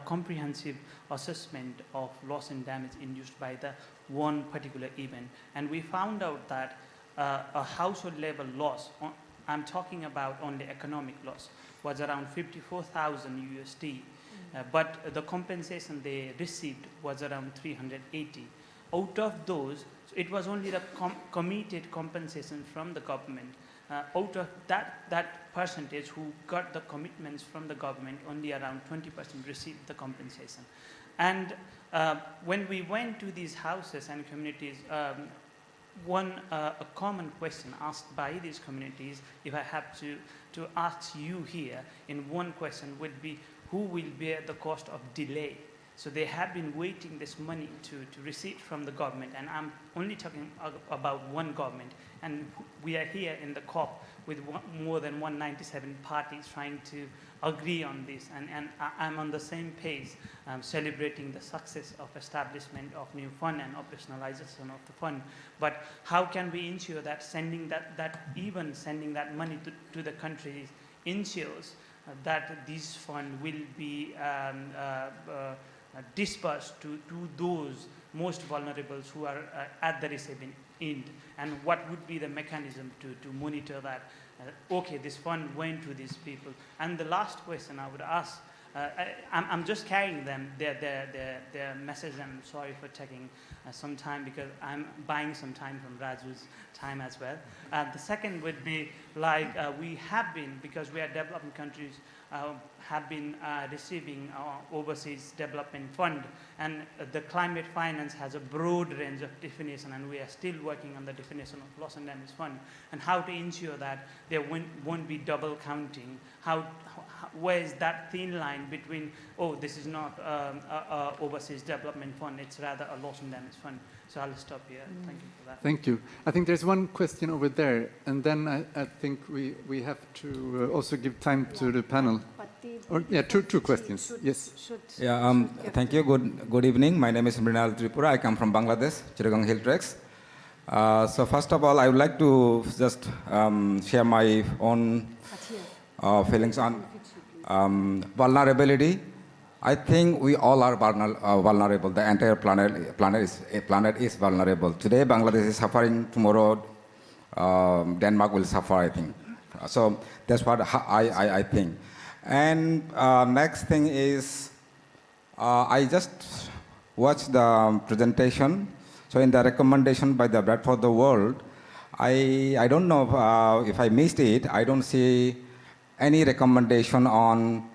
comprehensive assessment of loss and damage induced by the one particular event. And we found out that a household level loss, I'm talking about only economic loss, was around 54,000 USD. But the compensation they received was around 380. Out of those, it was only the committed compensation from the government. Out of that percentage who got the commitments from the government, only around 20% received the compensation. And when we went to these houses and communities, a common question asked by these communities, if I have to ask you here in one question, would be who will bear the cost of delay? So they have been waiting this money to receive from the government, and I'm only talking about one government. And we are here in the COP with more than 197 parties trying to agree on this. And I'm on the same page, celebrating the success of establishment of new fund and operationalization of the fund. But how can we ensure that sending that money to the countries ensures that this fund will be dispersed to those most vulnerable who are at the receiving end, and what would be the mechanism to monitor that, okay, this fund went to these people. And the last question I would ask, I'm just carrying them, their message, and I'm sorry for taking some time because I'm buying some time from Raju's time as well. The second would be like we have been, because we are developing countries, have been receiving overseas development fund, and the climate finance has a broad range of definition, and we are still working on the definition of loss and damage fund and how to ensure that there won't be double counting. Where is that thin line between, oh, this is not a overseas development fund, it's rather a loss and damage fund. So I'll stop here. Thank you for that. Thank you. I think there's one question over there, and then I think we have to also give time to the panel. Two questions. Yes. Thank you. Good evening. My name is Mrinal Tripura. I come from Bangladesh, Chittagong Hill Treks. So first of all, I would like to just share my own feelings on vulnerability. I think we all are vulnerable. The entire planet is vulnerable. Today, Bangladesh is suffering. Tomorrow, Denmark will suffer, I think. So that's what I think. And next thing is, I just watched the presentation. So in the recommendation by the Bread for the World, I don't know if I missed it. I don't see any recommendation on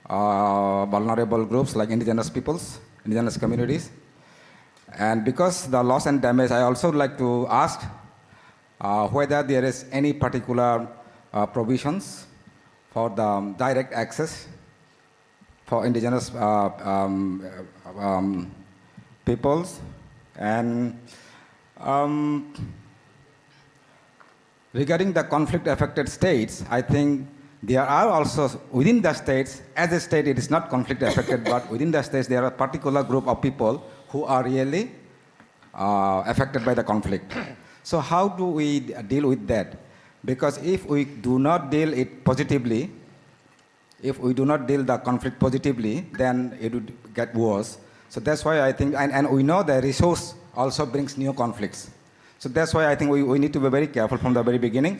vulnerable groups like indigenous peoples, indigenous communities. And because the loss and damage, I also like to ask whether there is any particular provisions for the direct access for indigenous peoples. And regarding the conflict-affected states, I think there are also, within the states, as a state it is not conflict affected, but within the states there are a particular group of people who are really affected by the conflict. So how do we deal with that? Because if we do not deal it positively, if we do not deal the conflict positively, then it would get worse. So that's why I think, and we know the resource also brings new conflicts. So that's why I think we need to be very careful from the very beginning.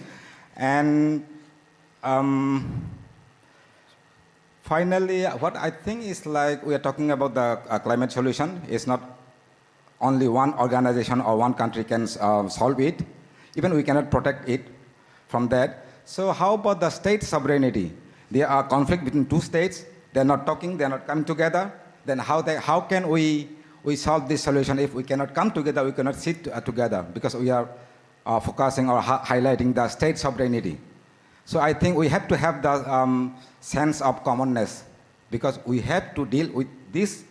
And finally, what I think is like we are talking about the climate solution. It's not only one organization or one country can solve it. Even we cannot protect it from that. So how about the state sovereignty? There are conflict between two states. They're not talking. They're not coming together. Then how can we solve this solution if we cannot come together? We cannot sit together because we are focusing or highlighting the state sovereignty. So I think we have to have the sense of commonness because we have to deal with this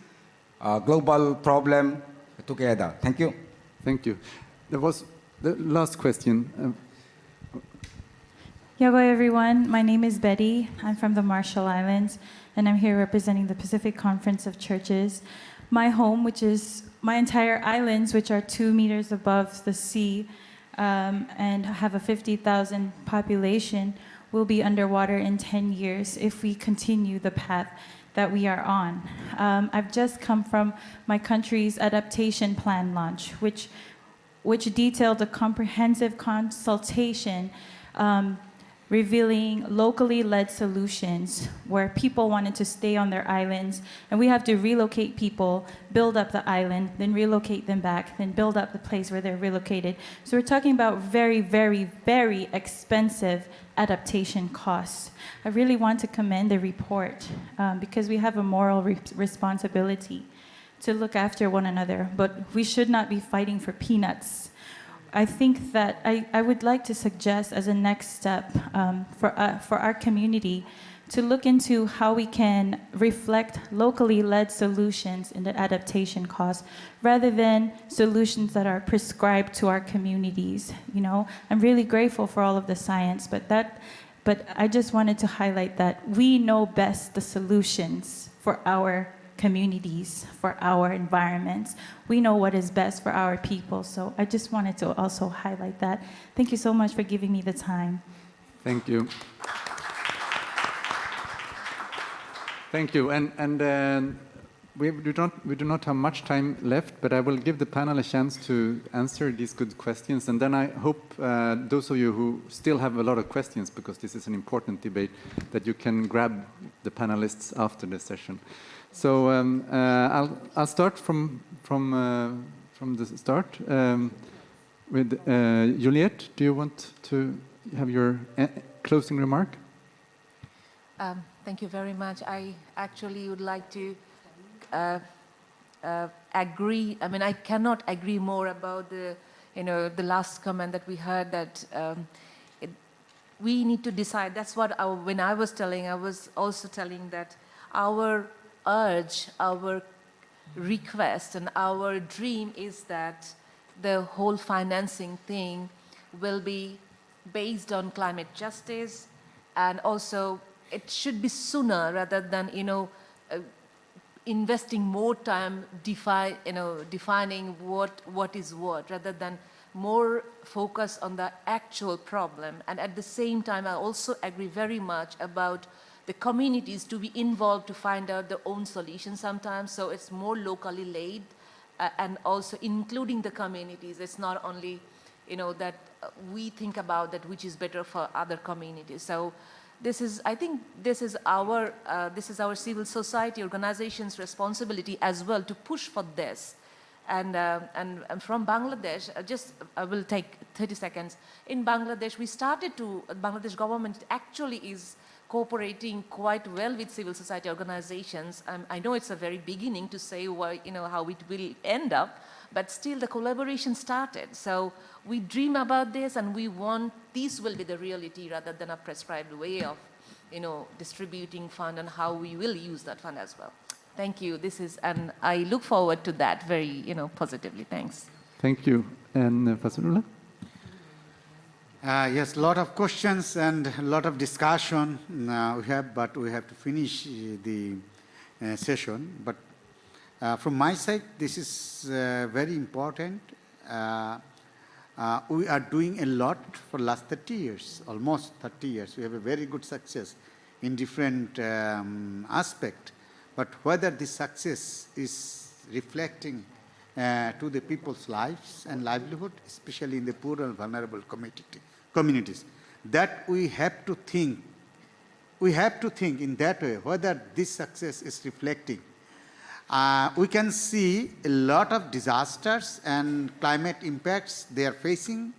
global problem together. Thank you. Thank you. There was the last question. Hello everyone, my name is Betty. I'm from the Marshall Islands and I'm here representing the Pacific Conference of Churches. My home, which is my entire islands, which are 2 meters above the sea, and have a 50,000 population will be underwater in 10 years if we continue the path that we are on. I've just come from my country's adaptation plan launch, which detailed a comprehensive consultation revealing locally led solutions where people wanted to stay on their islands, and we have to relocate people, build up the island, then relocate them back, then build up the place where they're relocated. So we're talking about very, very, very expensive adaptation costs. I really want to commend the report because we have a moral responsibility to look after one another, but we should not be fighting for peanuts. I think that I would like to suggest as a next step for our community to look into how we can reflect locally led solutions in the adaptation costs rather than solutions that are prescribed to our communities. You know, I'm really grateful for all of the science, but I just wanted to highlight that we know best the solutions for our communities, for our environments. We know what is best for our people. So I just wanted to also highlight that. Thank you so much for giving me the time. Thank you. Thank you. And we do not have much time left, but I will give the panel a chance to answer these good questions. And then I hope those of you who still have a lot of questions, because this is an important debate, that you can grab the panelists after the session. So I'll start from the start with Juliette. Do you want to have your closing remark? Thank you very much. I actually would like to agree. I mean, I cannot agree more about the last comment that we heard, that we need to decide. That's what when I was telling, I was also telling that our urge, our request, and our dream is that the whole financing thing will be based on climate justice, and also it should be sooner rather than investing more time defining what is what, rather than more focus on the actual problem. And at the same time, I also agree very much about the communities to be involved to find out their own solutions sometimes. So it's more locally laid, and also including the communities. It's not only, that we think about that which is better for other communities. So I think this is our civil society organizations' responsibility as well to push for this. And from Bangladesh, I will take 30 seconds. In Bangladesh, Bangladesh government actually is cooperating quite well with civil society organizations. I know it's a very beginning to say how it will end up, but still the collaboration started. So we dream about this, and we want this will be the reality rather than a prescribed way of distributing fund and how we will use that fund as well. Thank you. And I look forward to that very positively. Thanks. Thank you. And Fasadullah? Yes, a lot of questions and a lot of discussion but we have to finish the session. But from my side, this is very important. We are doing a lot for the last 30 years, almost 30 years. We have a very good success in different aspects. But whether this success is reflecting to the people's lives and livelihood, especially in the poor and vulnerable communities, that we have to think. We have to think in that way, whether this success is reflecting. We can see a lot of disasters and climate impacts they are facing.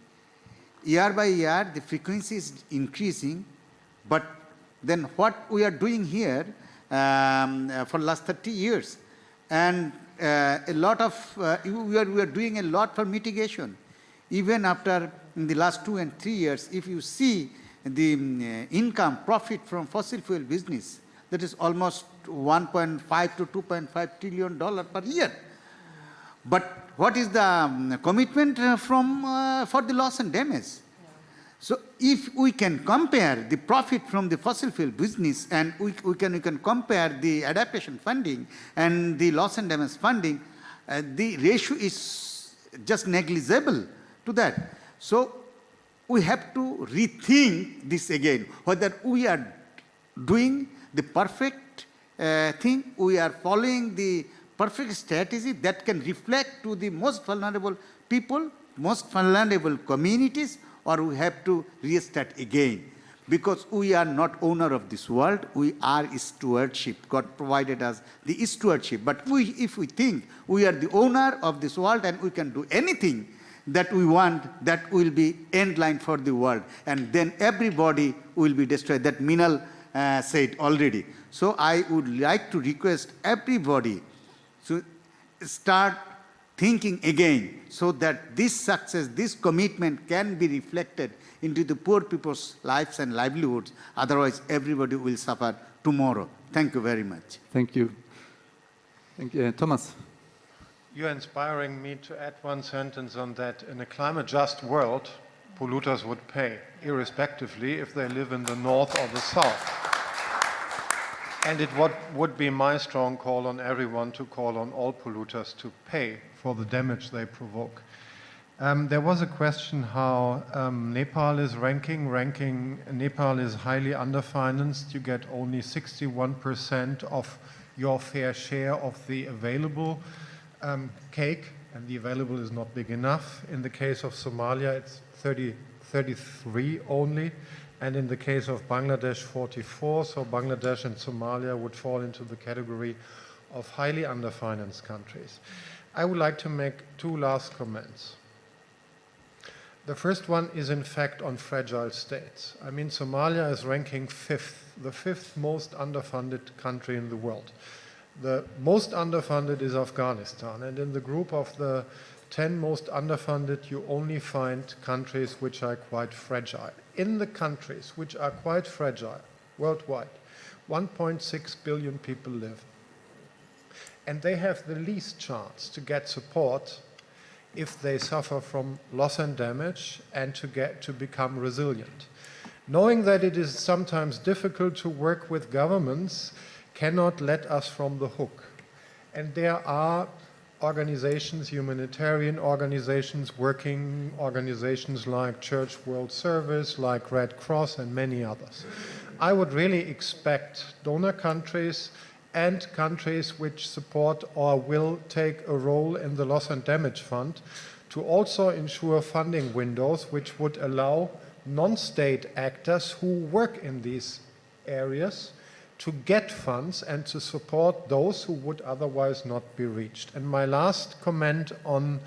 Year by year, the frequency is increasing. But then what we are doing here for the last 30 years, and a lot of, we are doing a lot for mitigation. Even after in the last 2 and 3 years, if you see the income, profit from fossil fuel business, that is almost $1.5 to $2.5 trillion per year. But what is the commitment for the loss and damage? So if we can compare the profit from the fossil fuel business, and we can compare the adaptation funding and the loss and damage funding, the ratio is just negligible to that. So we have to rethink this again, whether we are doing the perfect thing, we are following the perfect strategy that can reflect to the most vulnerable people, most vulnerable communities, or we have to restart again. Because we are not owner of this world, we are stewardship. God provided us the stewardship. But if we think we are the owner of this world and we can do anything that we want, that will be end line for the world. And then everybody will be destroyed. That Minal said already. So I would like to request everybody to start thinking again so that this success, this commitment can be reflected into the poor people's lives and livelihoods. Otherwise, everybody will suffer tomorrow. Thank you very much. Thank you. Thank you. Thomas. You're inspiring me to add one sentence on that. In a climate-just world, polluters would pay, irrespectively if they live in the north or the south. And it would be my strong call on everyone to call on all polluters to pay for the damage they provoke. There was a question how Nepal is ranking. Nepal is highly underfinanced. You get only 61% of your fair share of the available cake, and the available is not big enough. In the case of Somalia, it's 33 only, and in the case of Bangladesh, 44. So Bangladesh and Somalia would fall into the category of highly underfinanced countries. I would like to make two last comments. The first one is in fact on fragile states. I mean, Somalia is ranking the fifth most underfunded country in the world. The most underfunded is Afghanistan, and in the group of the 10 most underfunded, you only find countries which are quite fragile. In the countries which are quite fragile worldwide, 1.6 billion people live. And they have the least chance to get support if they suffer from loss and damage and to become resilient. Knowing that it is sometimes difficult to work with governments cannot let us from the hook. And there are organizations, humanitarian organizations, working organizations like Church World Service, like Red Cross, and many others. I would really expect donor countries and countries which support or will take a role in the Loss and Damage Fund to also ensure funding windows which would allow non-state actors who work in these areas to get funds and to support those who would otherwise not be reached. And my last comment on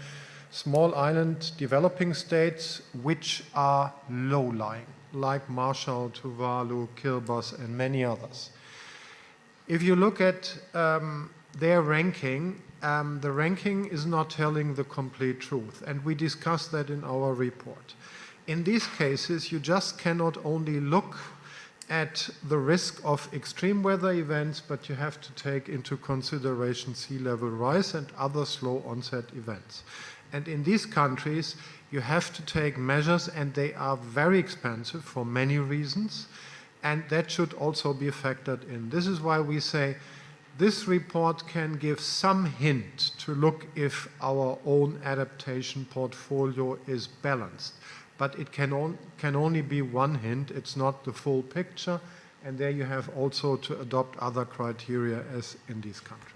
small island developing states which are low-lying, like Marshall, Tuvalu, Kiribati, and many others. If you look at their ranking, the ranking is not telling the complete truth, and we discussed that in our report. In these cases, you just cannot only look at the risk of extreme weather events, but you have to take into consideration sea level rise and other slow onset events. And in these countries, you have to take measures, and they are very expensive for many reasons. And that should also be factored in. This is why we say this report can give some hint to look if our own adaptation portfolio is balanced. But it can only be one hint. It's not the full picture. And there you have also to adopt other criteria as in these countries.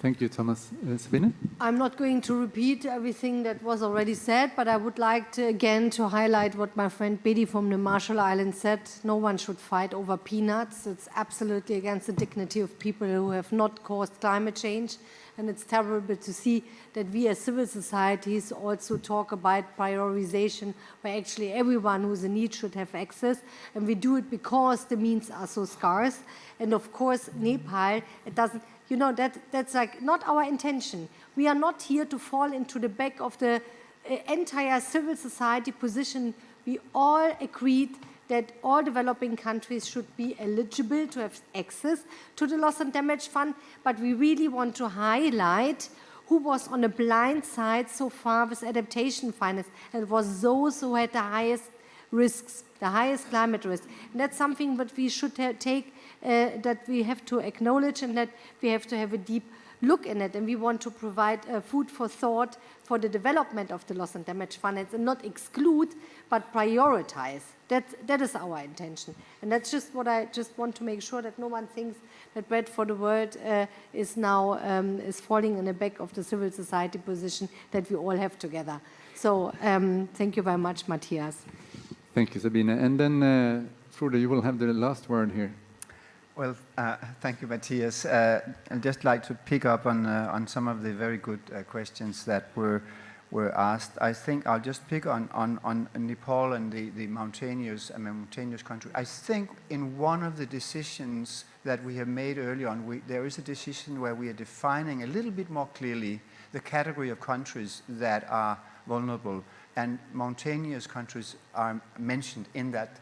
Thank you, Thomas. Sabine? I'm not going to repeat everything that was already said, but I would like to again to highlight what my friend Bedi from the Marshall Islands said. No one should fight over peanuts. It's absolutely against the dignity of people who have not caused climate change. And it's terrible to see that we as civil societies also talk about prioritization, where actually everyone who's in need should have access. And we do it because the means are so scarce. And of course, Nepal, it doesn't, you know, that's like not our intention. We are not here to fall into the back of the entire civil society position. We all agreed that all developing countries should be eligible to have access to the Loss and Damage Fund, but we really want to highlight who was on the blind side so far with adaptation finance, and it was those who had the highest risks, the highest climate risk. And that's something that we should take, that we have to acknowledge, and that we have to have a deep look in it, and we want to provide food for thought for the development of the loss and damage finance, and not exclude, but prioritize. That is our intention. And that's just what I just want to make sure, that no one thinks that Bread for the World is now is falling in the back of the civil society position that we all have together. So thank you very much, Matthias. Thank you, Sabine. And then, Frode, you will have the last word here. Well, thank you, Matthias. I'd just like to pick up on some of the very good questions that were asked. I think I'll just pick on Nepal and the mountainous country. I think in one of the decisions that we have made early on, there is a decision where we are defining a little bit more clearly the category of countries that are vulnerable, and mountainous countries are mentioned in that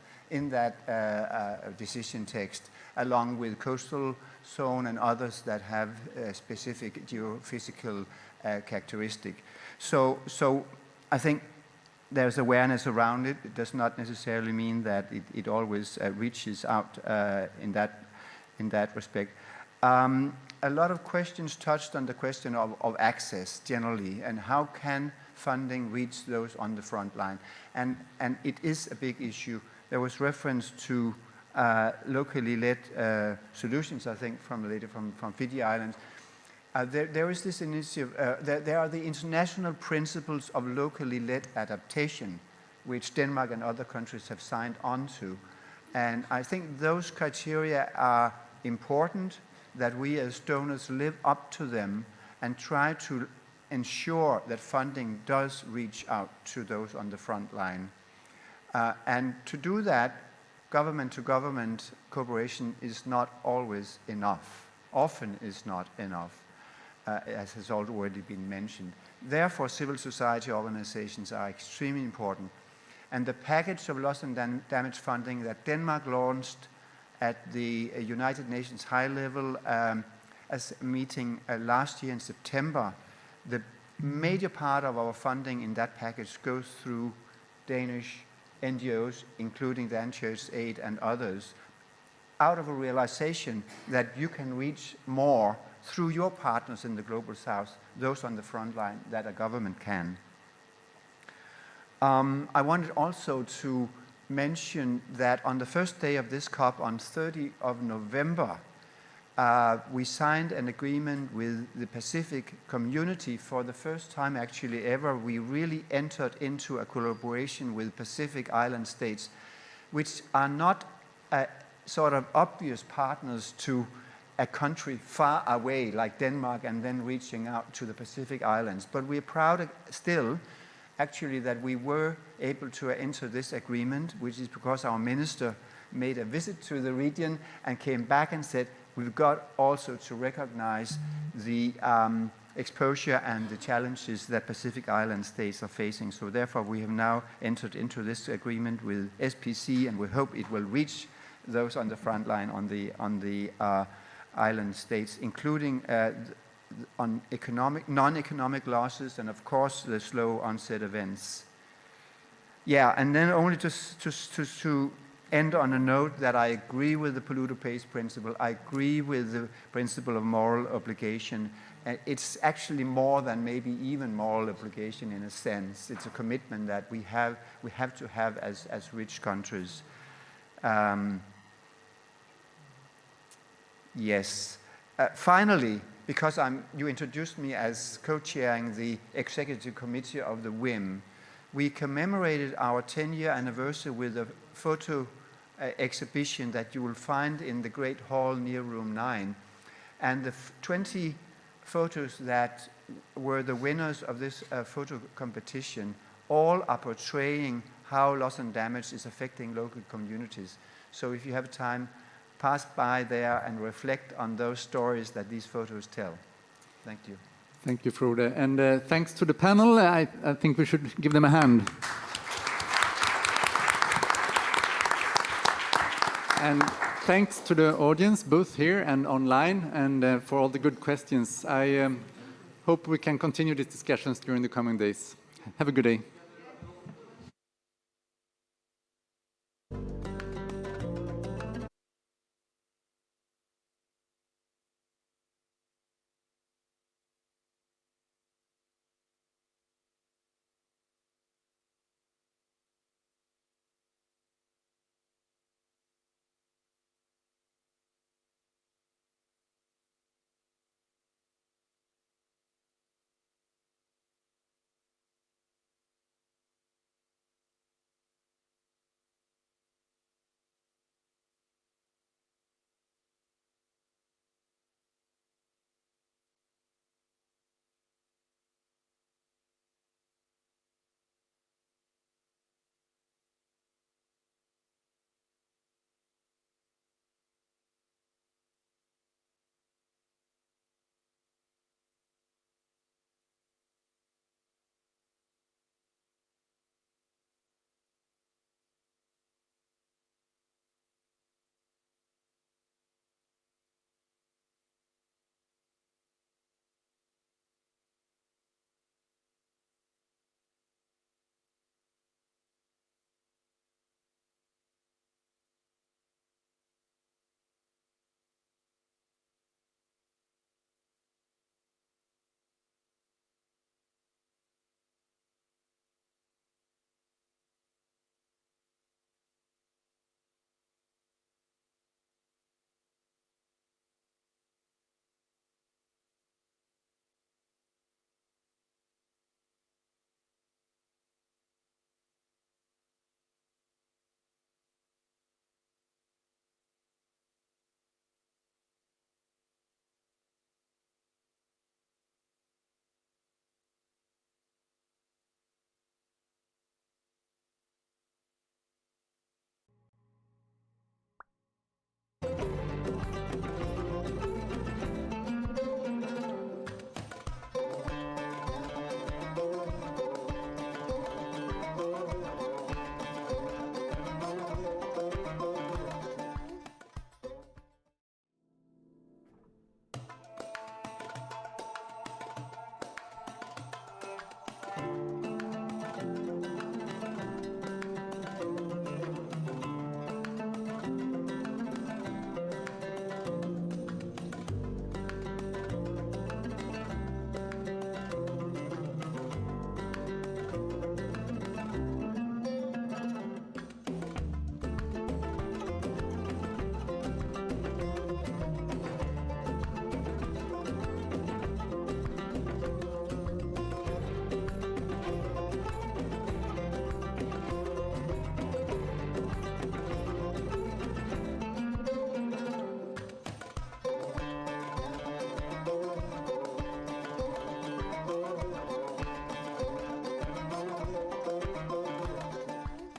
decision text, along with coastal zone and others that have specific geophysical characteristic. So I think there's awareness around it. It does not necessarily mean that it always reaches out in that respect. A lot of questions touched on the question of access generally, and how can funding reach those on the front line. And it is a big issue. There was reference to locally led solutions, I think, from Fiji Islands. There is this initiative, there are the international principles of locally led adaptation, which Denmark and other countries have signed on to. And I think those criteria are important, that we as donors live up to them and try to ensure that funding does reach out to those on the front line. And to do that, government-to-government cooperation is not always enough, often is not enough, as has already been mentioned. Therefore, civil society organizations are extremely important. And the package of loss and damage funding that Denmark launched at the United Nations high level as a meeting last year in September, the major part of our funding in that package goes through Danish NGOs, including the ActionAid and others, out of a realization that you can reach more through your partners in the Global South, those on the front line, that a government can. I wanted also to mention that on the first day of this COP, on 30 of November, we signed an agreement with the Pacific community. For the first time actually ever, we really entered into a collaboration with Pacific Island states, which are not sort of obvious partners to a country far away like Denmark and then reaching out to the Pacific Islands. But we're proud still, actually, that we were able to enter this agreement, which is because our minister made a visit to the region and came back and said, we've got also to recognize the exposure and the challenges that Pacific Island states are facing. So therefore, we have now entered into this agreement with SPC, and we hope it will reach those on the front line on the island states, including on non-economic losses, and of course the slow onset events. Yeah, and then only just to end on a note that I agree with the polluter pays principle. I agree with the principle of moral obligation. It's actually more than maybe even moral obligation in a sense. It's a commitment that we have to have as rich countries. Yes. Finally, because you introduced me as co-chairing the executive committee of the WIM, we commemorated our 10-year anniversary with a photo exhibition that you will find in the Great Hall near Room 9. And the 20 photos that were the winners of this photo competition all are portraying how loss and damage is affecting local communities. So if you have time, pass by there and reflect on those stories that these photos tell. Thank you. Thank you, Frode. And thanks to the panel. I think we should give them a hand. And thanks to the audience, both here and online, and for all the good questions. I hope we can continue these discussions during the coming days. Have a good day.